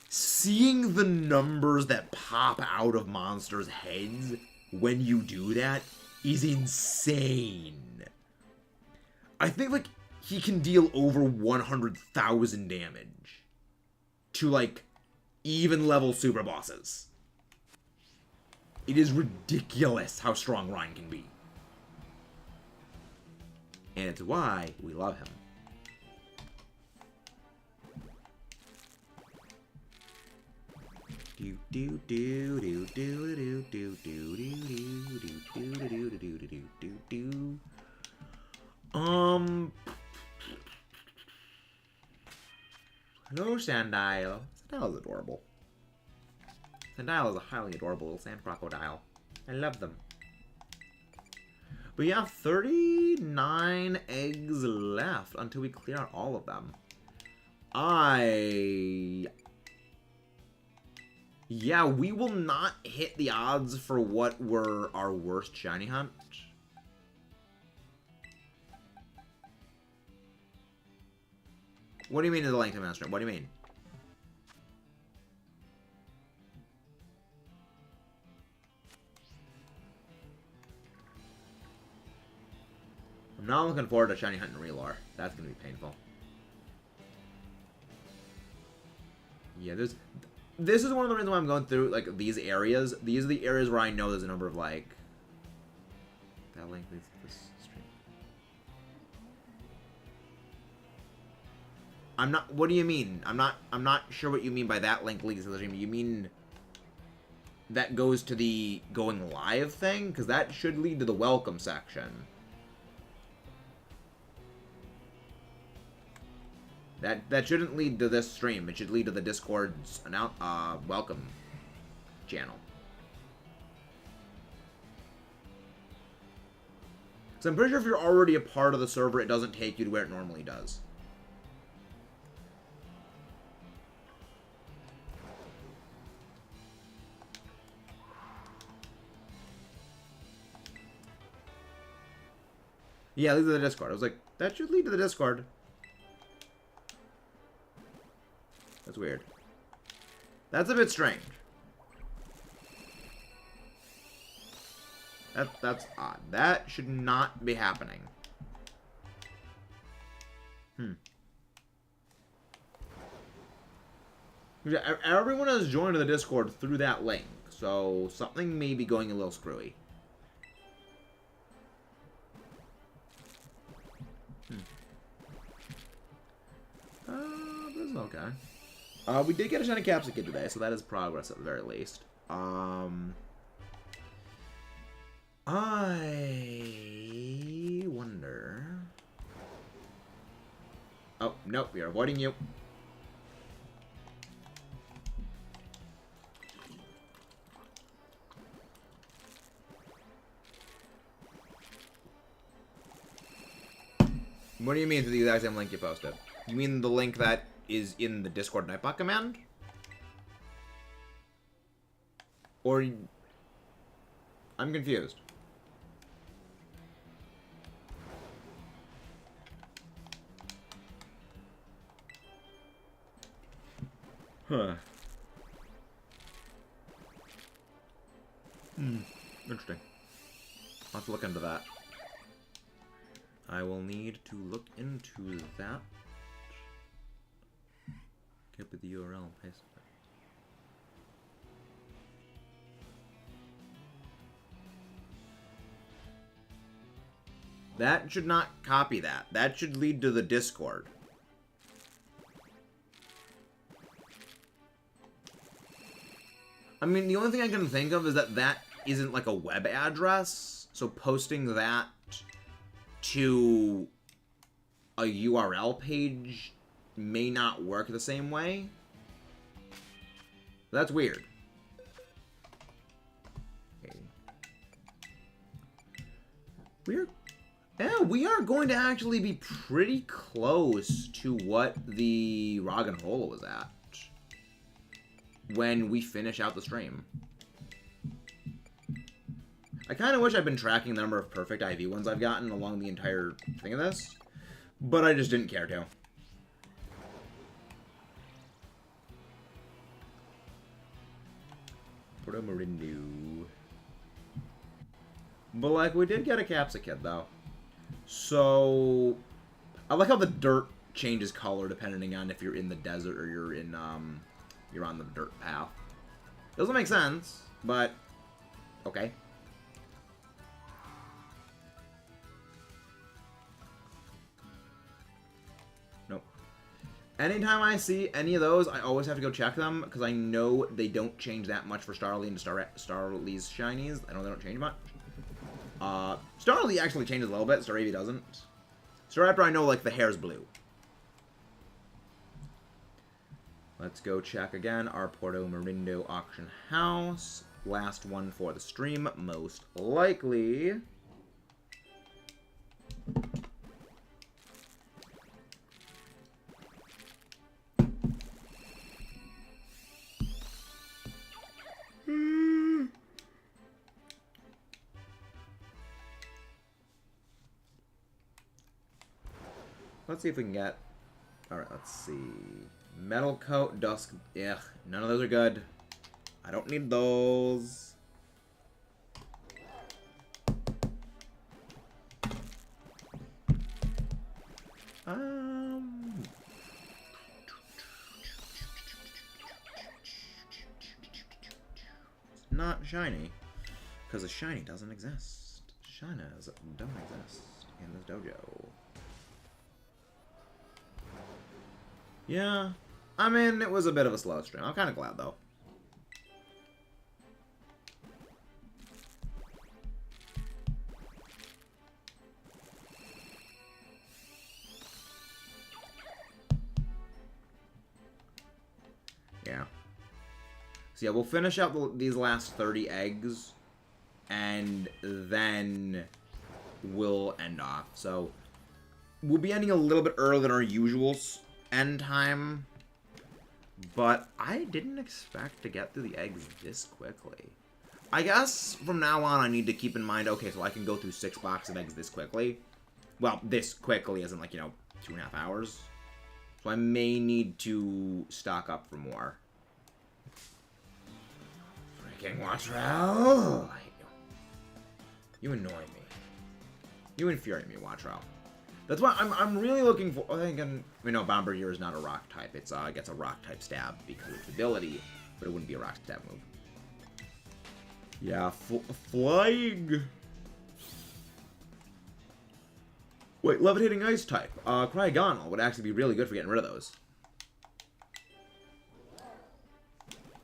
seeing the numbers that pop out of monsters' heads when you do that is insane. I think, like, he can deal over 100,000 damage to, like, even level super bosses. It is ridiculous how strong Ryan can be. And it's why we love him. Do do do do do do do do do do do do do do do do. Hello, Sandile. Sandile is adorable. Sandile is a highly adorable little sand crocodile. I love them. But yeah, 39 eggs left until we clear out all of them. Yeah, we will not hit the odds for what were our worst shiny hunt. What do you mean in the length of master? What do you mean? I'm not looking forward to shiny hunt and relore. That's gonna be painful. Yeah, this is one of the reasons why I'm going through, like, these areas. These are the areas where I know there's a number of, like... That link leads to this stream. I'm not... What do you mean? I'm not sure what you mean by that link leads to the stream. You mean... That goes to the going live thing? Because that should lead to the welcome section. That shouldn't lead to this stream. It should lead to the Discord's welcome channel. So I'm pretty sure if you're already a part of the server, it doesn't take you to where it normally does. Yeah, lead to the Discord. I was like, that should lead to the Discord. That's weird. That's a bit strange. That's odd. That should not be happening. Everyone has joined the Discord through that link, so something may be going a little screwy. This is okay. We did get a shiny Capsicum today, so that is progress at the very least. I wonder... Oh, nope, we are avoiding you. What do you mean to the exact same link you posted? You mean the link that is in the Discord Nightbot command? Or... I'm confused. Huh. Interesting. I'll have to look into that. I will need to look into that. Copy the URL and paste it. That should not copy that. That should lead to the Discord. I mean, the only thing I can think of is that that isn't like a web address. So posting that to a URL page may not work the same way. That's weird. Okay. We are going to actually be pretty close to what the Rog and Holo was at when we finish out the stream. I kind of wish I'd been tracking the number of perfect IV ones I've gotten along the entire thing of this, but I just didn't care to. Proto-Marindu. But, like, we did get a Capsicid, though. So, I like how the dirt changes color depending on if you're in the desert or you're in, you're on the dirt path. Doesn't make sense, but okay. Nope. Anytime I see any of those, I always have to go check them because I know they don't change that much for Starly and Starly's shinies. I know they don't change much. Starly actually changes a little bit. Staravia doesn't. Staraptor, I know, like, the hair's blue. Let's go check again our Proto-Marindu auction house. Last one for the stream, most likely. Let's see if we can get... Alright, let's see. Metal Coat, Dusk... Ugh, none of those are good. I don't need those. It's not shiny. Because a shiny doesn't exist. Shinas don't exist in this dojo. Yeah, I mean, it was a bit of a slow stream. I'm kind of glad, though. Yeah. So, yeah, we'll finish out these last 30 eggs, and then we'll end off. So, we'll be ending a little bit earlier than our usuals. End time, but I didn't expect to get through the eggs this quickly. I guess from now on I need to keep in mind, okay, so I can go through 6 boxes of eggs this quickly. Well, this quickly as in, like, you know, 2.5 hours. So I may need to stock up for more. Freaking Wattrell! I hate you. You annoy me. You infuriate me, Wattrell. That's why I'm really looking for. I think, we know Bombardier is not a rock type. It gets a rock type stab because of its ability, but it wouldn't be a rock stab move. Yeah, flying. Wait, levitating ice type. Cryogonal would actually be really good for getting rid of those.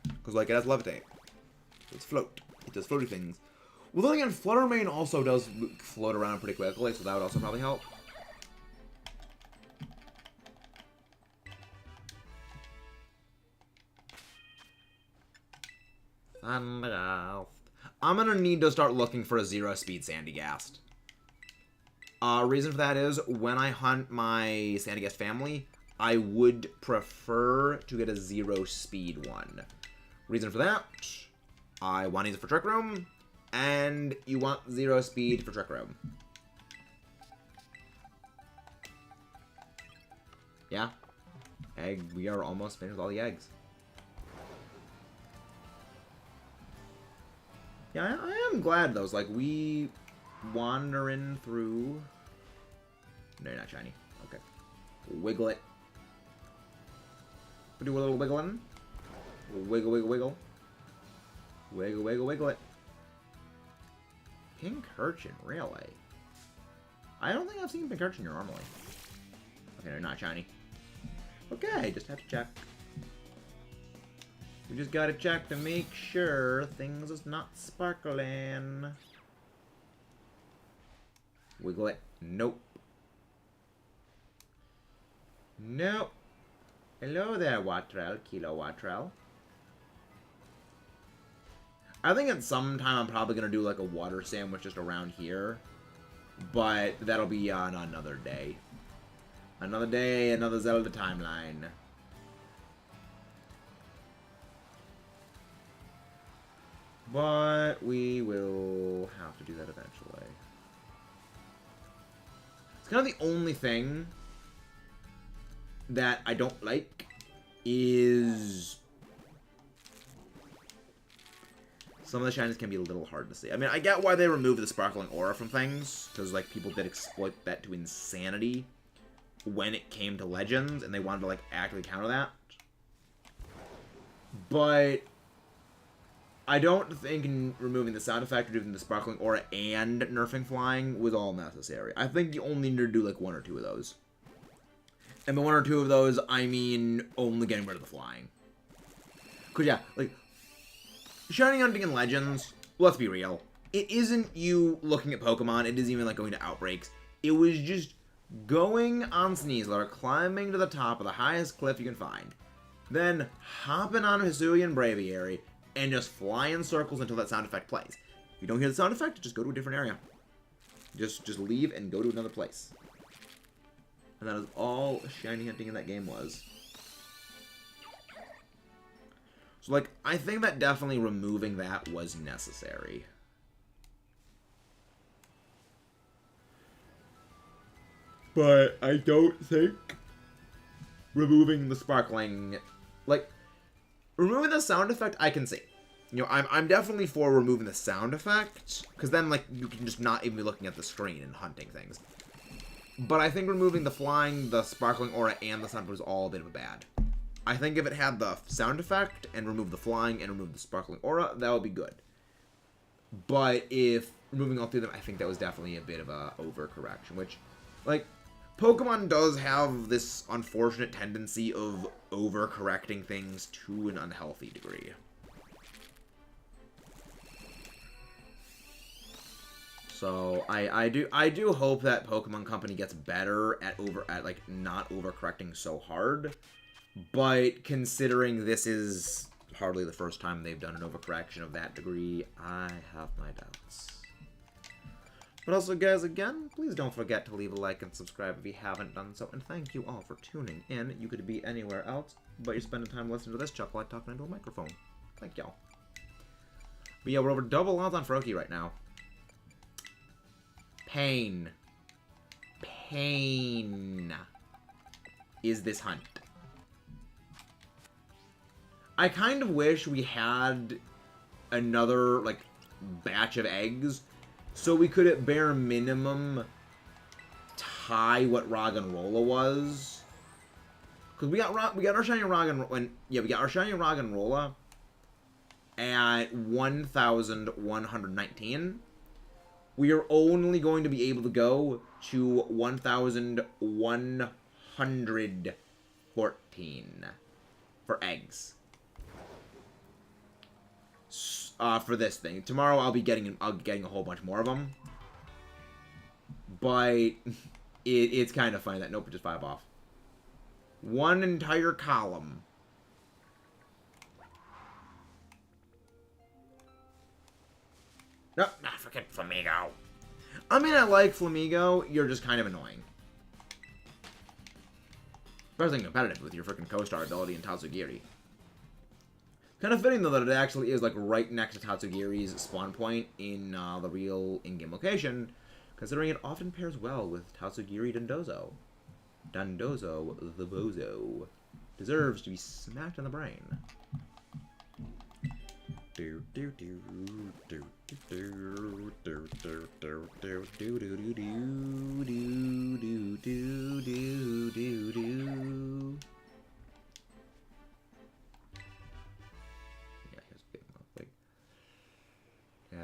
Because, like, it has levitate. It's float. It does floaty things. Well, then again, Fluttermane also does float around pretty quickly, so that would also probably help. I'm gonna need to start looking for a 0-speed Sandygast. Reason for that is, when I hunt my Sandygast family, I would prefer to get a 0-speed one. Reason for that, I want to use it for Trick Room, and you want 0-speed for Trick Room. Yeah. Egg, we are almost finished with all the eggs. Yeah, I am glad those. Like, we wandering through. No, you're not shiny. Okay. Wiggle it. Do a little wiggling. Wiggle, wiggle, wiggle. Wiggle, wiggle, wiggle it. Pink Urchin, really? I don't think I've seen Pink Urchin here normally. Okay, no, not shiny. Okay, just have to check. We just gotta check to make sure things is not sparkling. Wiggle it. Nope. Nope. Hello there, Watrel. Kilo Watrel. I think at some time I'm probably gonna do like a water sandwich just around here. But that'll be on another day. Another day, another Zelda timeline. But we will have to do that eventually. It's kind of the only thing that I don't like is some of the shinies can be a little hard to see. I mean, I get why they removed the sparkling aura from things, because like people did exploit that to insanity when it came to Legends, and they wanted to like actively counter that. But I don't think removing the sound effect, removing the sparkling aura, and nerfing flying was all necessary. I think you only need to do like 1 or 2 of those. And by 1 or 2 of those, I mean only getting rid of the flying. Because yeah, like, shiny hunting in Legends, let's be real, it isn't you looking at Pokemon, it isn't even like going to Outbreaks. It was just going on Sneasler, climbing to the top of the highest cliff you can find, then hopping on Hisuian Braviary, and just fly in circles until that sound effect plays. If you don't hear the sound effect, just go to a different area. Just leave and go to another place. And that is all shiny hunting in that game was. So, like, I think that definitely removing that was necessary. But I don't think removing the sparkling, like, removing the sound effect, I can see. You know, I'm definitely for removing the sound effect, because then, like, you can just not even be looking at the screen and hunting things. But I think removing the flying, the sparkling aura, and the sound was all a bit of a bad. I think if it had the sound effect, and removed the flying, and removed the sparkling aura, that would be good. But if removing all 3 of them, I think that was definitely a bit of a overcorrection, which, like, Pokemon does have this unfortunate tendency of overcorrecting things to an unhealthy degree. So I do hope that Pokemon Company gets better at like not overcorrecting so hard. But considering this is hardly the first time they've done an overcorrection of that degree, I have my doubts. But also, guys, again, please don't forget to leave a like and subscribe if you haven't done so. And thank you all for tuning in. You could be anywhere else, but you're spending time listening to this chuckle like talking into a microphone. Thank y'all. But yeah, we're over double odds on Froakie right now. Pain. Pain is this hunt. I kind of wish we had another, like, batch of eggs so we could, at bare minimum, tie what Roggenrola was. Because we got our shiny Roggenrola, yeah, we got our shiny Roggenrola at 1,119. We are only going to be able to go to 1,114 for eggs. For this thing. Tomorrow I'll be getting a whole bunch more of them. But it's kind of funny that nope, just 5 off. 1 entire column. Nope, not freaking Flamigo. I mean, I like Flamigo. You're just kind of annoying. Especially competitive with your freaking co-star ability in Tatsugiri. Kind of fitting, though, that it actually is, like, right next to Tatsugiri's spawn point in the real in-game location, considering it often pairs well with Tatsugiri Dondozo. Dondozo the Bozo deserves to be smacked in the brain. Yeah,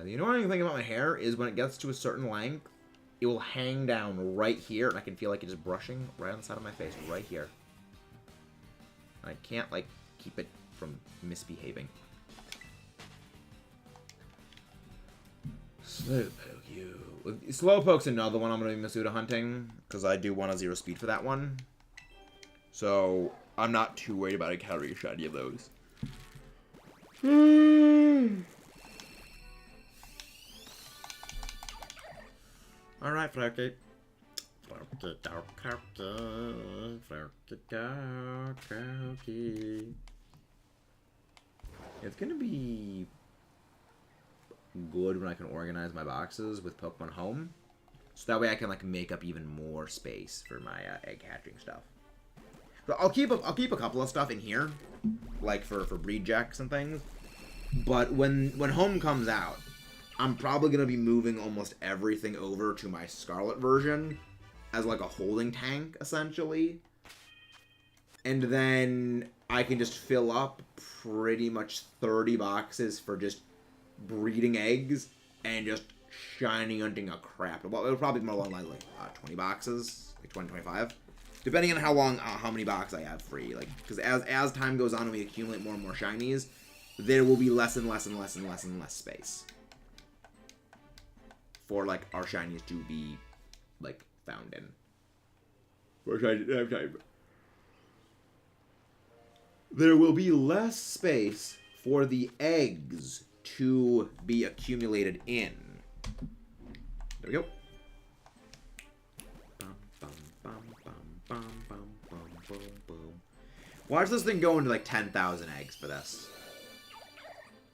the annoying thing about my hair is when it gets to a certain length, it will hang down right here, and I can feel like it's just brushing right on the side of my face, right here. I can't, like, keep it from misbehaving. Slowpoke, you. Slowpoke's another one I'm going to be Masuda hunting, because I do want a 0 speed for that one. So, I'm not too worried about encountering a shiny of those. Alright, Floki. It's gonna be good when I can organize my boxes with Pokemon Home. So that way I can like make up even more space for my egg hatching stuff. So I'll keep a couple of stuff in here, like for breed checks and things. But when Home comes out, I'm probably going to be moving almost everything over to my Scarlet version as like a holding tank, essentially. And then I can just fill up pretty much 30 boxes for just breeding eggs and just shiny hunting a crap. Well, it'll probably be more along the lines like 20 boxes, like 20, 25. Depending on how many boxes I have free. Like, because as time goes on and we accumulate more and more shinies, there will be less and less and less and less and less space for like our shinies to be like found in. There will be less space for the eggs to be accumulated in. There we go. Watch this thing go into like 10,000 eggs for this.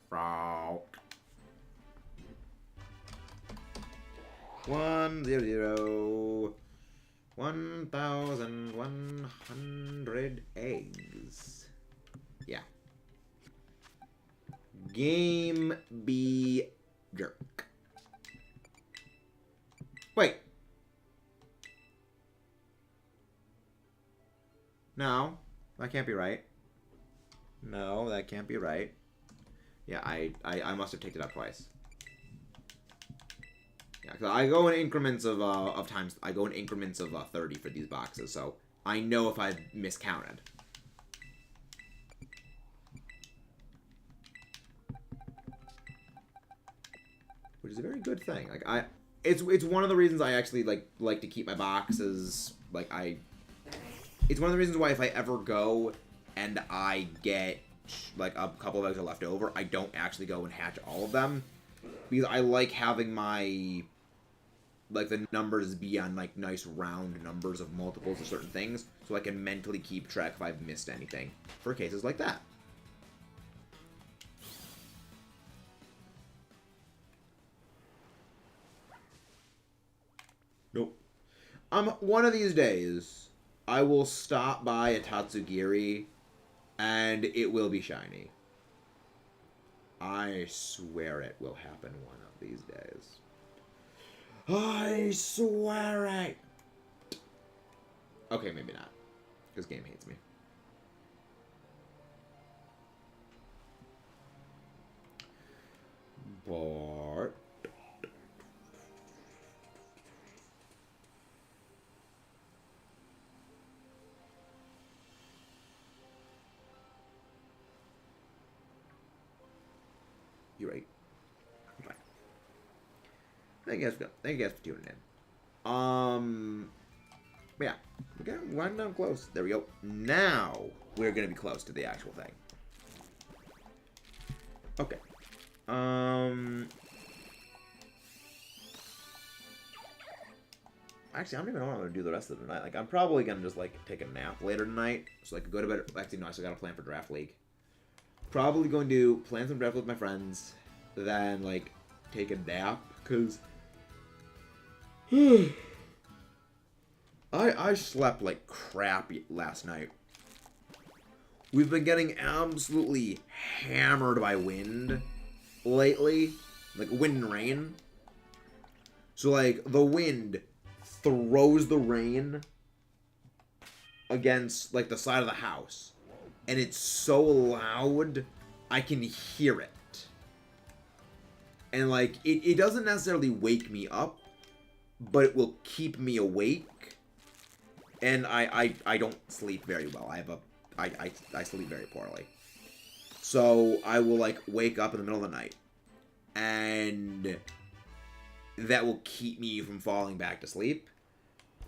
Frog. 1,000,000. 1,100 eggs. Yeah. Game be jerk. Wait. No, that can't be right. No, that can't be right. Yeah, I must have taken it up twice. Yeah, because I go in increments of times. I go in increments of 30 for these boxes, so I know if I've miscounted. Which is a very good thing. Like it's one of the reasons I actually like to keep my boxes. It's one of the reasons why if I ever go and I get like a couple of eggs are left over, I don't actually go and hatch all of them, because I like having my like the numbers be on like nice round numbers of multiples of certain things, so I can mentally keep track if I've missed anything for cases like that. Nope. One of these days, I will stop by a Tatsugiri, and it will be shiny. I swear it will happen one of these days. I swear it! Okay, maybe not. Because game hates me. But... You're right. I'm fine. Thank you guys for tuning in. Yeah. Okay, winding down close. There we go. Now we're gonna be close to the actual thing. Okay. Actually, I don't even know what I'm gonna do the rest of the night. Like, I'm probably gonna just like take a nap later tonight, so I can go to bed. Actually, no, I still got a plan for Draft League. Probably going to plan some draft with my friends, then like take a nap, because I slept like crap last night. We've been getting absolutely hammered by wind lately, like wind and rain. So like the wind throws the rain against like the side of the house, and it's so loud I can hear it. And like it doesn't necessarily wake me up, but it will keep me awake. And I don't sleep very well. I sleep very poorly. So I will like wake up in the middle of the night, and that will keep me from falling back to sleep.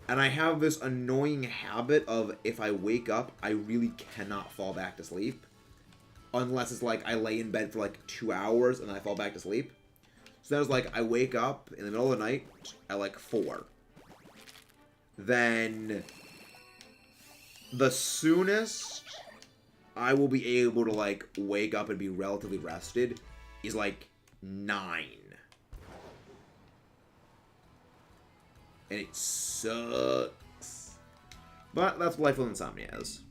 And I have this annoying habit of if I wake up, I really cannot fall back to sleep. Unless it's like I lay in bed for like 2 hours and then I fall back to sleep. So that was like I wake up in the middle of the night at like 4. Then the soonest I will be able to like wake up and be relatively rested is like 9. And it sucks. But that's what life with insomnia is.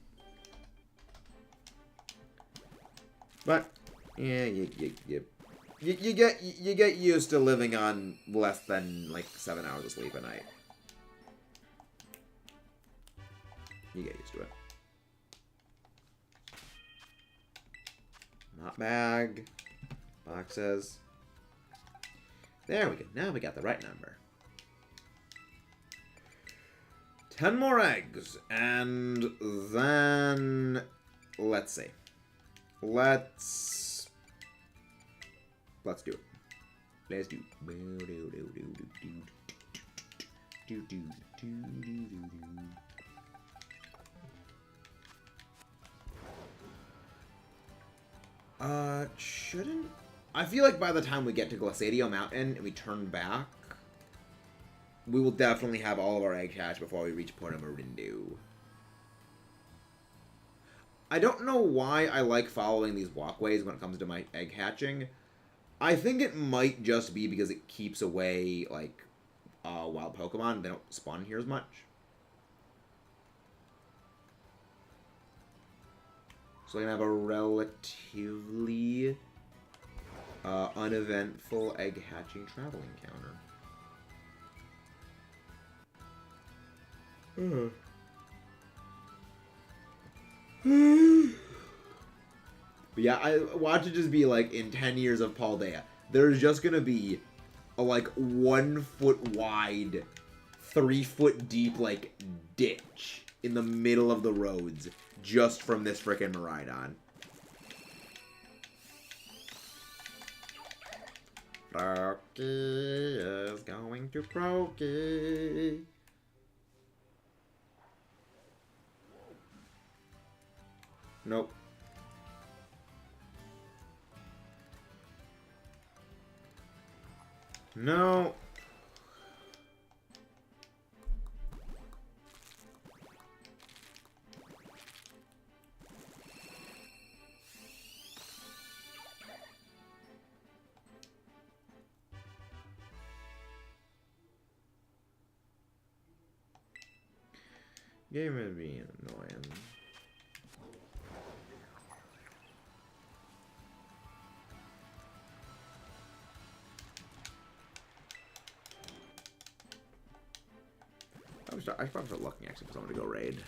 But yeah, you get used to living on less than like 7 hours of sleep a night. You get used to it. Not bag. Boxes. There we go. Now we got the right number. 10 more eggs. And then let's see. Let's do it. Let's do shouldn't... I feel like by the time we get to Glaciadio Mountain and we turn back, we will definitely have all of our eggs hatched before we reach Porto Marindu. I don't know why I like following these walkways when it comes to my egg hatching. I think it might just be because it keeps away, like, wild Pokemon. They don't spawn here as much. So I'm going to have a relatively uneventful egg hatching travel encounter. But yeah, I watch it just be like in 10 years of Paldea, there's just gonna be a like 1 foot wide, 3 foot deep like ditch in the middle of the roads just from this frickin' Miraidon. Brokey is going to Brokey. Nope. No. Game is being annoying. I should probably start looking actually for someone to go raid.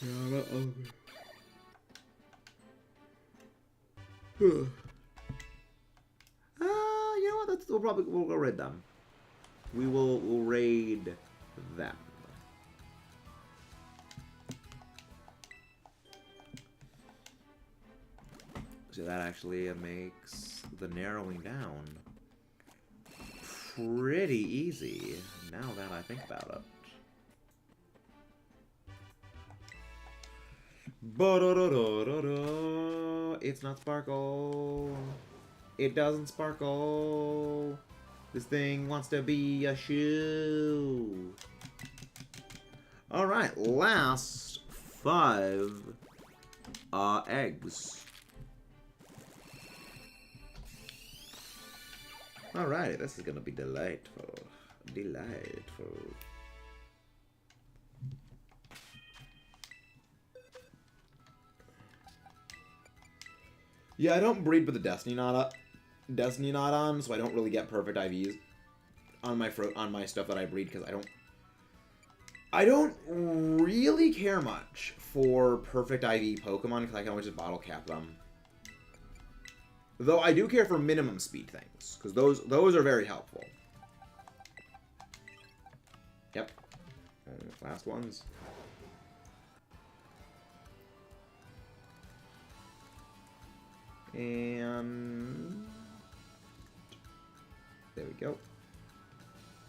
You know what? We'll go raid them. We'll raid them. So that actually makes the narrowing down pretty easy, now that I think about it. It's not sparkle. It doesn't sparkle. This thing wants to be a shoe. Alright, last 5 eggs. Alrighty, this is gonna be delightful. Delightful. Yeah, I don't breed with the Destiny Knot on, so I don't really get perfect IVs on my stuff that I breed because I don't really care much for perfect IV Pokemon because I can always just bottle cap them. Though I do care for minimum speed things because those are very helpful. Yep. Last ones. And there we go.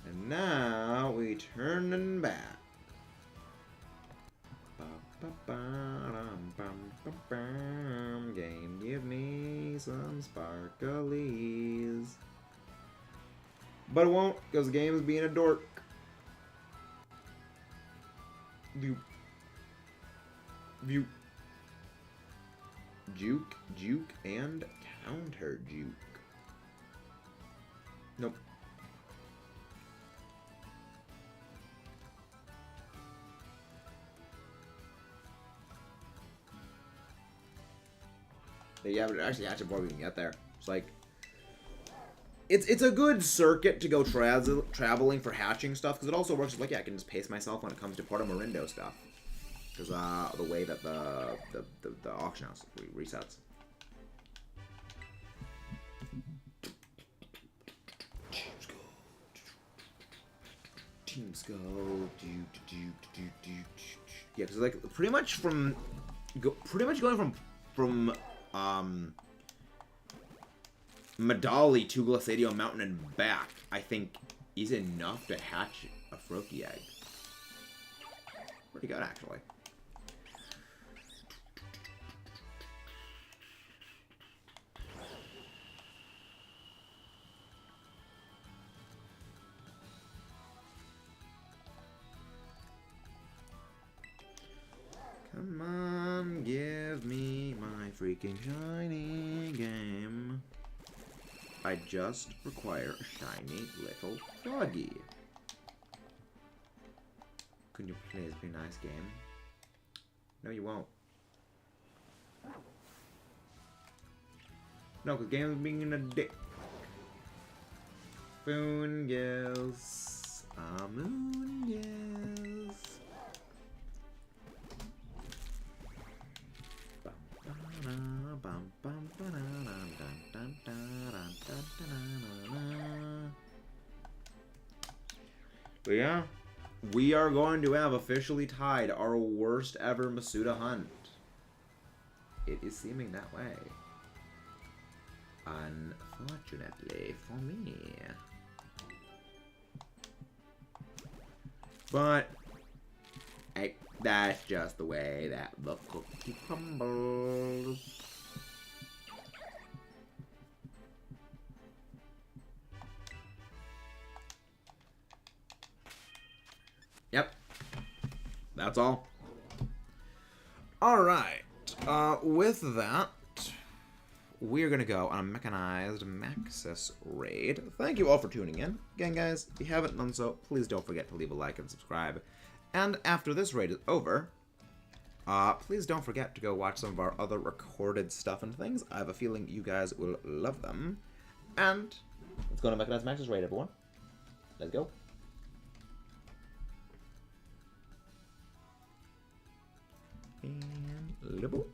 And now we turn them back. Game, give me some sparklies. But it won't, because the game is being a dork. View. Juke, and counter juke. Nope. Yeah, but actually hatch it before we can get there. It's like it's a good circuit to go traveling for hatching stuff because it also works like I can just pace myself when it comes to Porto Morindo stuff because the way that the auction house resets. Teams go. Yeah, because like pretty much going from Medali to Glacidio Mountain and back, I think, is enough to hatch a Froakie egg. Pretty good, actually. Come on, give me my freaking shiny game. I just require a shiny little froggy. Could you please be nice, game? No, you won't. No, because game's being a dick. Foon gills. Moon gills. But yeah, we are going to have officially tied our worst ever Masuda hunt. It is seeming that way. Unfortunately for me. But hey, that's just the way that the cookie crumbles. Yep. That's all. Alright. With that, we're going to go on a mechanized Maxis raid. Thank you all for tuning in. Again, guys, if you haven't done so, please don't forget to leave a like and subscribe. And after this raid is over, please don't forget to go watch some of our other recorded stuff and things. I have a feeling you guys will love them. And let's go on a mechanized Maxis raid, everyone. Let's go. And boop.